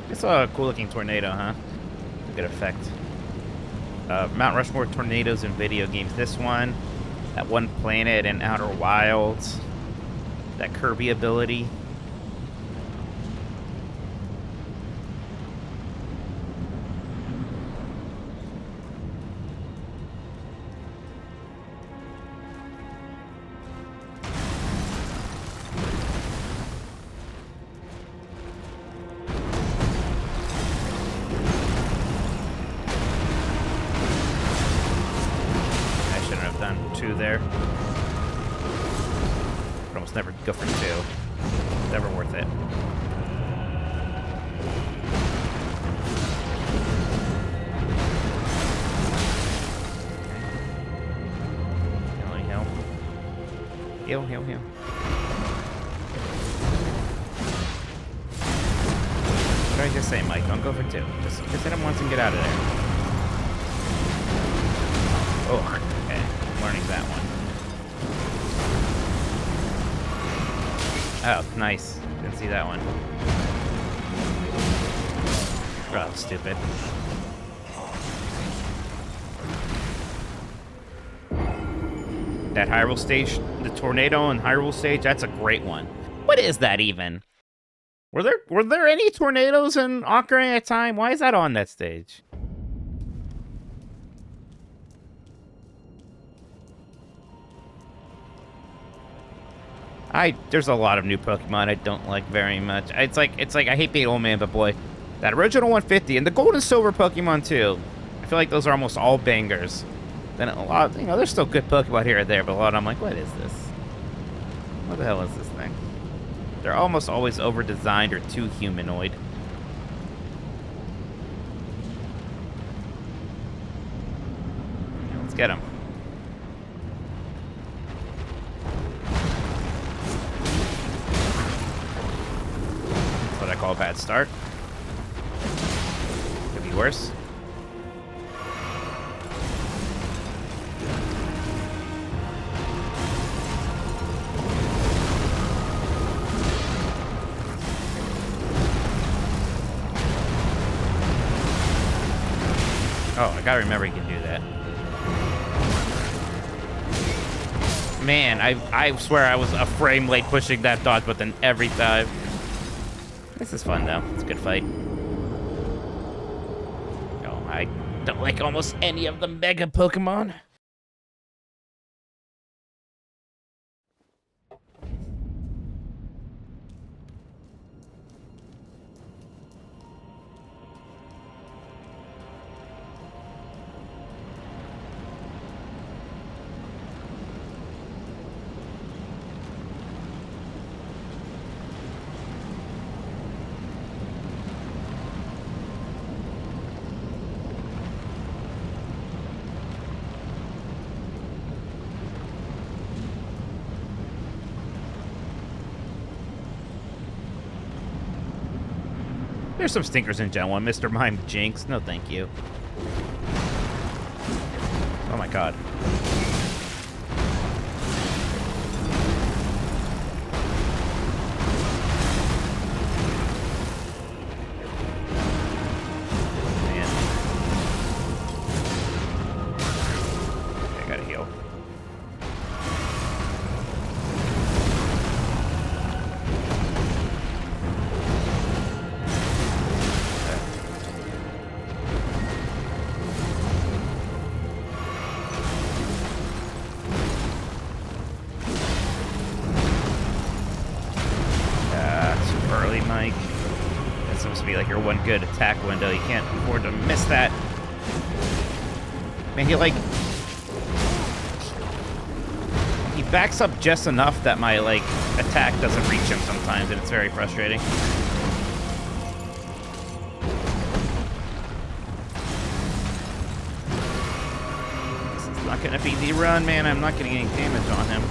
Speaker 3: It's a cool looking tornado, huh? Good effect. Mount Rushmore tornadoes in video games. This one, that one planet in Outer Wilds, that Kirby ability. There. But almost never go for 2. Never worth it. Heal. Heal, heal, heal. What did I just say, Mike? Don't go for 2. Just hit him once and get out of there. Oh, okay. Learning that one. Oh, nice. Didn't see that one. Oh, stupid. that Hyrule stage, the tornado and Hyrule stage, that's a great one. What is that even? Were there any tornadoes in Ocarina of Time? Why is that on that stage? There's a lot of new Pokemon I don't like very much. It's like I hate being old man, but boy, that original 150 and the Gold and Silver Pokemon too. I feel like those are almost all bangers. Then a lot, there's still good Pokemon here and there, but a lot of them, I'm like, what is this? What the hell is this thing? They're almost always over-designed or too humanoid. Let's get them. That's what I call a bad start. Could be worse. Oh, I gotta remember you can do that. Man, I swear I was a frame late pushing that dodge button every time. This is fun though. It's a good fight. Oh, I don't like almost any of the Mega Pokemon. There's some stinkers in Gen 1. Mr. Mime Jinx. No, thank you. Oh my god. Man. Okay, I gotta heal. Like your one good attack window. You can't afford to miss that. Man, he backs up just enough that my attack doesn't reach him sometimes, and it's very frustrating. This is not gonna be the run, man. I'm not getting any damage on him.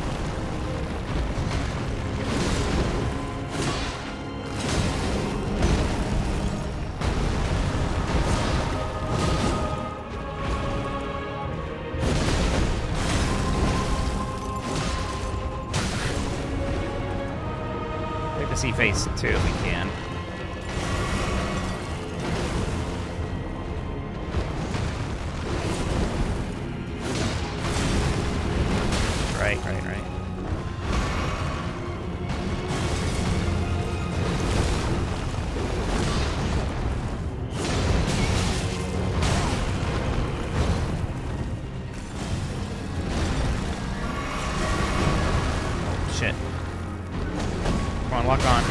Speaker 3: See phase 2 if we can. Right. Shit. Come on, lock on.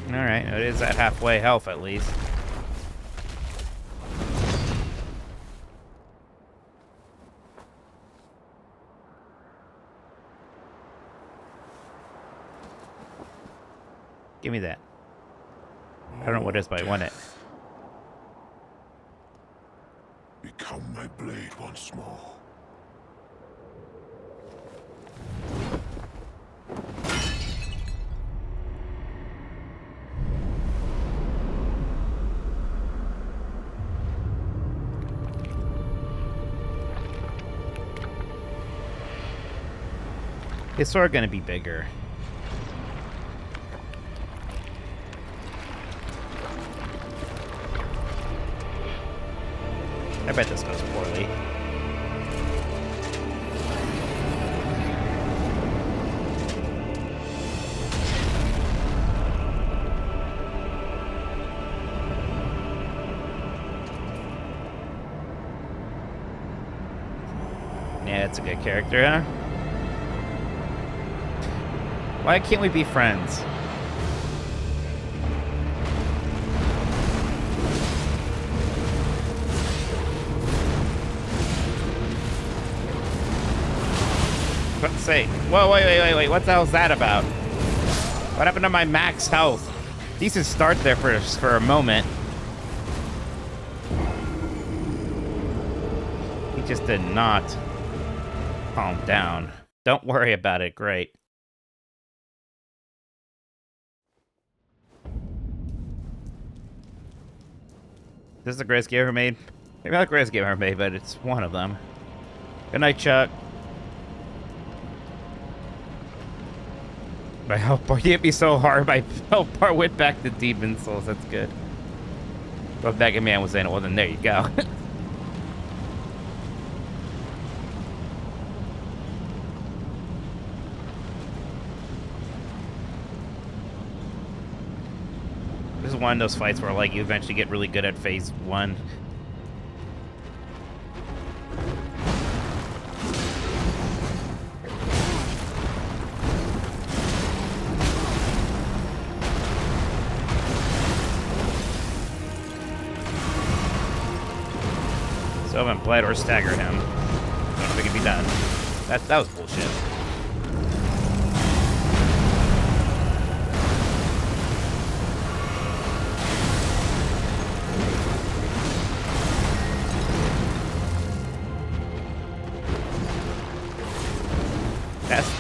Speaker 3: Alright, it is at halfway health at least. Give me that. I don't know what it is, but I want it.
Speaker 7: Become my blade once more.
Speaker 3: It's sort of going to be bigger. I bet this goes poorly. Yeah, that's a good character, huh? Why can't we be friends? Let's say, whoa, wait, what the hell's that about? What happened to my max health? Decent start there for a moment. He just did not calm down. Don't worry about it, great. This is the greatest game ever made. Maybe not the greatest game ever made, but it's one of them. Good night, Chuck. My health bar hit me so hard, my health bar went back to Demon Souls. That's good. But Mega Man was in it. Well, then there you go. This is one of those fights where, like, you eventually get really good at phase 1. So I'm bled or stagger him. Don't know if it can be done. That was bullshit.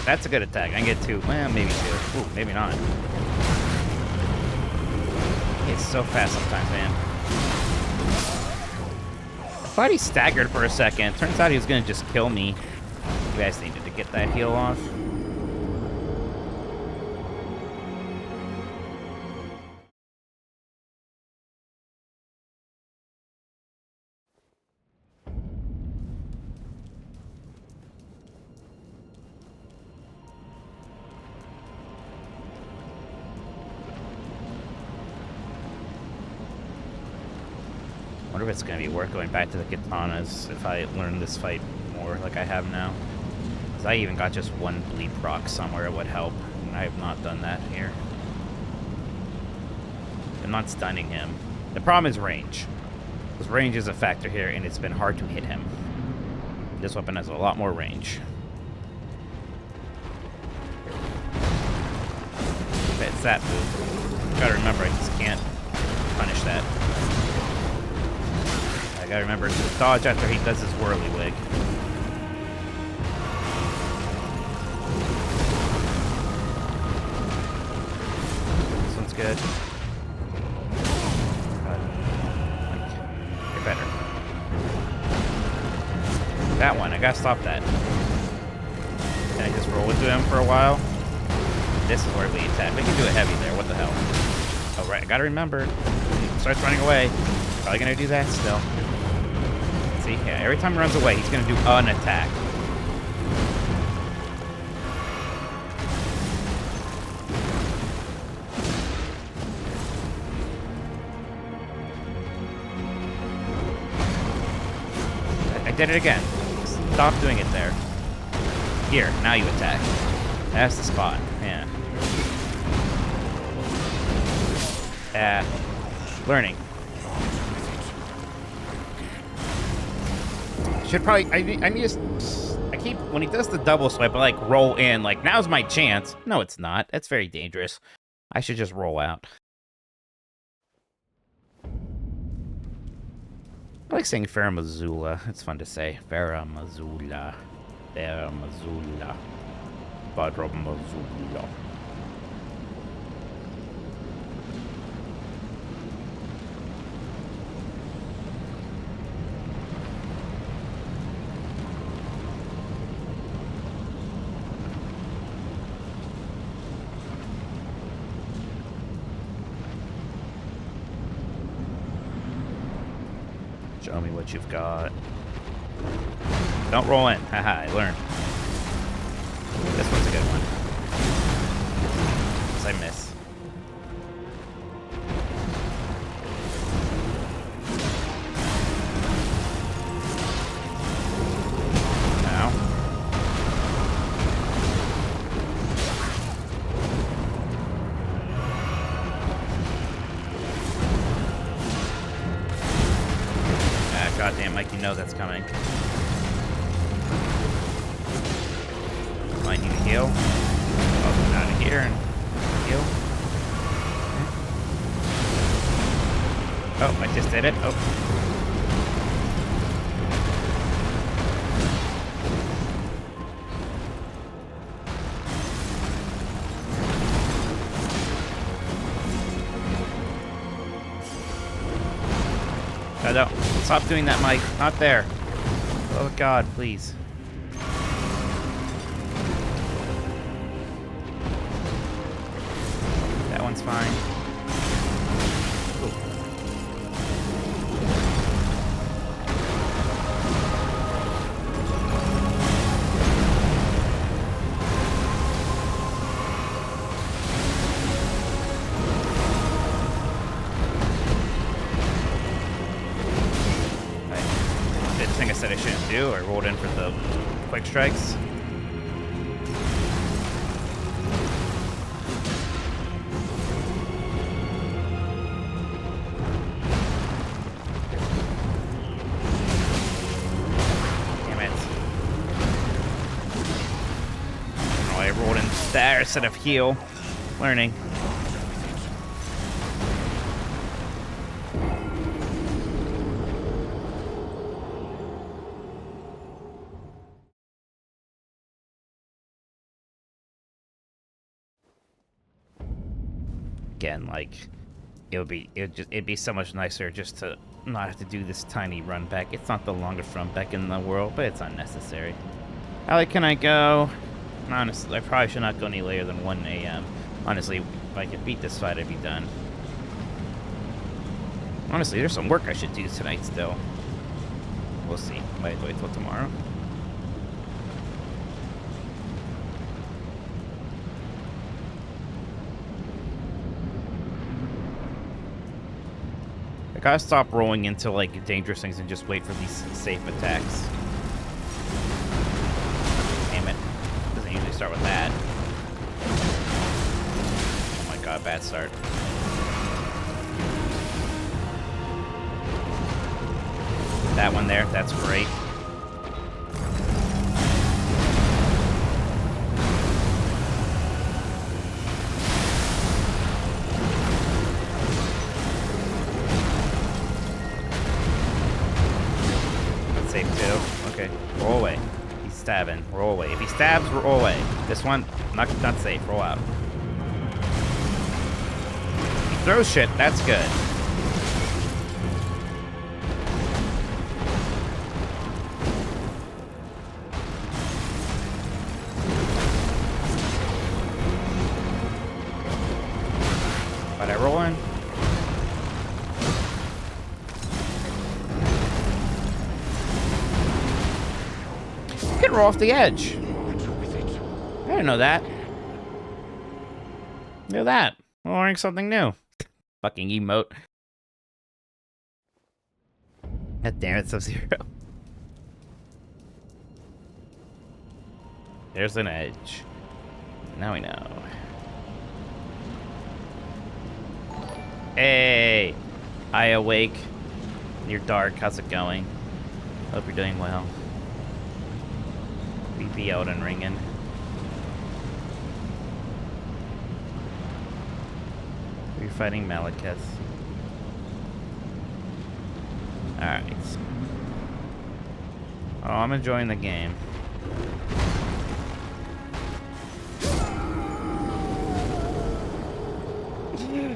Speaker 3: That's a good attack. I can get 2. Well, maybe 2. Ooh, maybe not. It's so fast sometimes, man. I thought he staggered for a second. Turns out he was gonna just kill me. You guys needed to get that heal off. I wonder if it's going to be worth going back to the katanas if I learn this fight more like I have now. Because I even got just 1 bleed proc somewhere, it would help. And I have not done that here. I'm not stunning him. The problem is range. Because range is a factor here, and it's been hard to hit him. This weapon has a lot more range. It's that move. Gotta remember, I just can't punish that. I gotta remember to dodge after he does his whirly wig. This one's good. Get better. That one, I gotta stop that. Can I just roll into him for a while? This is where we attack. We can do it heavy there, what the hell? Oh right, I gotta remember. He starts running away. Probably gonna do that still. See, yeah, every time he runs away, he's gonna do an attack. I did it again. Stop doing it there. Here, now you attack. That's the spot. Yeah. Learning. Should probably, I keep, when he does the double swipe, I like roll in, like, now's my chance. No, it's not. That's very dangerous. I should just roll out. I like saying Farum Azula. It's fun to say. Farum Azula. Farum Azula. Farum Azula. Show me what you've got. Don't roll in. Haha, I learned. This one's a good one. Yes, I miss. Now. know that's coming. I need to heal. I'll get out of here and heal. Oh, I just did it. Oh. No, stop doing that, Mike. Not there. Oh God, please. That one's fine. Ooh. I said I shouldn't do. I rolled in for the quick strikes. Damn it. Oh, I rolled in there instead of heal. Learning. Again, like it'd be so much nicer just to not have to do this tiny run back. It's not the longest run back in the world, but it's unnecessary. How late can I go? Honestly, I probably should not go any later than 1 a.m. Honestly, if I could beat this fight, I'd be done. Honestly, there's some work I should do tonight still. We'll see. Might wait till tomorrow. I gotta stop rolling into like dangerous things and just wait for these safe attacks. Damn it. Doesn't usually start with that. Oh my god, bad start. That one there, that's great. Okay, roll away. He's stabbing. Roll away. If he stabs, roll away. This one, not safe. Roll out. He throws shit. That's good. But I roll in. Roll off the edge. I didn't know that. Look at that. We're learning something new. Fucking emote. God damn it, Sub-Zero. There's an edge. Now we know. Hey! I awake. You're dark. How's it going? Hope you're doing well. VP Elden Ringin'. We're fighting Maliketh. Alright. Oh, I'm enjoying the game.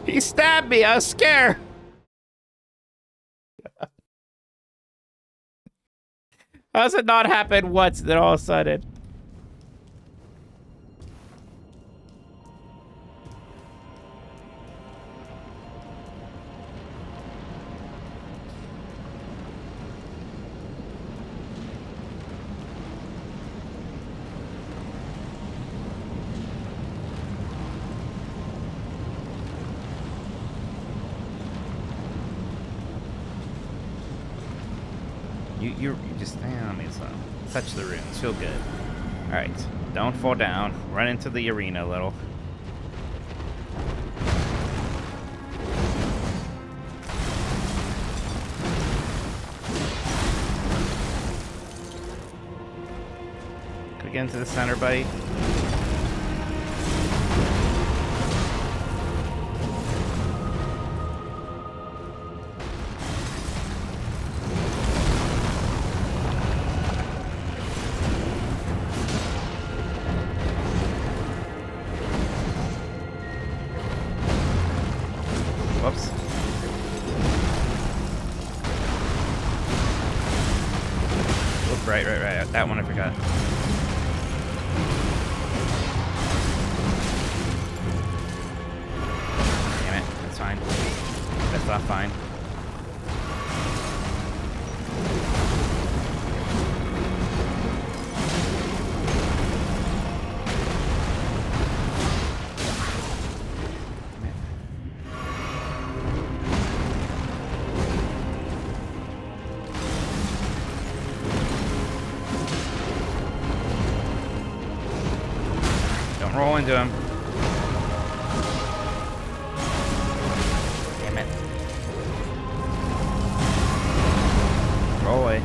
Speaker 3: He stabbed me! I was scared! How does it not happen once, then all of a sudden? You just touch the runes. Feel good. All right, don't fall down. Run into the arena a little. to get into the center, buddy. Whoops. Oop, right. That one I forgot. Damn it, that's fine. That's not fine. Don't roll into him. Damn it. Roll away.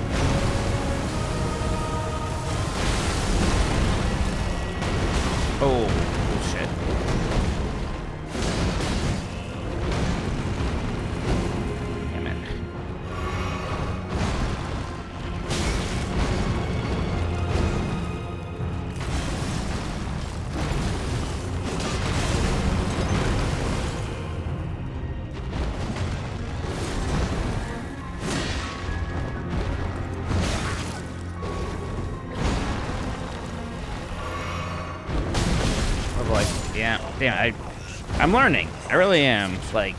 Speaker 3: Oh, bullshit. Damn it. Oh boy. Yeah. Damn, I'm learning. I really am. Like,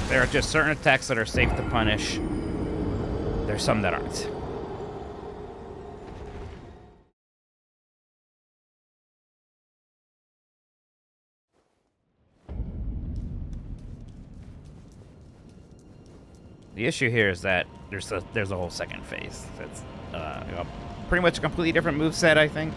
Speaker 3: there are just certain attacks that are safe to punish. There's some that aren't. The issue here is that there's a whole second phase. That's pretty much a completely different moveset, I think.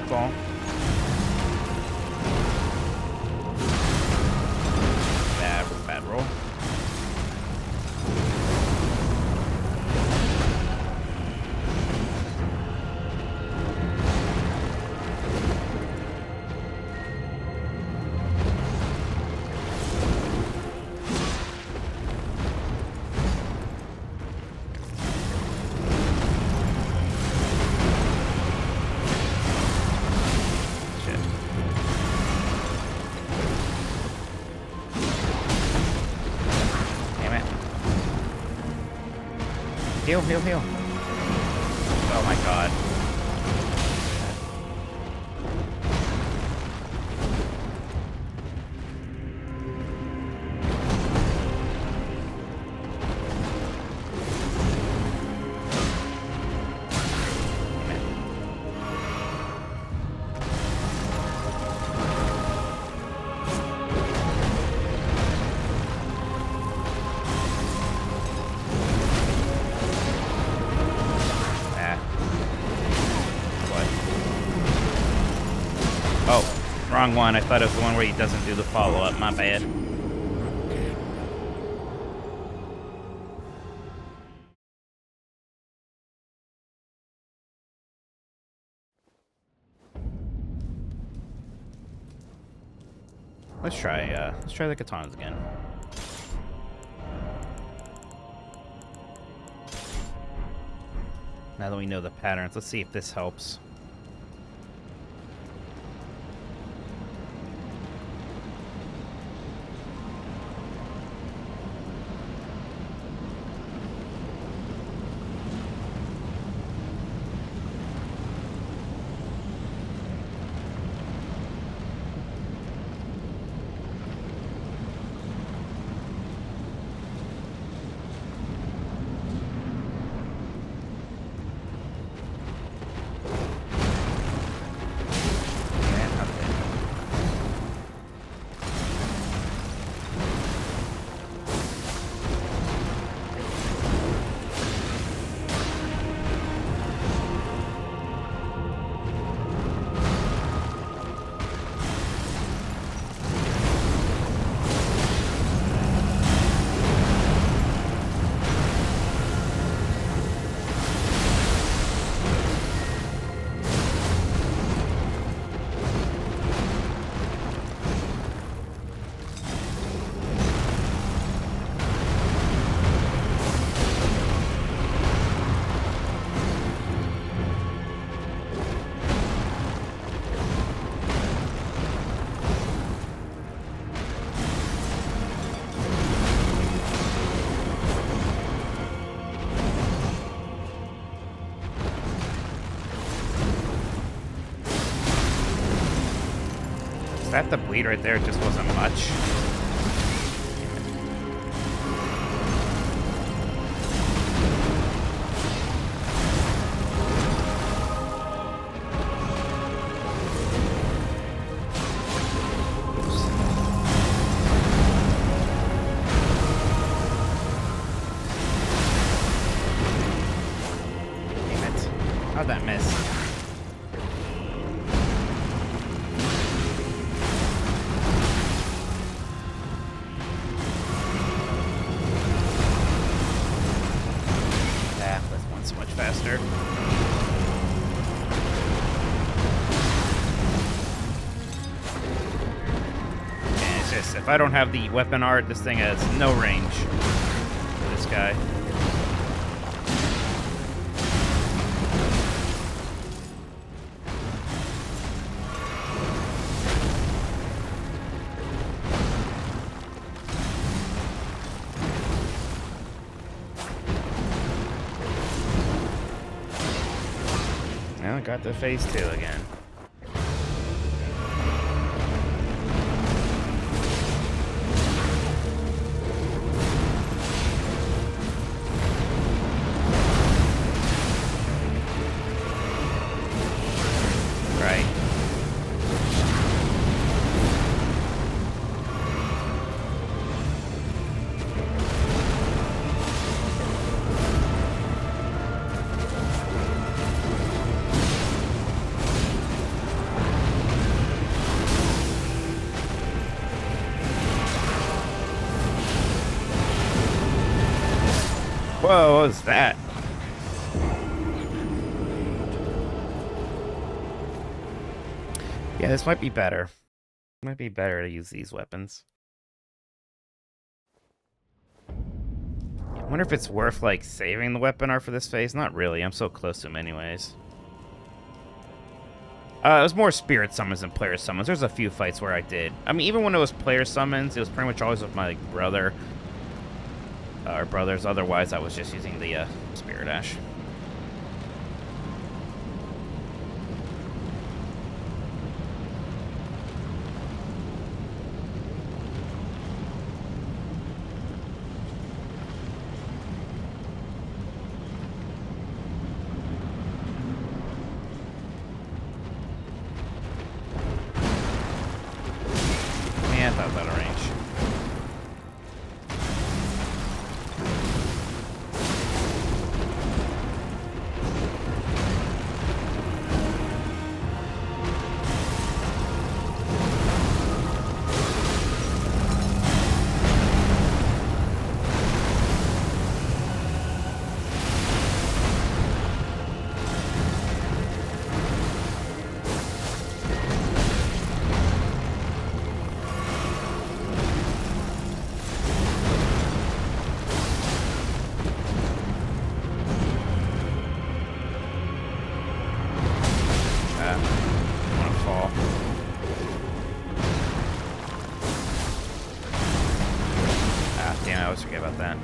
Speaker 3: Fall. Bad roll. Heal. Oh my god. Wrong one. I thought it was the one where he doesn't do the follow-up. My bad. Let's try the katanas again. Now that we know the patterns, let's see if this helps. That the bleed right there just wasn't much. How'd that miss? Yeah, this one's so much faster. And it's just, if I don't have the weapon art, this thing has no range for this guy. I got the phase 2 again. Right. Whoa, what was that? Yeah, this might be better. Might be better to use these weapons. I wonder if it's worth, like, saving the weapon art for this phase. Not really. I'm so close to him anyways. It was more spirit summons than player summons. There's a few fights where I did. I mean, even when it was player summons, it was pretty much always with my brother. Or brothers. Otherwise, I was just using the Spirit Ash. Yeah, I thought that range. Damn, I always forget about that.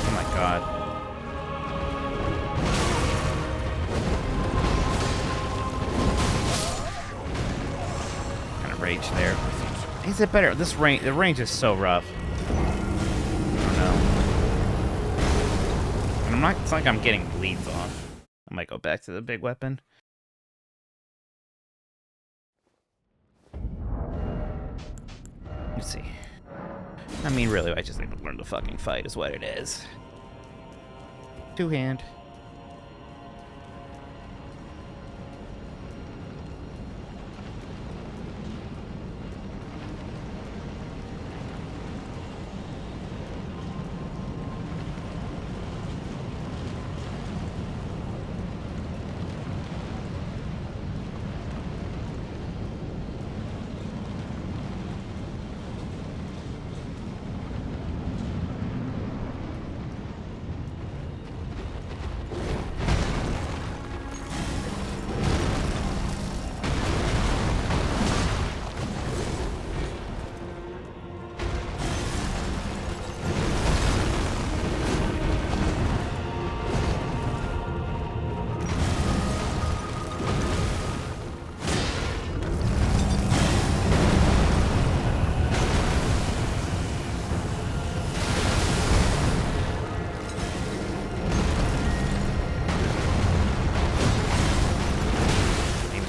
Speaker 3: Oh my god. Rage there. Is it better? This range, the range is so rough. I don't know. And I'm not. It's like I'm getting bleeds off. I might go back to the big weapon. Let's see. I mean, really, I just need to learn to fucking fight, is what it is. Two-hand.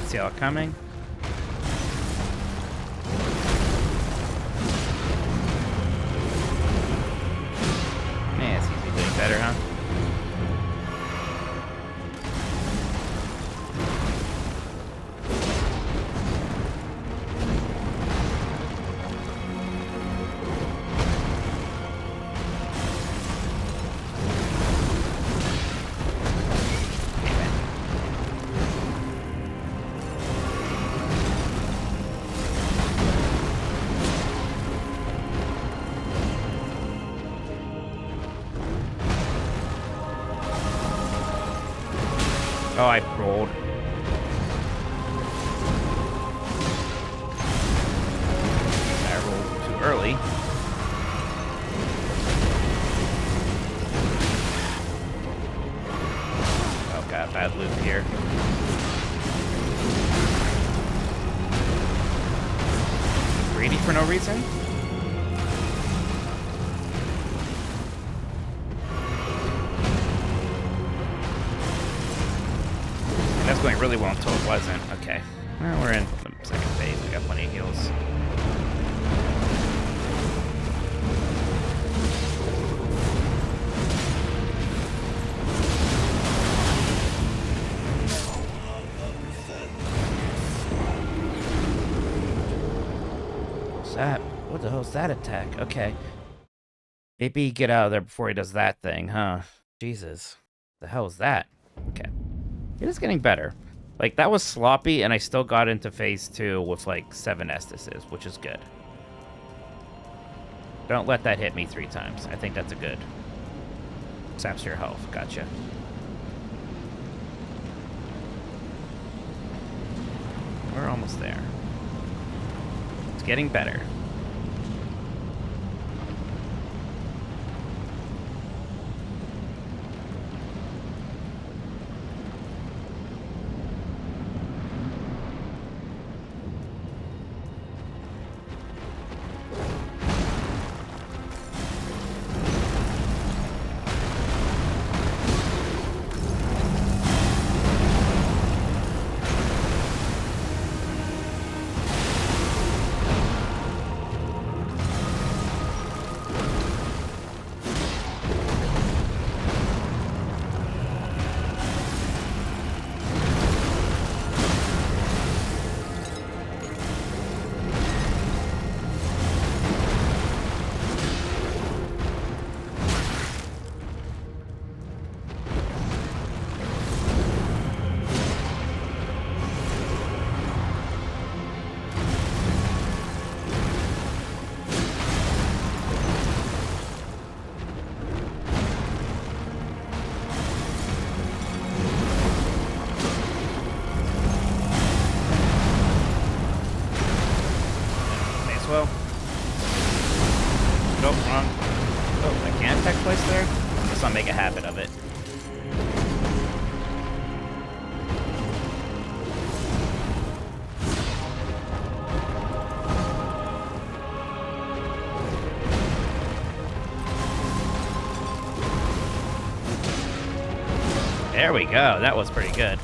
Speaker 3: see it coming. Man, it seems to be doing better, huh? Oh, I rolled. I rolled too early. Oh god, bad loop here. Greedy for no reason? That's going really well until it wasn't. Okay. Well, we're in the second phase. We got plenty of heals. What's that? What the hell's that attack? Okay. Maybe get out of there before he does that thing, huh? Jesus. The hell is that? Okay. It is getting better. Like, that was sloppy, and I still got into phase 2 with, like, 7 Estises, which is good. Don't let that hit me 3 times. I think that's a good. Saps your health. Gotcha. We're almost there. It's getting better. Well. Nope, wrong. Oh, I can't attack twice there? Guess I'll make a habit of it. There we go. That was pretty good.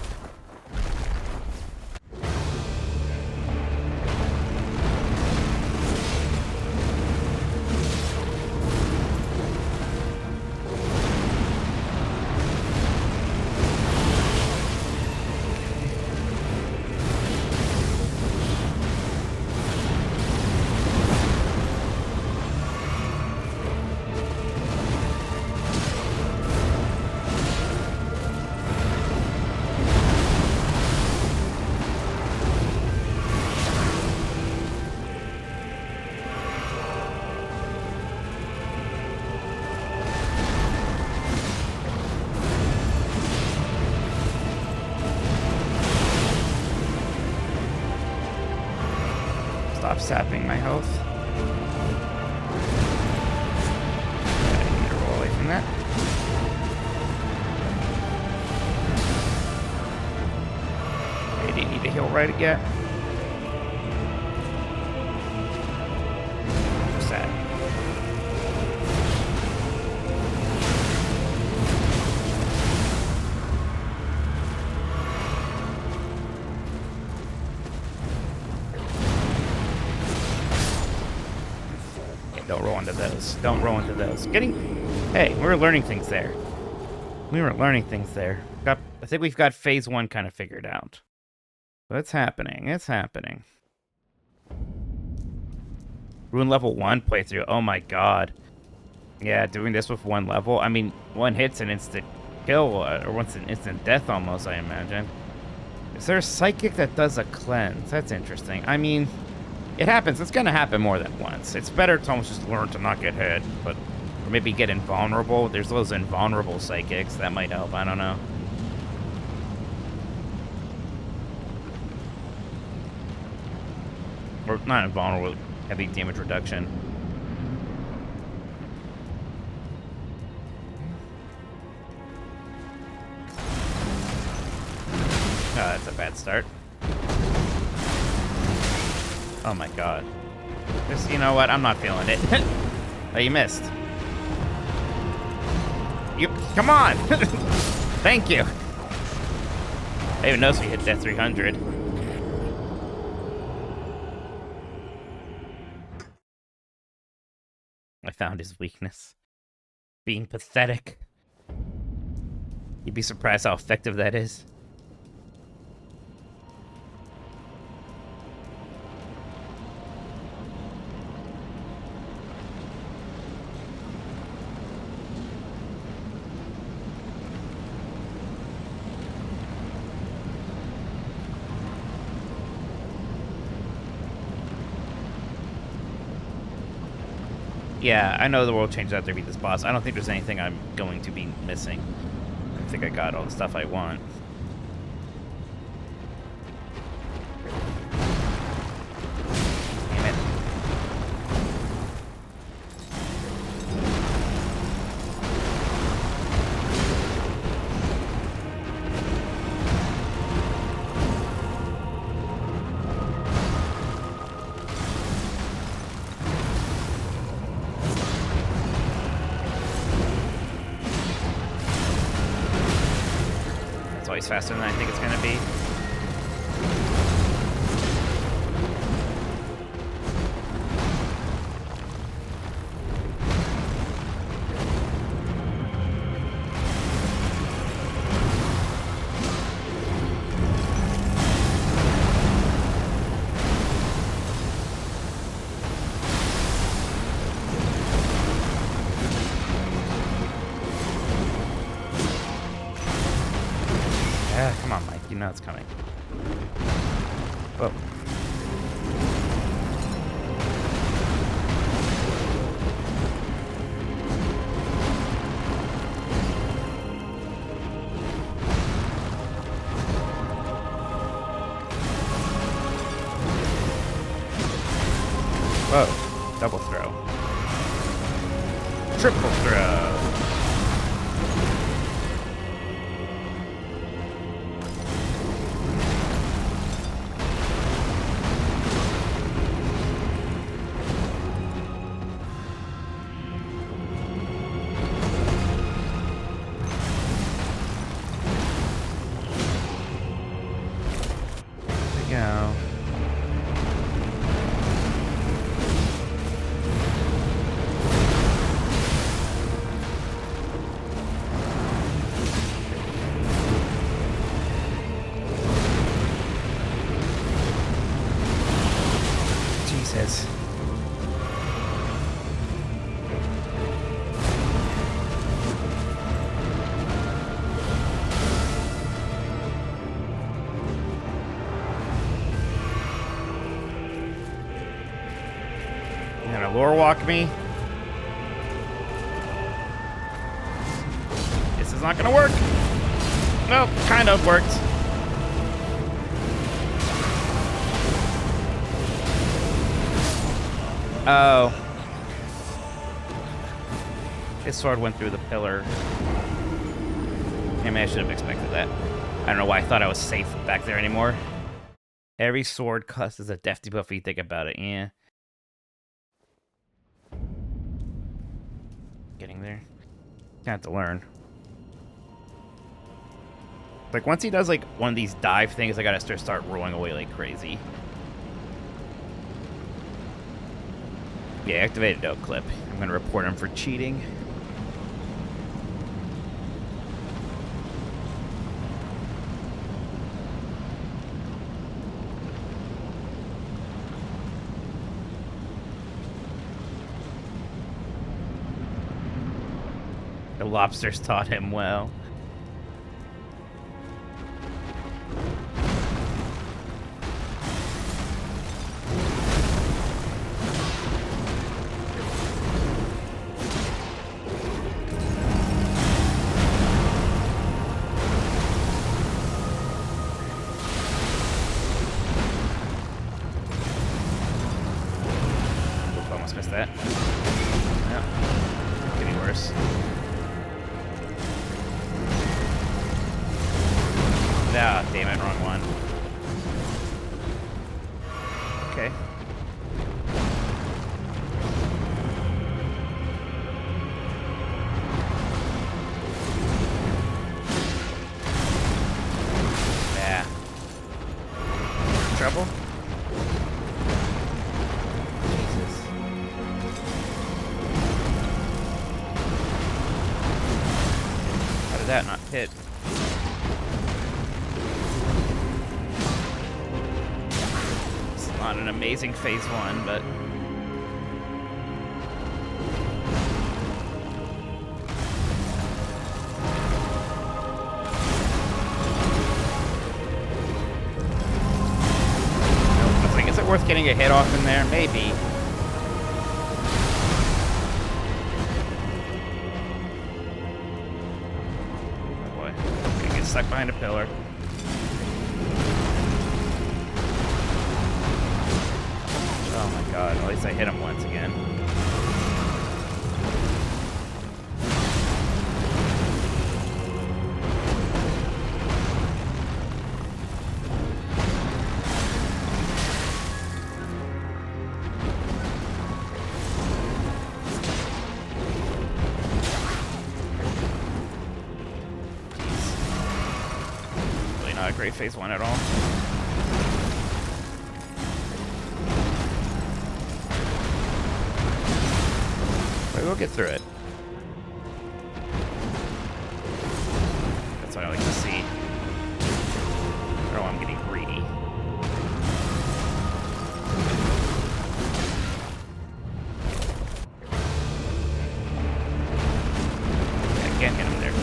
Speaker 3: Stop sapping my health. I need to roll away from that. Maybe need to heal right again. Sad. onto those. Don't roll into those. Hey, we were learning things there. I think we've got phase 1 kind of figured out. But it's happening. Ruin level 1 playthrough. Oh my god. Yeah, doing this with 1 level. I mean, 1 hit's an instant kill, or once an instant death almost, I imagine. Is there a psychic that does a cleanse? That's interesting. I mean, it happens. It's gonna happen more than once. It's better to almost just learn to not get hit, but or maybe get invulnerable. There's those invulnerable psychics. That might help. I don't know. Or not invulnerable, heavy damage reduction. Oh, that's a bad start. Oh my god. You know what? I'm not feeling it. Oh, you missed. Come on! Thank you! I even noticed we hit that 300. I found his weakness. Being pathetic. You'd be surprised how effective that is. Yeah, I know the world changes after I beat this boss. I don't think there's anything I'm going to be missing. I think I got all the stuff I want. Damn it. Always faster than I think it's gonna be. Come on, Mike. You know it's coming. Whoa. Whoa. Double throw. Triple throw. Jesus. You gonna lore walk me? This is not gonna work. Well, kind of worked. Oh. His sword went through the pillar. Maybe I should have expected that. I don't know why I thought I was safe back there anymore. Every sword costs a death debuff if you think about it. Yeah. Getting there. Gonna have to learn. Like, once he does, like, one of these dive things, I gotta start rolling away like crazy. Yeah, activated no clip. I'm gonna report him for cheating. The lobsters taught him well. Oops, almost missed that. Yeah. Getting worse. Ah, damn it, wrong one. Okay. Yeah. Trouble? Jesus. How did that not hit? Not an amazing phase 1, but I was like, is it worth getting a hit off in there? Maybe. Oh boy. Gonna get stuck behind a pillar. Oh my god, at least I hit him once again. Jeez. Really not a great phase 1 at all. We'll get through it. That's what I like to see. Oh, I'm getting greedy. I can't hit him there.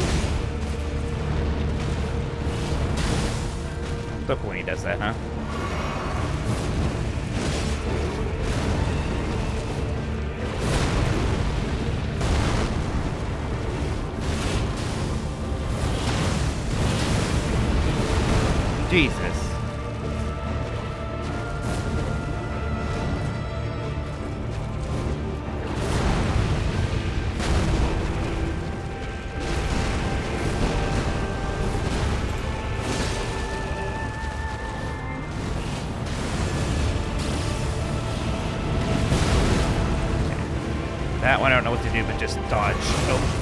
Speaker 3: Look when he does that, huh? Jesus. That one I don't know what to do, but just dodge. Oh.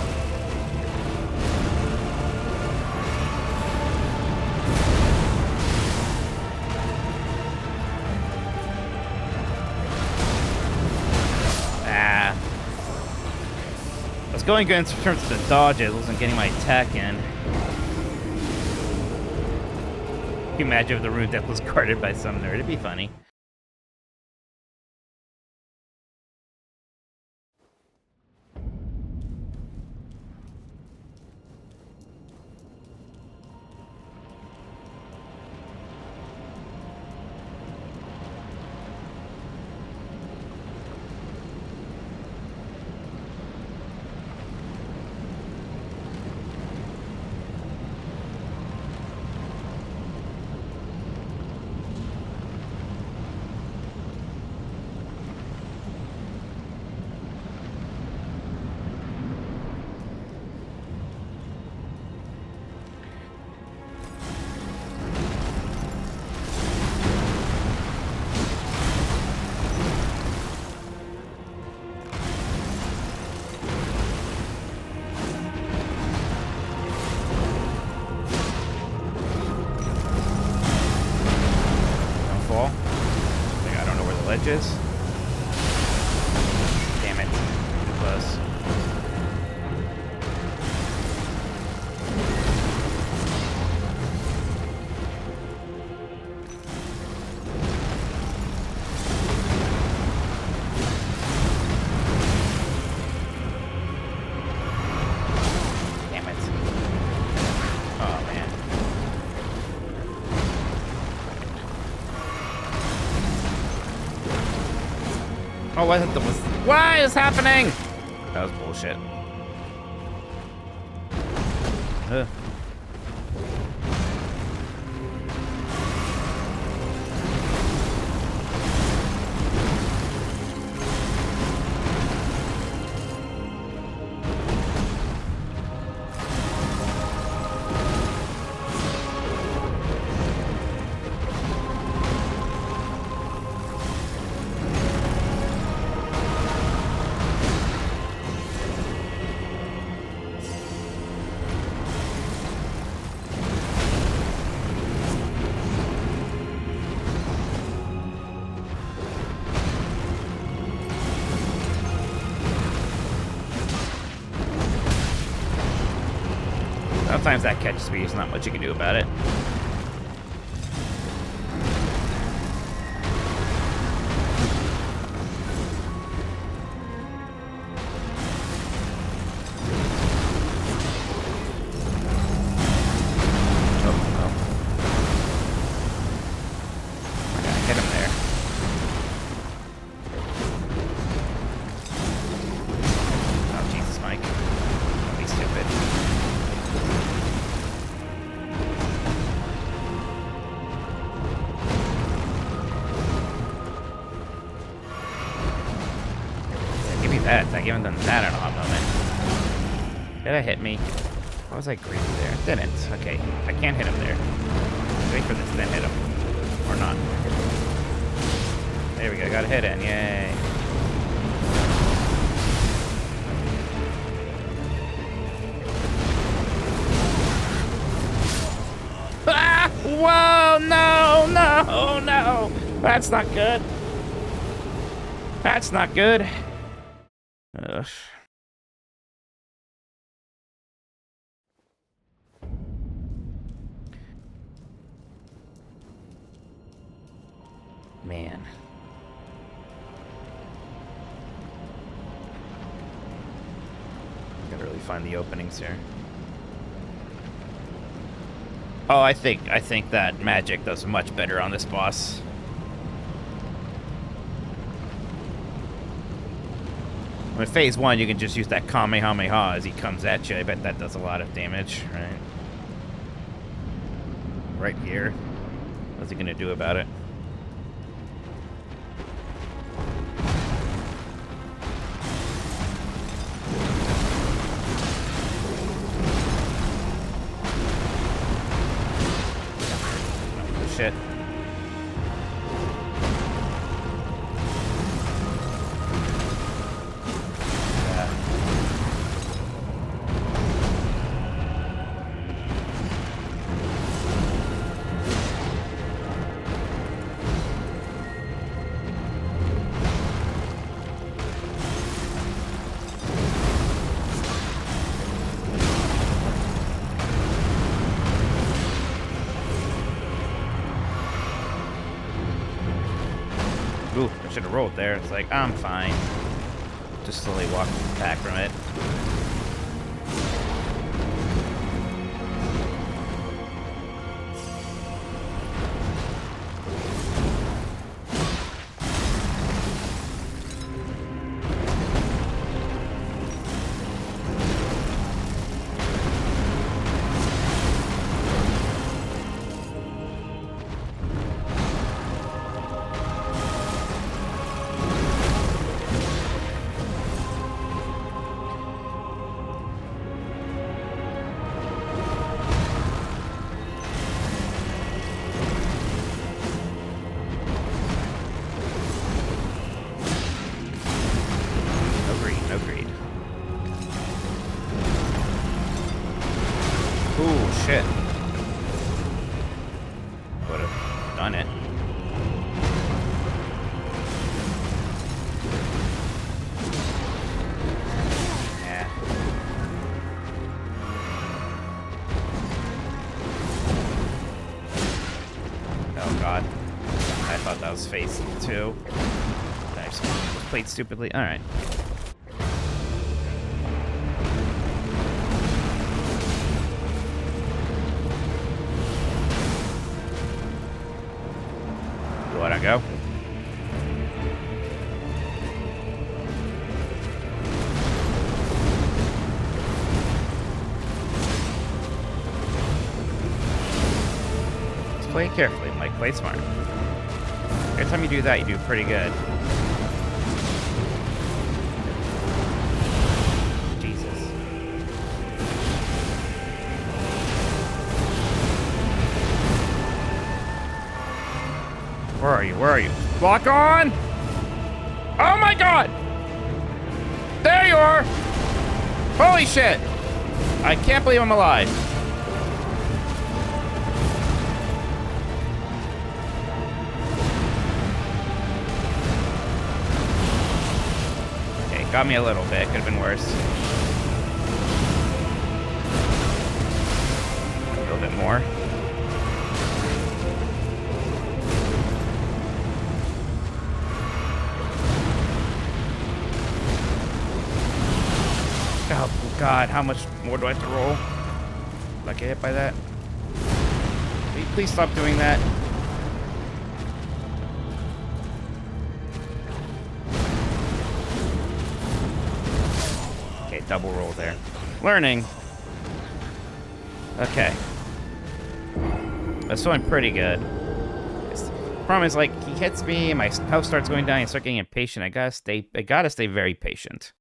Speaker 3: Going good in terms of the dodges, wasn't getting my attack in. Can you imagine if the rune death was guarded by some nerd? It'd be funny. ledges. this. Damn it. Oh, man. Oh, what is happening? That was bullshit. Ugh. Sometimes that catches me, there's not much you can do about it. I haven't done that in a hot moment. Did it hit me? Why was I greedy there? It didn't. Okay, I can't hit him there. Wait for this, then hit him. Or not. There we go, got a hit in, yay. Ah! Whoa, no, no, no! That's not good. That's not good. Ugh. Man. Gotta really find the openings here. Oh, I think that magic does much better on this boss. With phase 1, you can just use that Kamehameha as he comes at you. I bet that does a lot of damage, right? Right here. What's he gonna do about it? Oh, shit. Ooh, I should have rolled there. It's like, I'm fine. Just slowly walk back from it. Shit. Would have done it. Oh god. I thought that was face too. I just played stupidly. Alright. Let I go? Just play it carefully, Mike. Play smart. Every time you do that, you do pretty good. Jesus. Where are you? Where are you? Lock on! Oh my god! There you are! Holy shit! I can't believe I'm alive. Okay, got me a little bit. Could have been worse. A little bit more. Oh god, how much more do I have to roll? Did I get hit by that? Will you please stop doing that? Okay, double roll there. Learning. Okay. That's feeling pretty good. The problem is, like, he hits me, my health starts going down, I start getting impatient. I gotta stay very patient.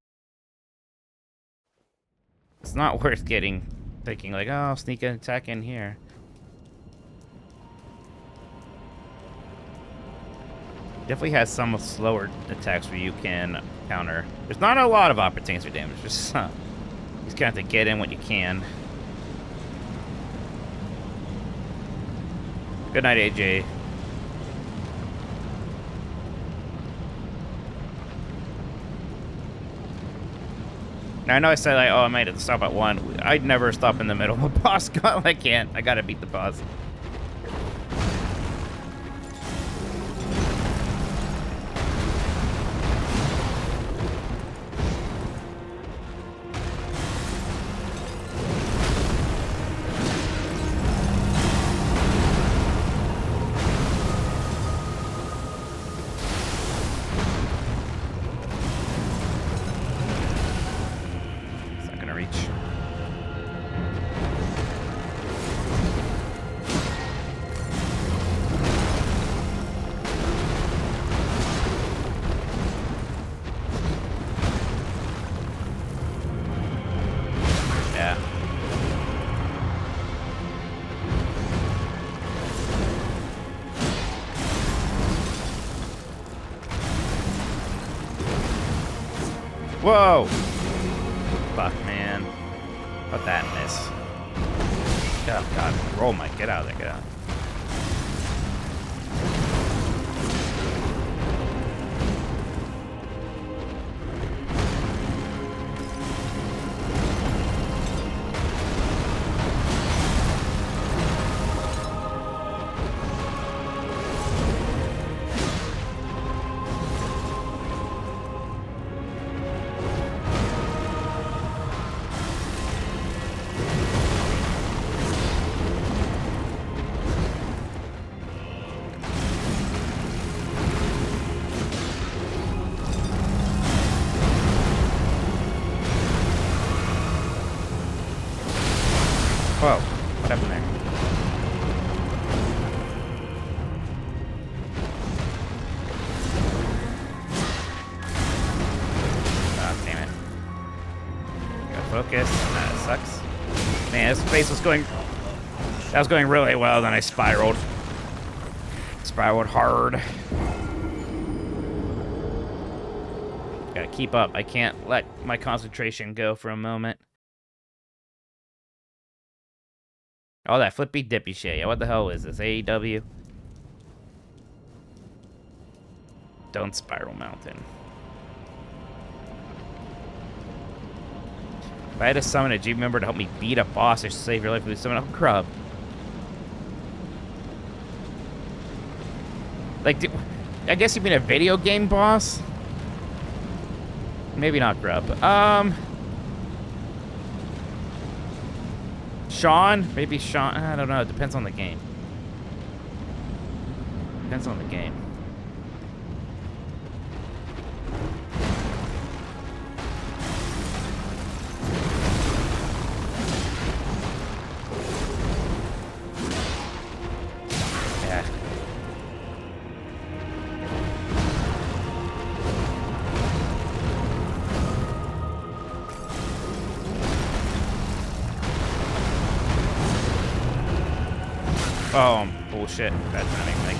Speaker 3: It's not worth thinking like, oh, sneak an attack in here. Definitely has some slower attacks where you can counter. There's not a lot of opportunities for damage. Just you just gonna have to get in what you can. Good night, AJ. Now, I know I said, like, oh, I might have to stop at 1. I'd never stop in the middle of a boss. I can't. I gotta beat the boss. Whoa! Fuck, man. How'd that miss? Oh, God. Roll, Mike. Get out of there. Get out. Whoa, what happened there? Oh, damn it. Gotta focus. That sucks. Man, this face was going... That was going really well, then I spiraled. Spiraled hard. Gotta keep up. I can't let my concentration go for a moment. Oh, that flippy dippy shit. Yeah, what the hell is this? AEW? Don't spiral mountain. If I had to summon a G member to help me beat a boss or save your life, we would summon a grub. Like, I guess you mean a video game boss? Maybe not Grub. Sean? Maybe Sean. I don't know. It depends on the game. Depends on the game. Yeah. Oh, bullshit. Bad timing, Mike.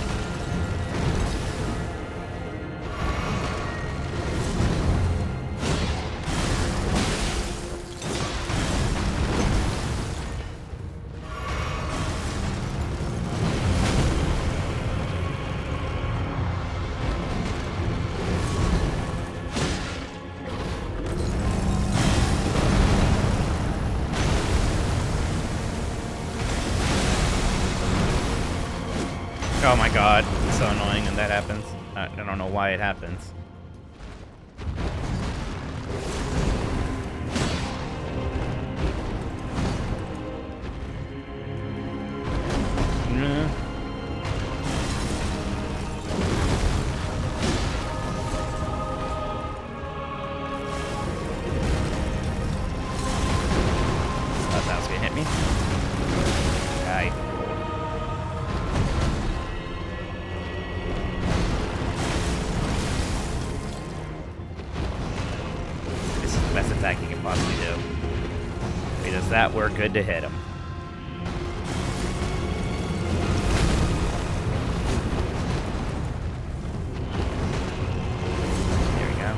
Speaker 3: Oh my god, it's so annoying when that happens. I don't know why it happens. Thought that was gonna hit me. Die. This is the best attack you can possibly do. If he does that, we're good to hit him. There we go.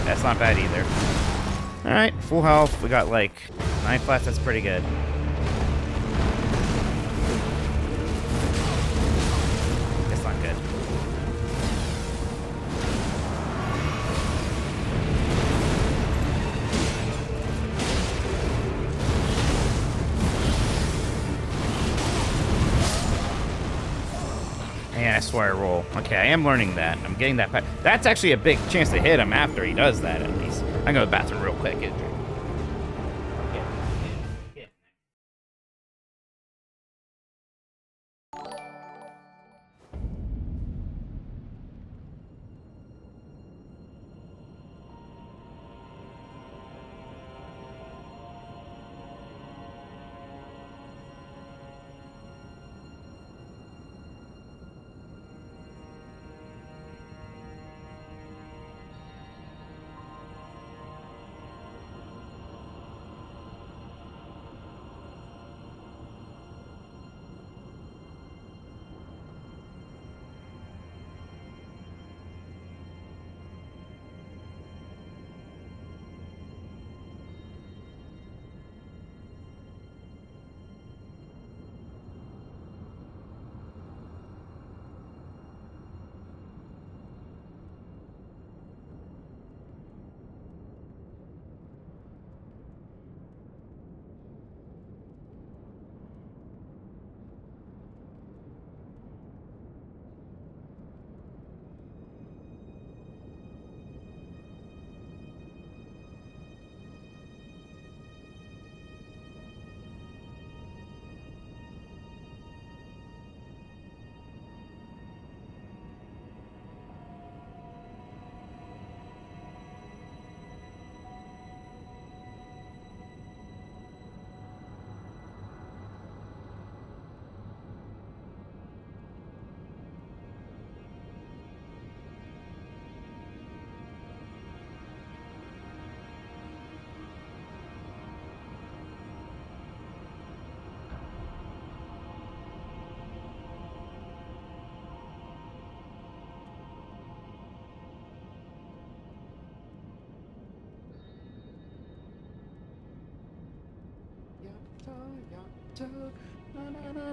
Speaker 3: That's not bad either. Alright, full health. We got like 9 flats, that's pretty good. That's not good. Yeah, I swear I roll. Okay, I am learning that. I'm getting that. That's actually a big chance to hit him after he does that, at least. I'm going to the bathroom real quick.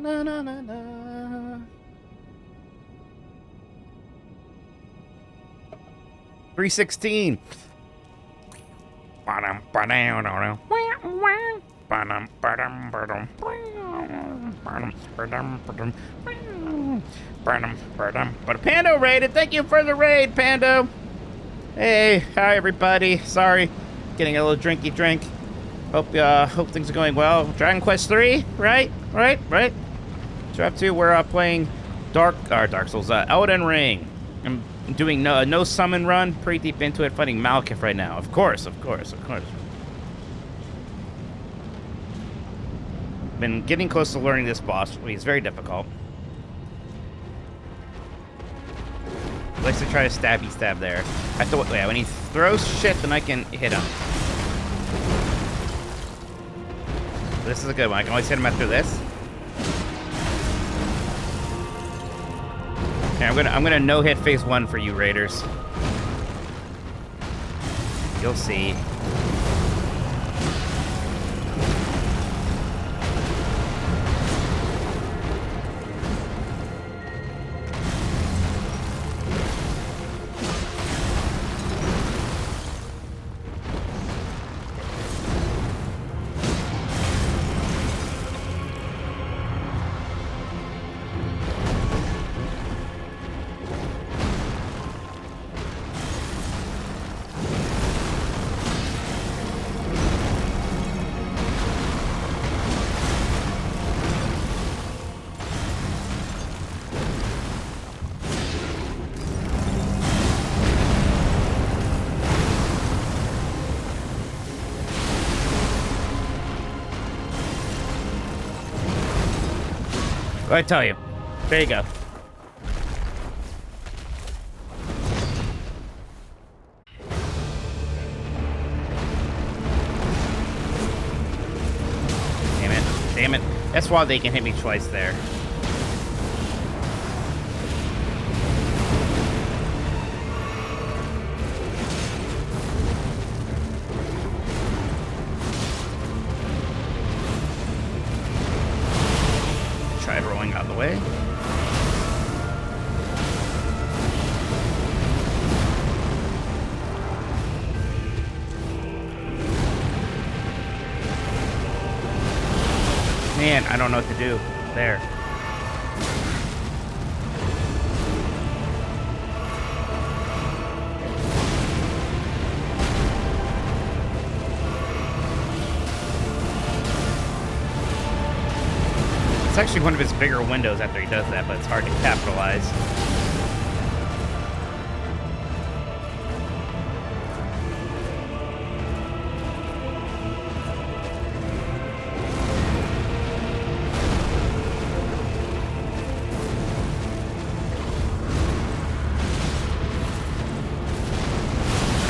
Speaker 3: Na, na, na, na. 316. Ba-dum, ba-dum, ba-dum. Ba-dum, ba-dum. But Pando raided. Thank you for the raid, Pando. Hey, hi everybody. Sorry, getting a little drinky drink. Hope things are going well. Dragon Quest 3, right? So up to we're playing Dark Souls, Elden Ring. I'm doing no summon run, pretty deep into it, fighting Maliketh right now. Of course. Been getting close to learning this boss. He's very difficult. He likes to try to stab there. I have to, yeah, when he throws shit, then I can hit him. This is a good one. I can always hit him after this. Okay, I'm gonna no hit phase 1 for you raiders. You'll see. I tell you. There you go. Damn it. That's why they can hit me twice there. Rolling out of the way. Man, I don't know what to do there. It's actually one of his bigger windows after he does that, but it's hard to capitalize.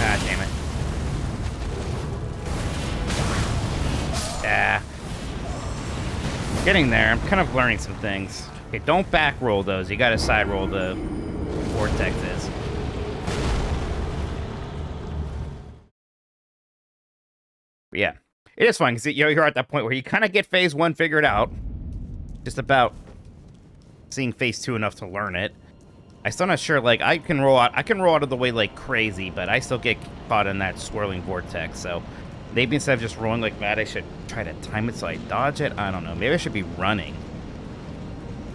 Speaker 3: Ah, damn it. Ah. Getting there. I'm kind of learning some things. Okay, don't back roll those. You gotta side roll the vortexes. But yeah, it is fun because you're at that point where you kind of get phase 1 figured out. Just about seeing phase 2 enough to learn it. I'm still not sure. Like I can roll out of the way like crazy, but I still get caught in that swirling vortex. So maybe instead of just rolling like that, I should try to time it so I dodge it. I don't know. Maybe I should be running.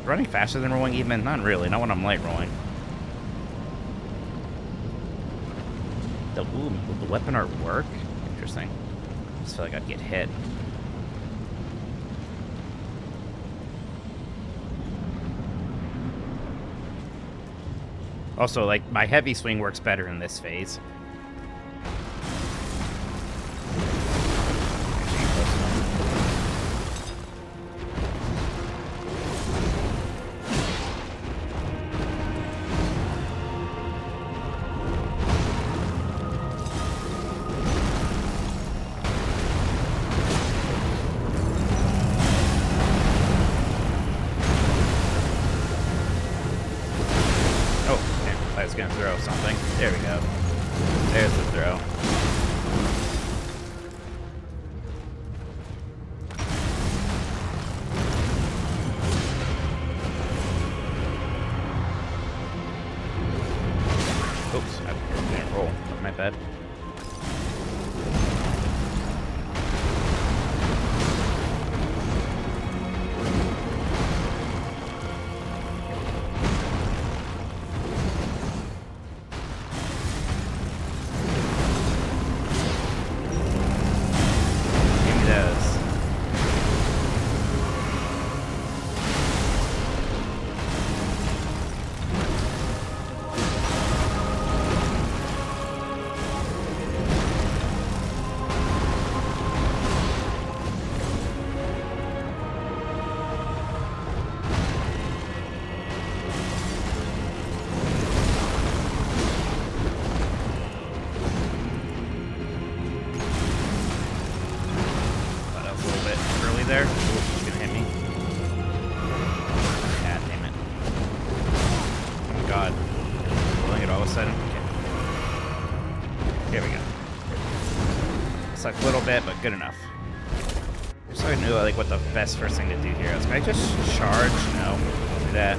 Speaker 3: Running faster than rolling even? Not really. Not when I'm light rolling. Will the weapon art work? Interesting. I just feel like I'd get hit. Also, like, my heavy swing works better in this phase. Gonna throw something. There we go. There's the throw. Oops, I didn't roll. My bad. there. Ooh, she's gonna hit me. God damn it. Oh my god. Blowing it all of a sudden. Okay. Here we go. It's like a little bit, but good enough. Just so I knew like what the best first thing to do here is. Can I just charge? No. I'll do that.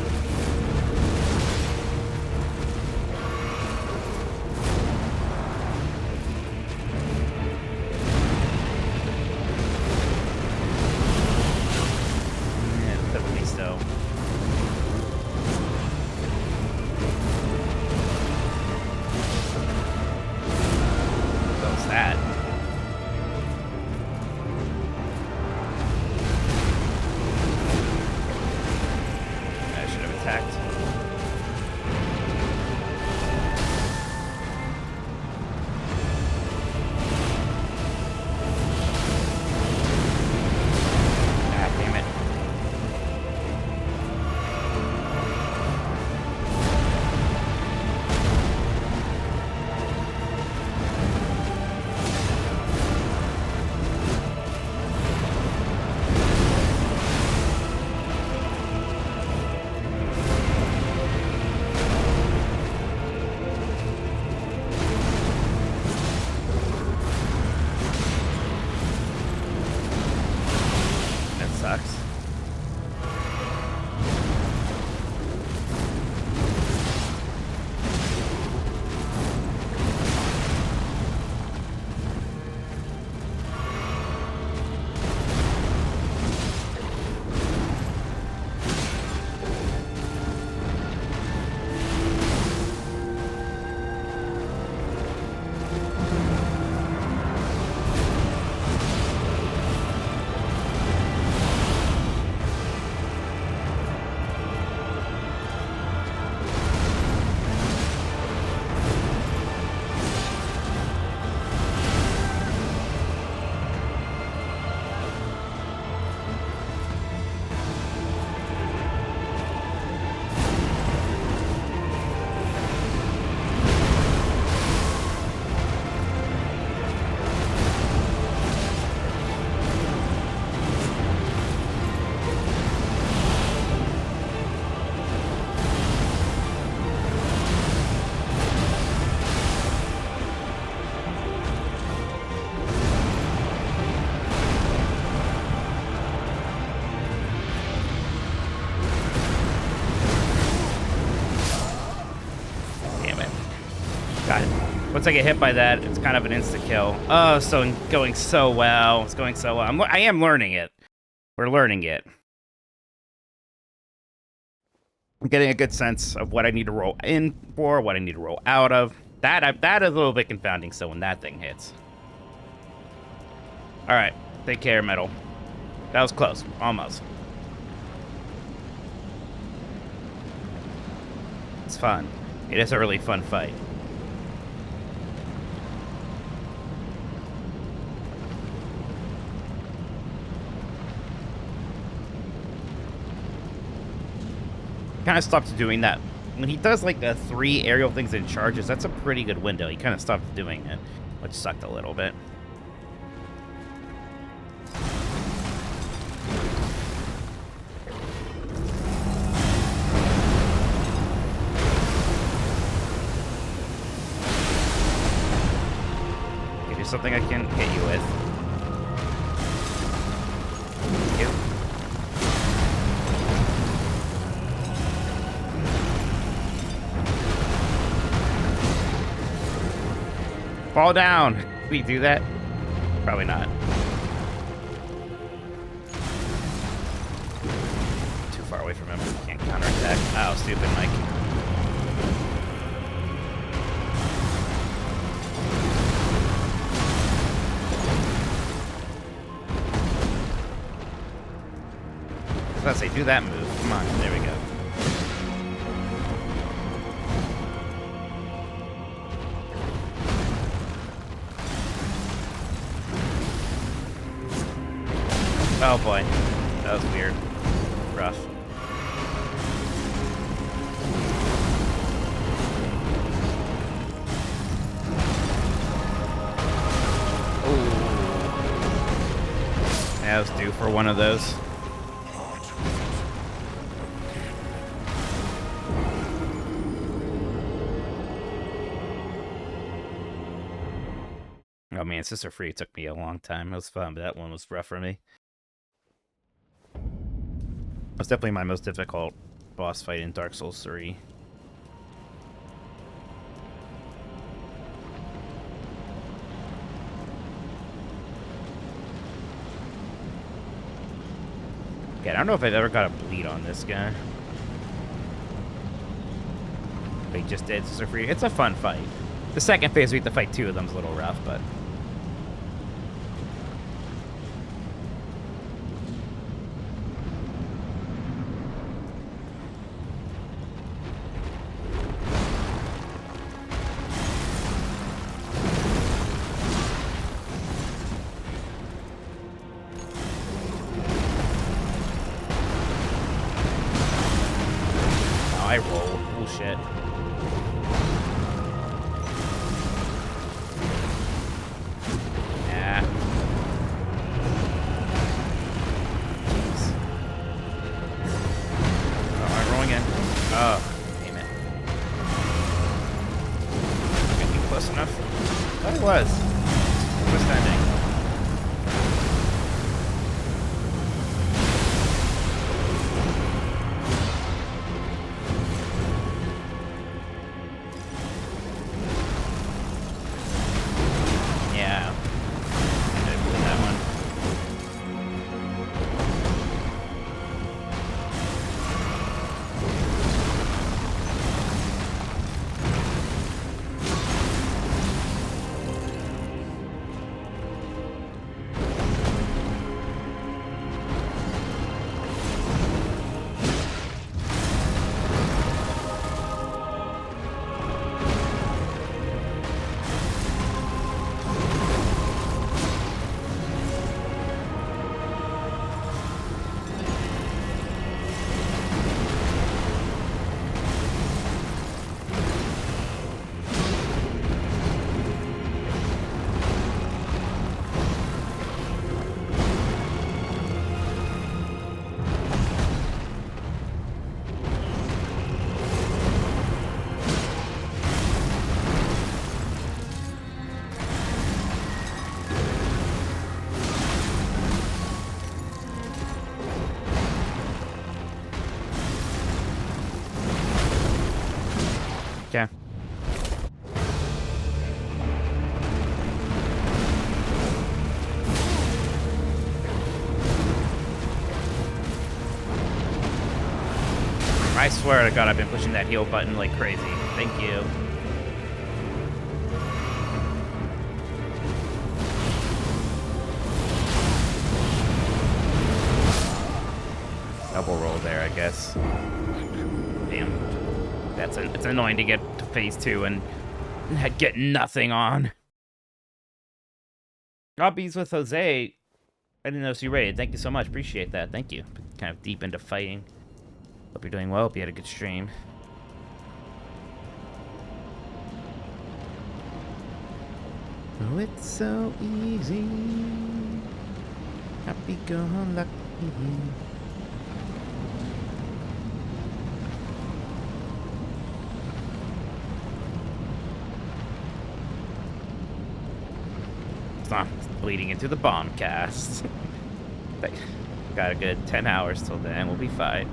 Speaker 3: Once I get hit by that, it's kind of an insta-kill. Oh, so going so well. It's going so well. I am learning it. We're learning it. I'm getting a good sense of what I need to roll in for, what I need to roll out of. That is a little bit confounding, so when that thing hits. Alright, take care, Metal. That was close. Almost. It's fun. It is a really fun fight. Kind of stopped doing that. When he does like the 3 aerial things and charges, that's a pretty good window. He kind of stopped doing it, which sucked a little bit. Okay, there's something I can hit you with. Thank you. Fall down. Can we do that? Probably not. Too far away from him. Can't counterattack. Oh, stupid Mike. I was about to say, do that move. Come on. There we go. Oh boy, that was weird. Rough. Yeah, I was due for one of those. Oh man, Sister Free took me a long time. It was fun, but that one was rough for me. It was definitely my most difficult boss fight in Dark Souls 3. Yeah, I don't know if I've ever got a bleed on this guy. But he just did Sister Free. It's a fun fight. The second phase, we have to fight two of them. Is a little rough, but... I roll. Bullshit. Yeah. Jeez. Oh, I'm rolling in. Oh, damn it. Gonna be close enough. I thought it was. Twist ending. Okay. I swear to God, I've been pushing that heal button like crazy. Thank you. Double roll there, I guess. Damn. It's annoying to get to phase 2 and get nothing on. Hobbies with Jose. I didn't notice you raided. Thank you so much. Appreciate that. Thank you. Kind of deep into fighting. Hope you're doing well. Hope you had a good stream. Oh, it's so easy. Happy go lucky. It's not bleeding into the bomb cast. Got a good 10 hours till then. We'll be fine.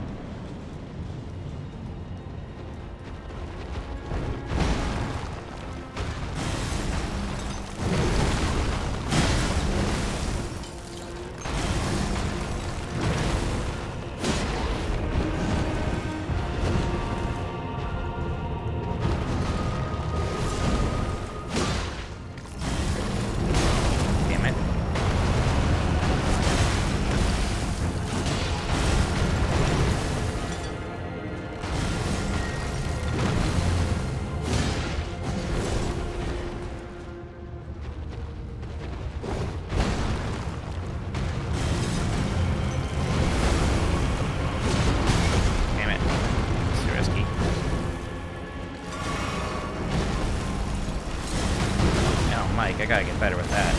Speaker 3: I gotta get better with that.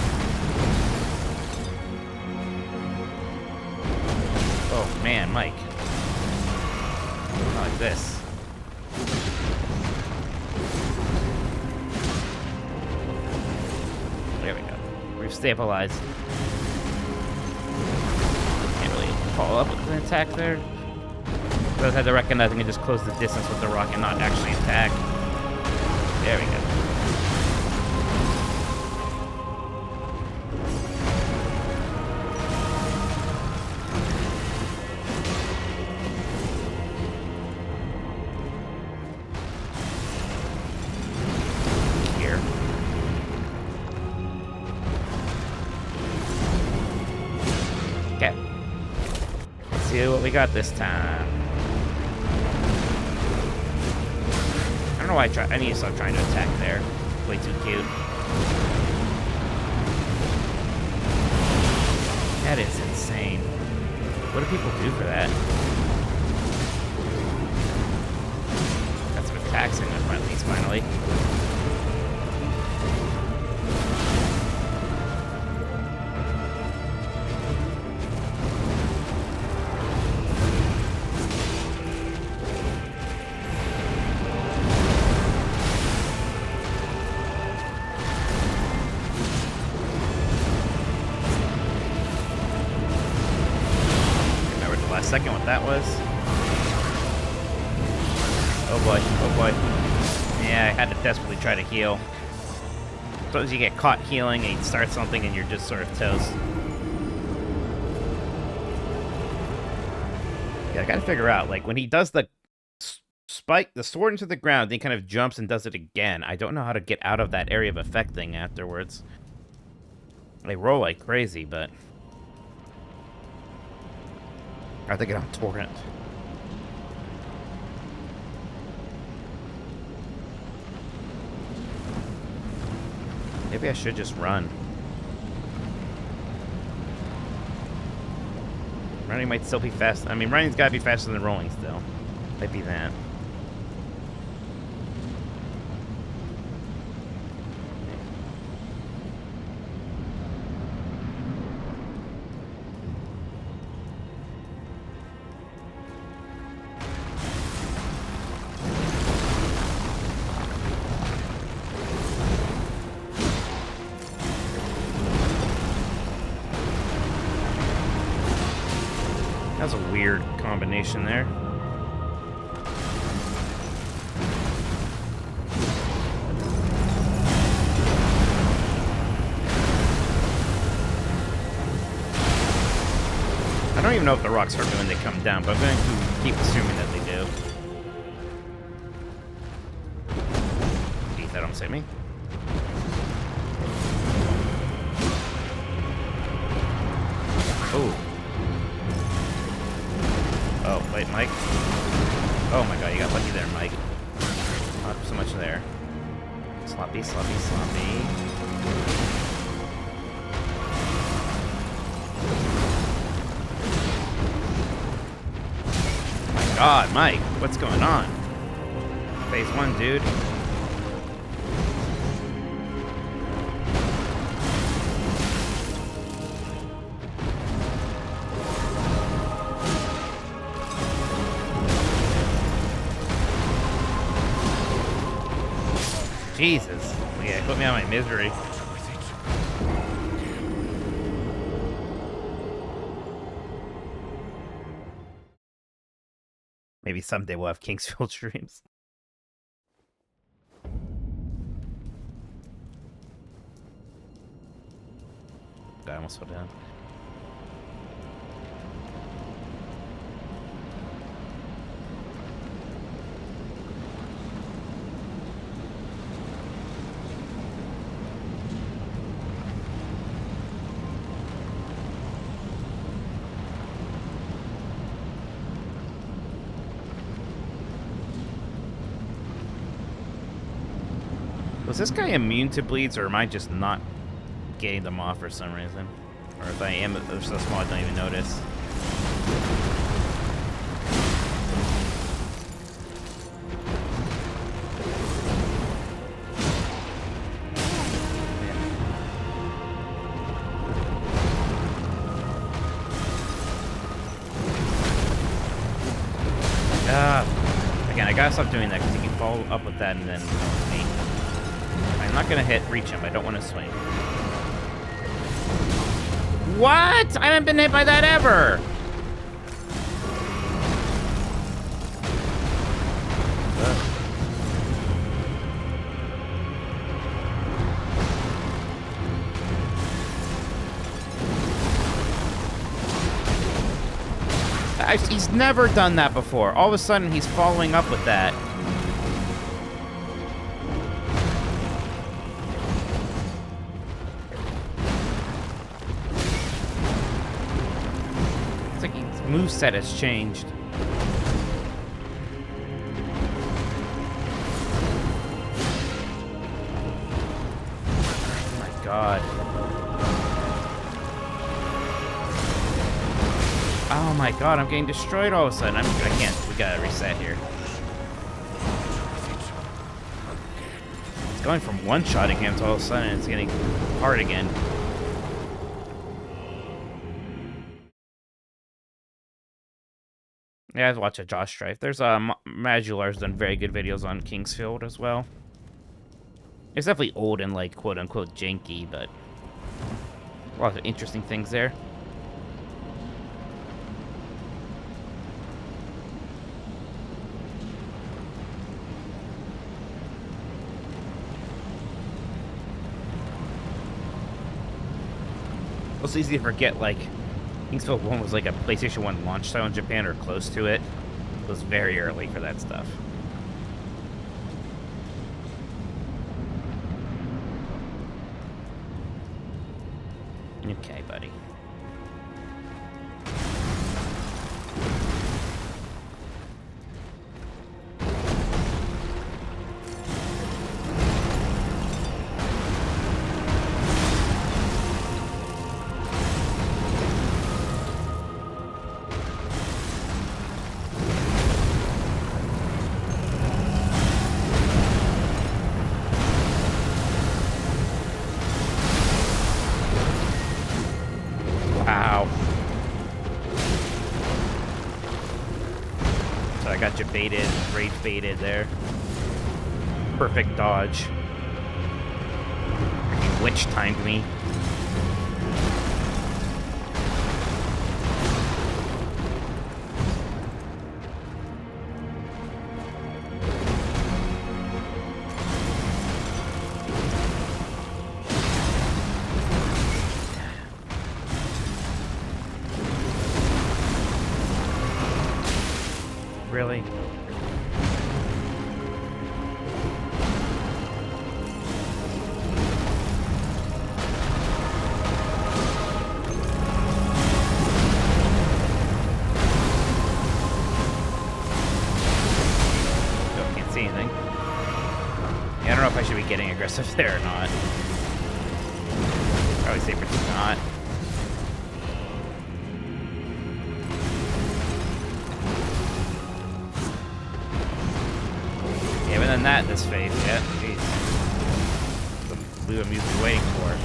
Speaker 3: Oh man, Mike. Not like this. There we go. We've stabilized. Can't really follow up with an attack there. But I had to recognize I can just close the distance with the rock and not actually attack. There we go. Here. Okay. Let's see what we got this time. I don't know why I need to stop trying to attack there. Way too cute. That is insane. What do people do for that? Got some attacks in the front least finally. Second what that was. Oh boy, oh boy. Yeah, I had to desperately try to heal. Sometimes you get caught healing and you start something and you're just sort of toast. Yeah, I gotta figure out, like, when he does the spike, the sword into the ground, then he kind of jumps and does it again. I don't know how to get out of that area of effect thing afterwards. They roll like crazy, but I have to get on torrent. Maybe I should just run. Running might still be fast. I mean, running's gotta be faster than rolling still. Might be that. That's a weird combination there. I don't even know if the rocks hurt me when they come down, but I'm going to keep assuming that they do. Jeez, that don't save me. Oh. Oh, wait, Mike. Oh my god, you got lucky there, Mike. Not so much there. Sloppy, sloppy, sloppy. My god, Mike, what's going on? Phase 1, dude. Jesus. Yeah, put me out of my misery. Maybe someday we'll have Kingsfield streams. God, I almost fell down. Was this guy immune to bleeds, or am I just not getting them off for some reason? Or if I am, they're so small I don't even notice. Again, I gotta stop doing that because he can follow up with that and then me. I'm not gonna reach him. I don't want to swing. What? I haven't been hit by that ever. He's never done that before. All of a sudden, he's following up with that. It's like his moveset has changed. Oh my god. Oh my god, I'm getting destroyed all of a sudden. I can't. We gotta reset here. It's going from one-shotting him to all of a sudden it's getting hard again. Yeah, I've watched a Josh Strife. There's Madular's done very good videos on Kingsfield as well. It's definitely old and like quote-unquote janky, but a lot of interesting things there. It's easy to forget, like, Kingsfield 1 was like a PlayStation 1 launch title in Japan, or close to it. It was very early for that stuff. Okay, buddy. Baited, rage baited there. Perfect dodge. Freaking witch timed me. Really? Getting aggressive there or not. Probably safer to not. Yeah, but then that in this phase, yeah, jeez. The blue I'm usually waiting for.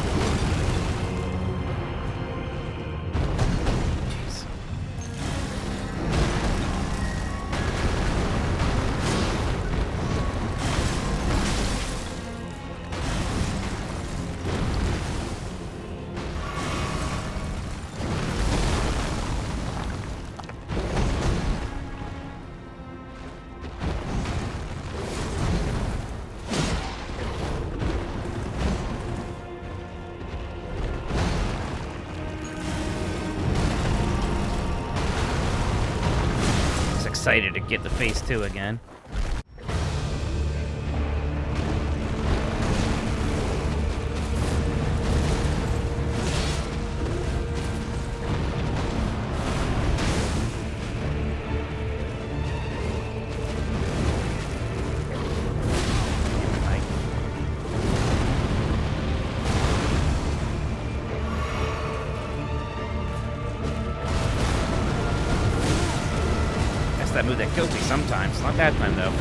Speaker 3: Excited to get the phase 2 again. That move that kills me sometimes. Not that time, though.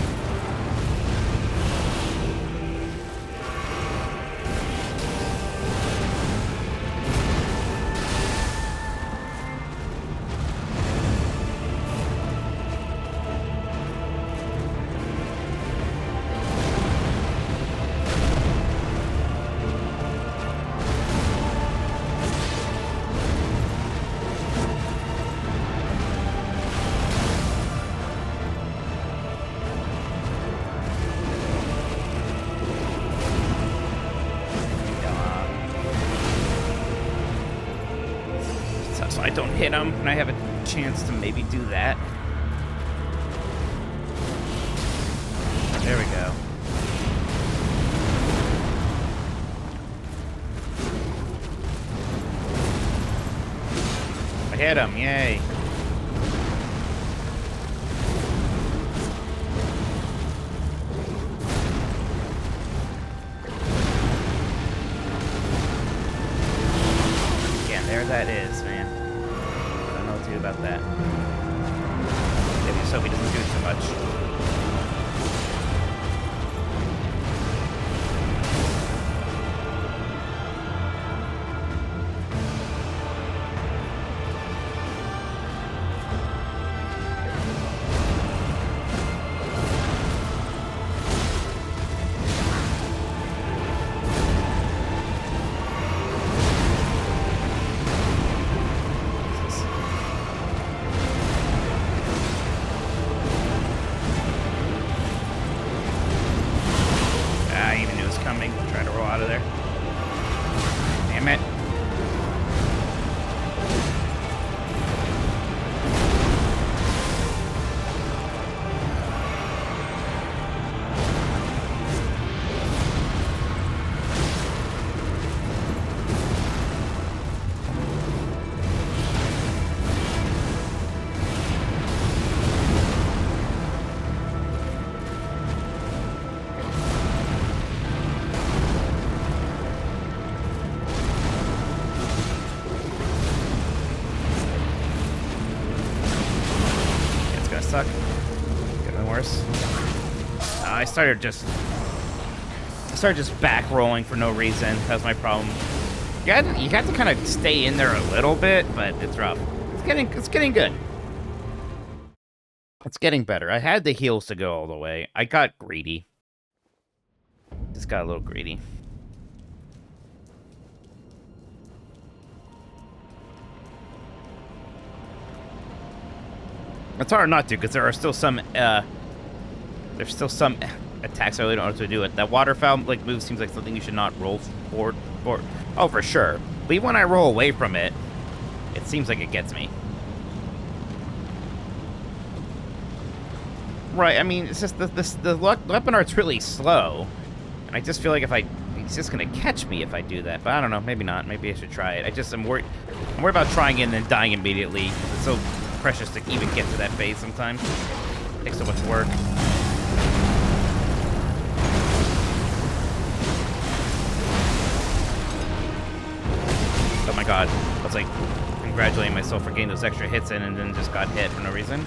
Speaker 3: hit him, and I have a chance to maybe do that. There we go. I hit him, yay. Yeah, there that is, man. I don't know what to do about that. Maybe just hope he doesn't do too much. Suck. Could have been worse. I started just back rolling for no reason. That's my problem. You have to kind of stay in there a little bit, but it's rough. It's getting good. It's getting better. I had the heals to go all the way. I got greedy. Just got a little greedy. It's hard not to, because there are still some, there's still some attacks I really don't know what to do with. That waterfowl like move seems like something you should not roll for. Oh, for sure. But even when I roll away from it, it seems like it gets me. Right, I mean, it's just the weapon art's really slow, and I just feel like he's just gonna catch me if I do that. But I don't know, maybe not. Maybe I should try it. I'm worried about trying it and then dying immediately. It's so precious to even get to that phase sometimes. It takes so much work. Oh my god. I was like congratulating myself for getting those extra hits in and then just got hit for no reason.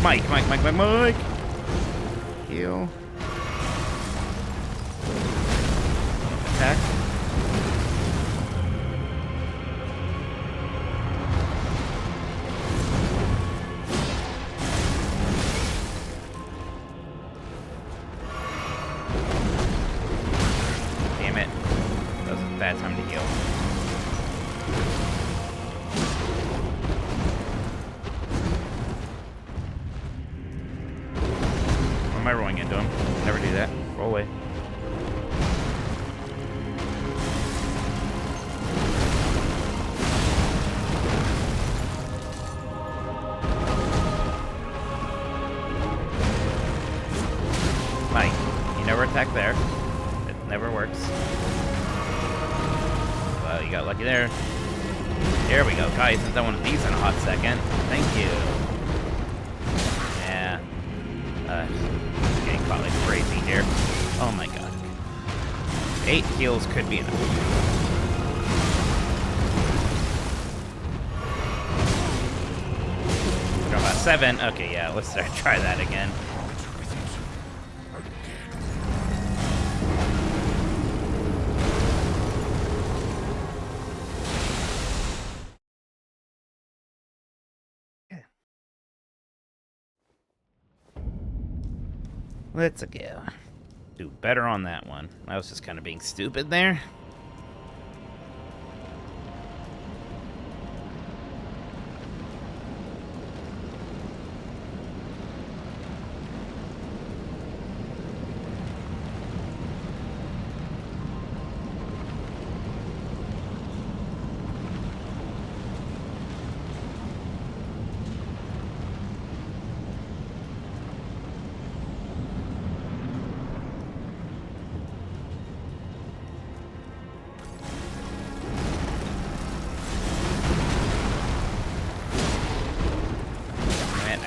Speaker 3: Mike. Heal. Attack. Damn it. That was a bad time to heal. Am I rolling into him? Never do that. Roll away. Mike, you never attack there. It never works. Well, you got lucky there. There we go. Guys, haven't done one of these in a hot second. Thank you. Yeah. Getting caught like crazy here. Oh my god. 8 heals could be enough. We're about 7. Okay, yeah, let's try that again. Let's go. Do better on that one. I was just kind of being stupid there.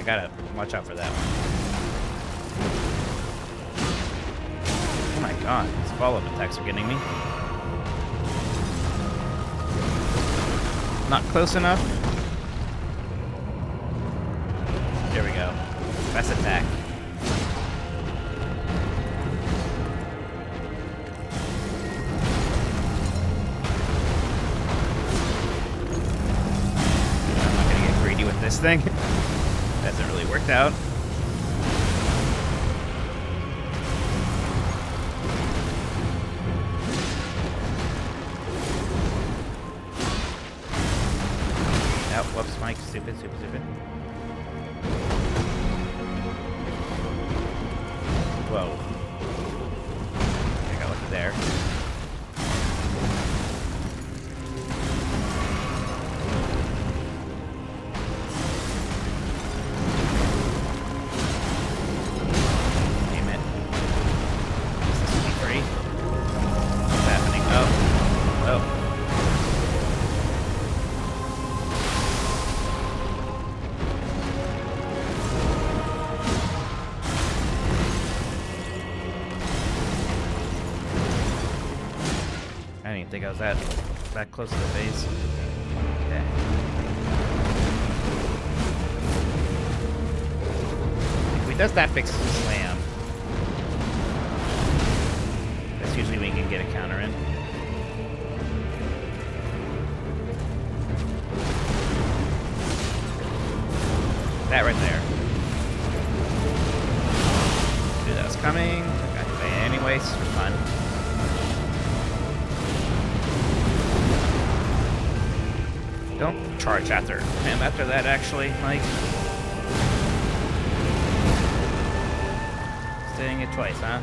Speaker 3: I gotta watch out for that one. Oh my god, these follow-up attacks are getting me. Not close enough. There we go. Best attack. I'm not gonna get greedy with this thing. Hasn't really worked out. Oh, whoops, Mike. Stupid. Whoa. I got lucky there. Damn it. Is this gonna be free? What's happening? Oh. I didn't even think I was that close to the base. Okay. If he does that big slam, that's usually when you can get a counter in. That right there. Knew that was coming. Got to play anyways for fun. Don't charge after him after that, actually, Mike. Saying it twice, huh?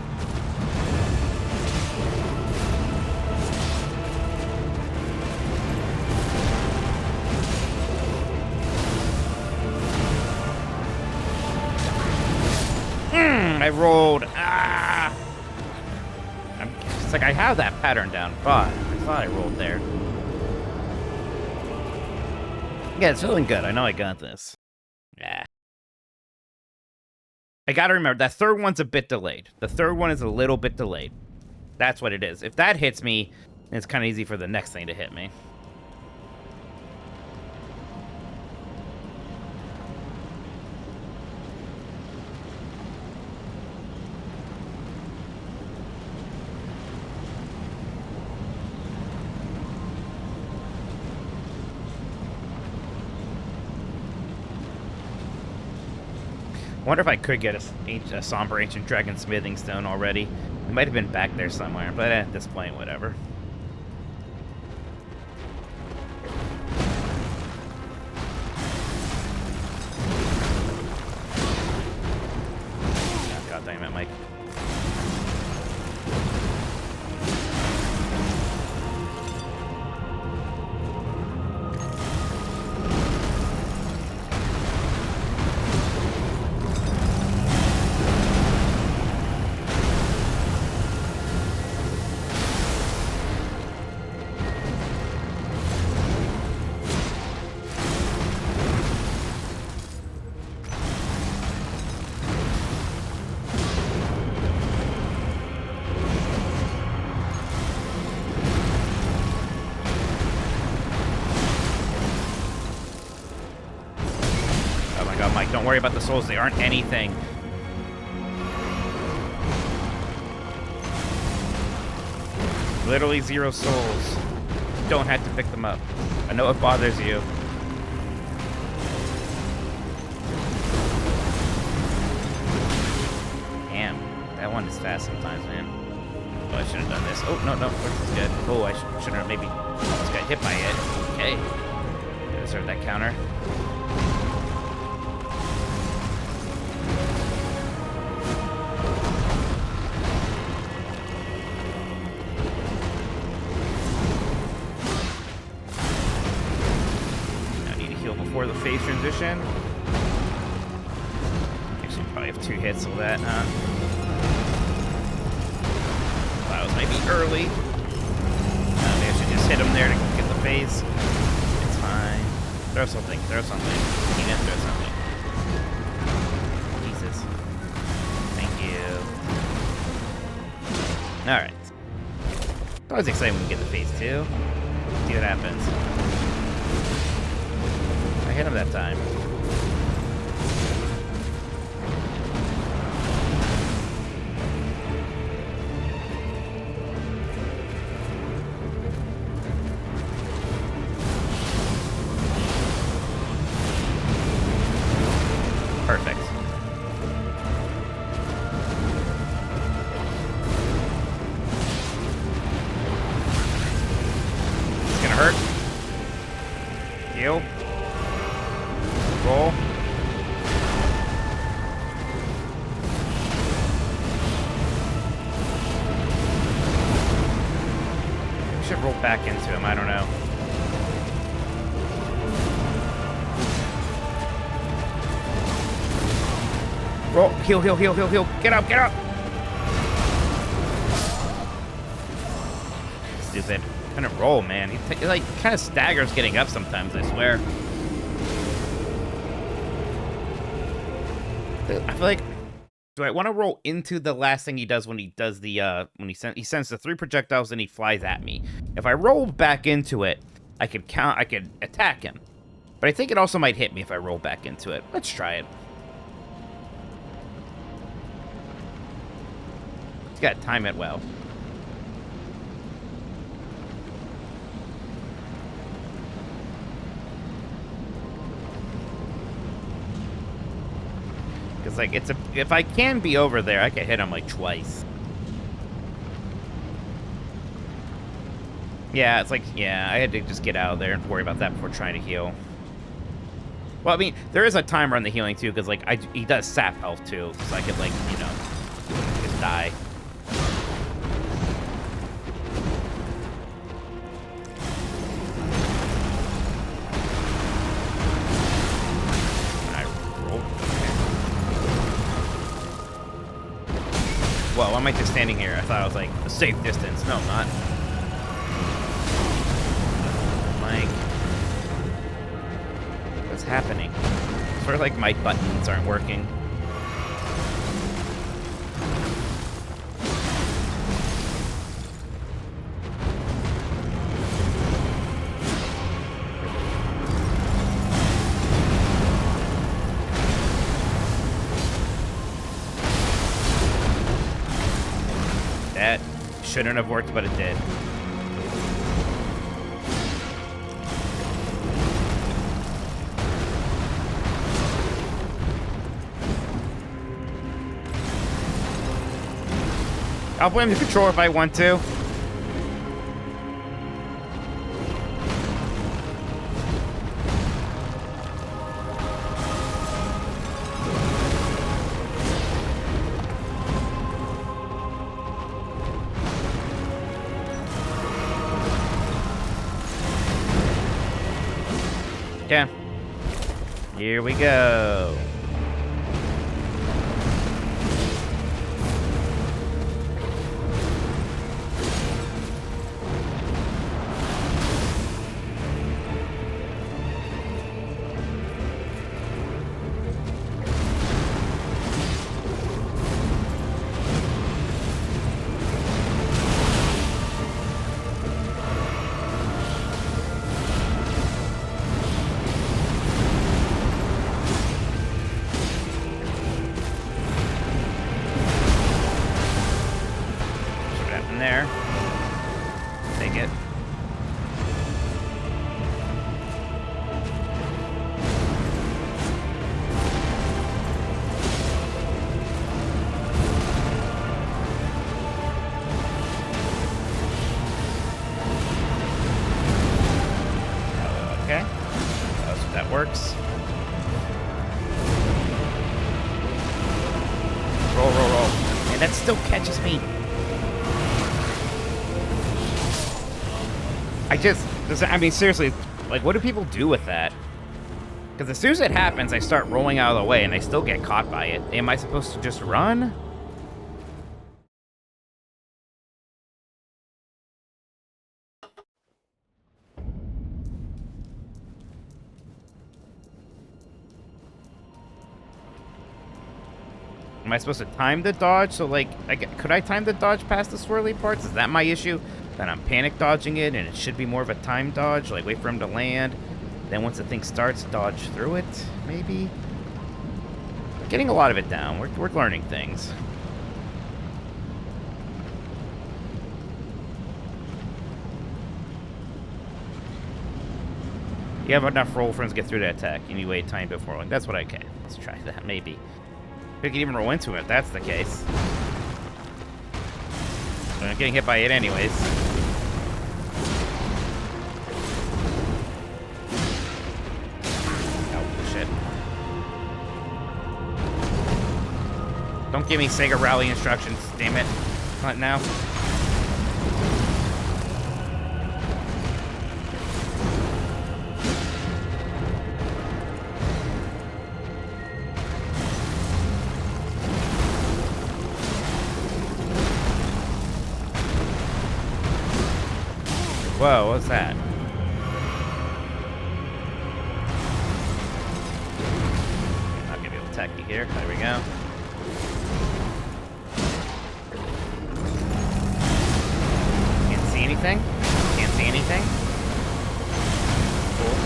Speaker 3: I rolled. Ah! It's like I have that pattern down, but I thought I rolled there. Yeah, it's feeling good. I know I got this. Yeah. I gotta remember, that third one's a bit delayed. The third one is a little bit delayed. That's what it is. If that hits me, it's kind of easy for the next thing to hit me. I wonder if I could get a Somber Ancient Dragon Smithing Stone already. It might have been back there somewhere, but at this point, whatever. Oh, God damn it, Mike. Don't worry about the souls, they aren't anything. Literally 0 souls. You don't have to pick them up. I know it bothers you. Damn, that one is fast sometimes, man. Oh, I should have done this. Oh, no, this is good. Oh, I should have maybe almost got hit by it. Okay. Deserve that counter. Before the phase transition. Actually, probably have 2 hits of that, huh? That was maybe early. Maybe I should just hit him there to get the phase. It's fine. Throw something. He didn't throw something. Alright. It's always exciting when we get the phase 2. See what happens. I hit him that time. Perfect. It's gonna hurt. Heal. Roll. We should roll back into him, I don't know. Roll. Heal, heal, heal, heal, heal. Get up, get up! Stupid. Couldn't roll, man. He like kind of staggers getting up sometimes, I swear. I feel like, do I want to roll into the last thing he does when he does the when he sends the 3 projectiles and he flies at me? If I roll back into it, I could attack him. But I think it also might hit me if I roll back into it. Let's try it. Just gotta time it well. Because, like, if I can be over there, I can hit him, like, twice. Yeah, it's like, yeah, I had to just get out of there and worry about that before trying to heal. Well, I mean, there is a timer on the healing, too, because, like, he does sap health, too. So I could, like, you know, just die. Whoa, why am I just standing here? I thought I was, like, a safe distance. No, I'm not. Like, what's happening? Sort of like my buttons aren't working. That shouldn't have worked, but it did. I'll blame the controller if I want to. Okay. Here we go. There. Take it. Okay. That works. Roll, roll, roll. And that still catches me. I mean, seriously, like, what do people do with that? Because as soon as it happens, I start rolling out of the way, and I still get caught by it. Am I supposed to just run? Am I supposed to time the dodge? So, like, could I time the dodge past the swirly parts? Is that my issue? That I'm panic dodging it, and it should be more of a time dodge? Like, wait for him to land. Then once the thing starts, dodge through it, maybe? We're getting a lot of it down. We're learning things. You have enough roll frames to get through that attack. You need to wait time before one. That's what I can. Let's try that, maybe. We can even roll into it if that's the case. I'm getting hit by it anyways. Oh, shit. Don't give me Sega Rally instructions, damn it. Not now. Whoa, what's that? Not gonna be able to attack you here. There we go. Can't see anything? Can't see anything? Cool.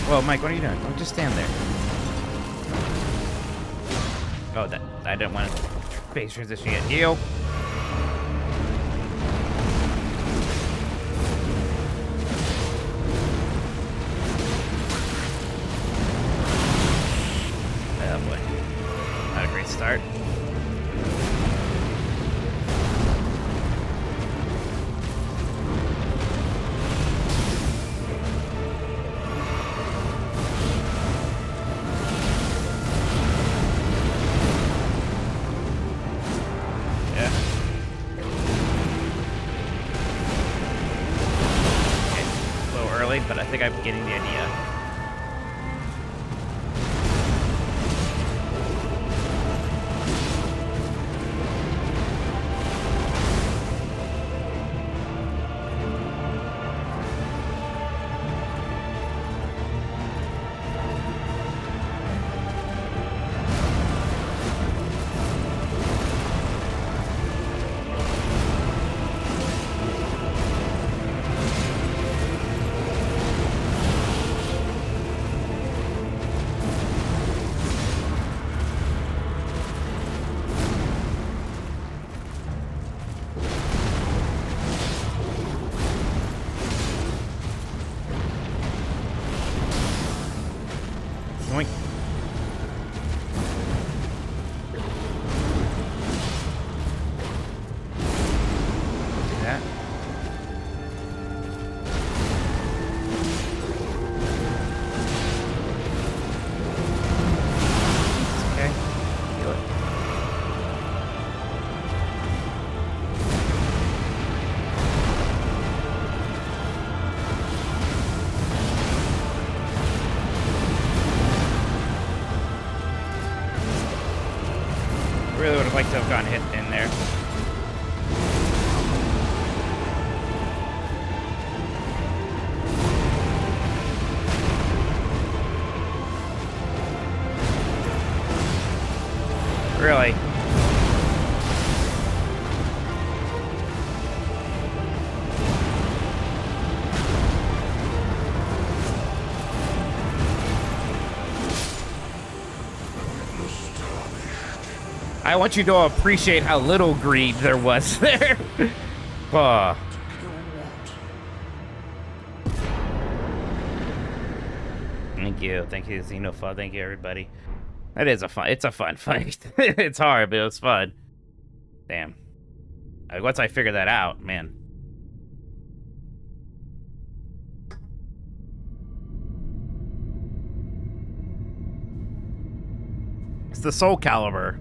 Speaker 3: Whoa, Mike, what are you doing? Don't just stand there. Oh, that I didn't want to phase transition yet. Heal. Oh boy. Not a great start. But I think I'm getting the idea. Yoink. Do that. It's okay. Heal it. Really would have liked to have gotten hit in there. Really? I want you to appreciate how little greed there was there. Oh. Thank you, Xenopha. Thank you, everybody. That is it's a fun fight. It's hard, but it was fun. Damn. Once I figure that out, man. It's the Soul Calibur.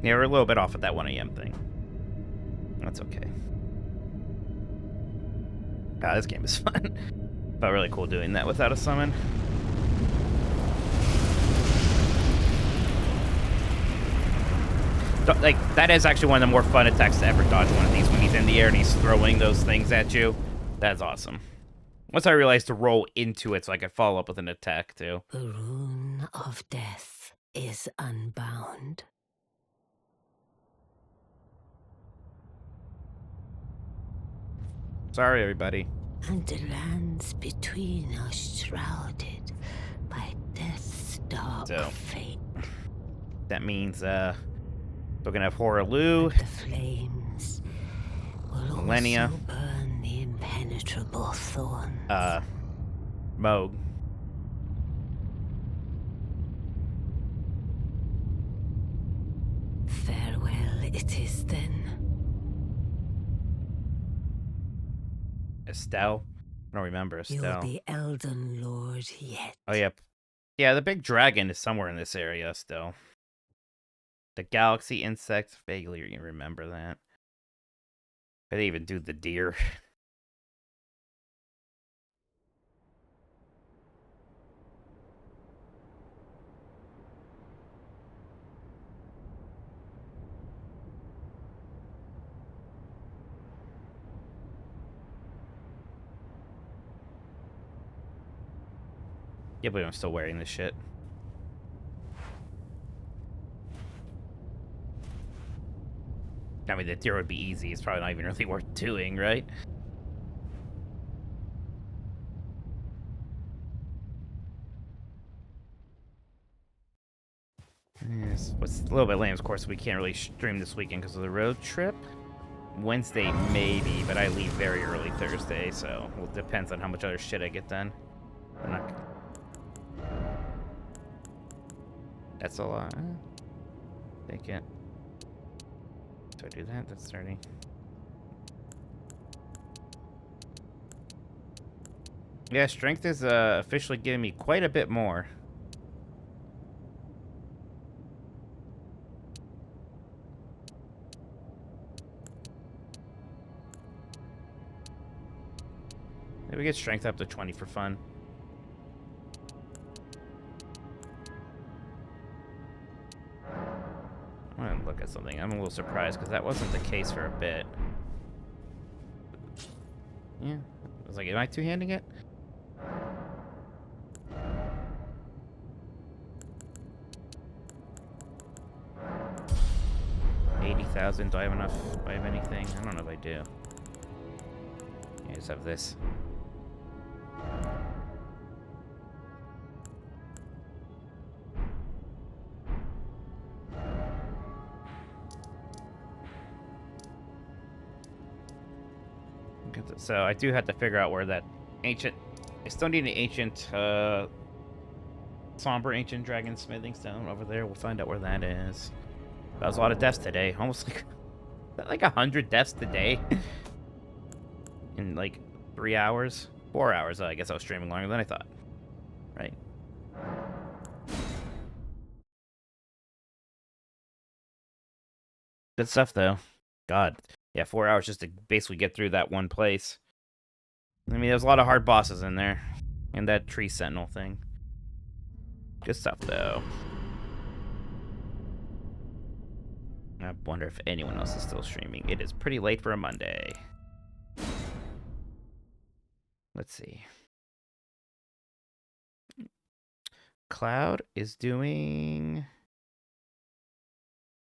Speaker 3: Yeah, we're a little bit off at that 1 AM thing. That's okay. God, this game is fun. Felt really cool doing that without a summon. Like, that is actually one of the more fun attacks to ever dodge one of these when he's in the air and he's throwing those things at you. That's awesome. Once I realized to roll into it so I could follow up with an attack, too.
Speaker 4: The rune of death is unbound.
Speaker 3: Sorry, everybody.
Speaker 4: And the lands between are shrouded by death's dark
Speaker 3: So.
Speaker 4: fate.
Speaker 3: That means, we're gonna have Horaloo,
Speaker 4: The flames will
Speaker 3: Millennia.
Speaker 4: also burn the impenetrable thorns.
Speaker 3: Moog.
Speaker 4: Farewell it is then.
Speaker 3: Estelle. I don't remember
Speaker 4: You'll
Speaker 3: Estelle.
Speaker 4: be Elden Lord yet.
Speaker 3: Oh, yep. Yeah, the big dragon is somewhere in this area still. The galaxy insect, vaguely remember that. I didn't even do the deer. Yeah, but I'm still wearing this shit. I mean, the deer would be easy. It's probably not even really worth doing, right? Yes, what's a little bit lame, of course, we can't really stream this weekend because of the road trip. Wednesday, maybe, but I leave very early Thursday, so it depends on how much other shit I get done. I'm not... That's a lot. Take it. Do I do that? That's 30. Yeah, strength is officially giving me quite a bit more. Maybe we get strength up to 20 for fun. I'm gonna look at something. I'm a little surprised because that wasn't the case for a bit. Yeah. I was like, am I two-handing it? $80,000. Do I have enough? Do I have anything? I don't know if I do. I just have this. So I do have to figure out where that ancient... I still need an ancient, somber ancient dragon smithing stone over there. We'll find out where that is. That was a lot of deaths today. Almost like 100 deaths today. In like 3 hours? 4 hours. I guess I was streaming longer than I thought. Right? Good stuff, though. God. Yeah, 4 hours just to basically get through that one place. I mean, there's a lot of hard bosses in there. And that tree sentinel thing. Good stuff, though. I wonder if anyone else is still streaming. It is pretty late for a Monday. Let's see. Cloud is doing...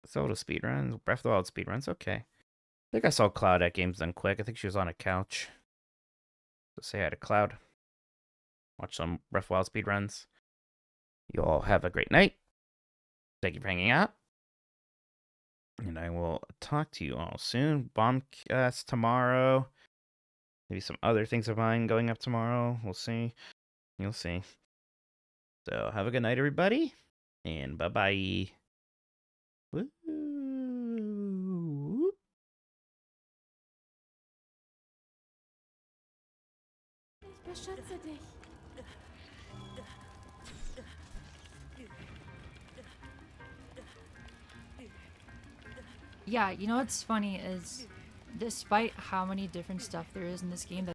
Speaker 3: Zelda speedruns. Breath of the Wild speedruns. Okay. I think I saw Cloud at Games Done Quick. I think she was on a couch. So say hi to Cloud. Watch some Breath of the Wild speedruns. You all have a great night. Thank you for hanging out. And I will talk to you all soon. Bombcast tomorrow. Maybe some other things of mine going up tomorrow. We'll see. You'll see. So have a good night, everybody. And bye-bye. Woo.
Speaker 6: Beschütze dich.
Speaker 8: Yeah, you know what's funny is, despite how many different stuff there is in this game that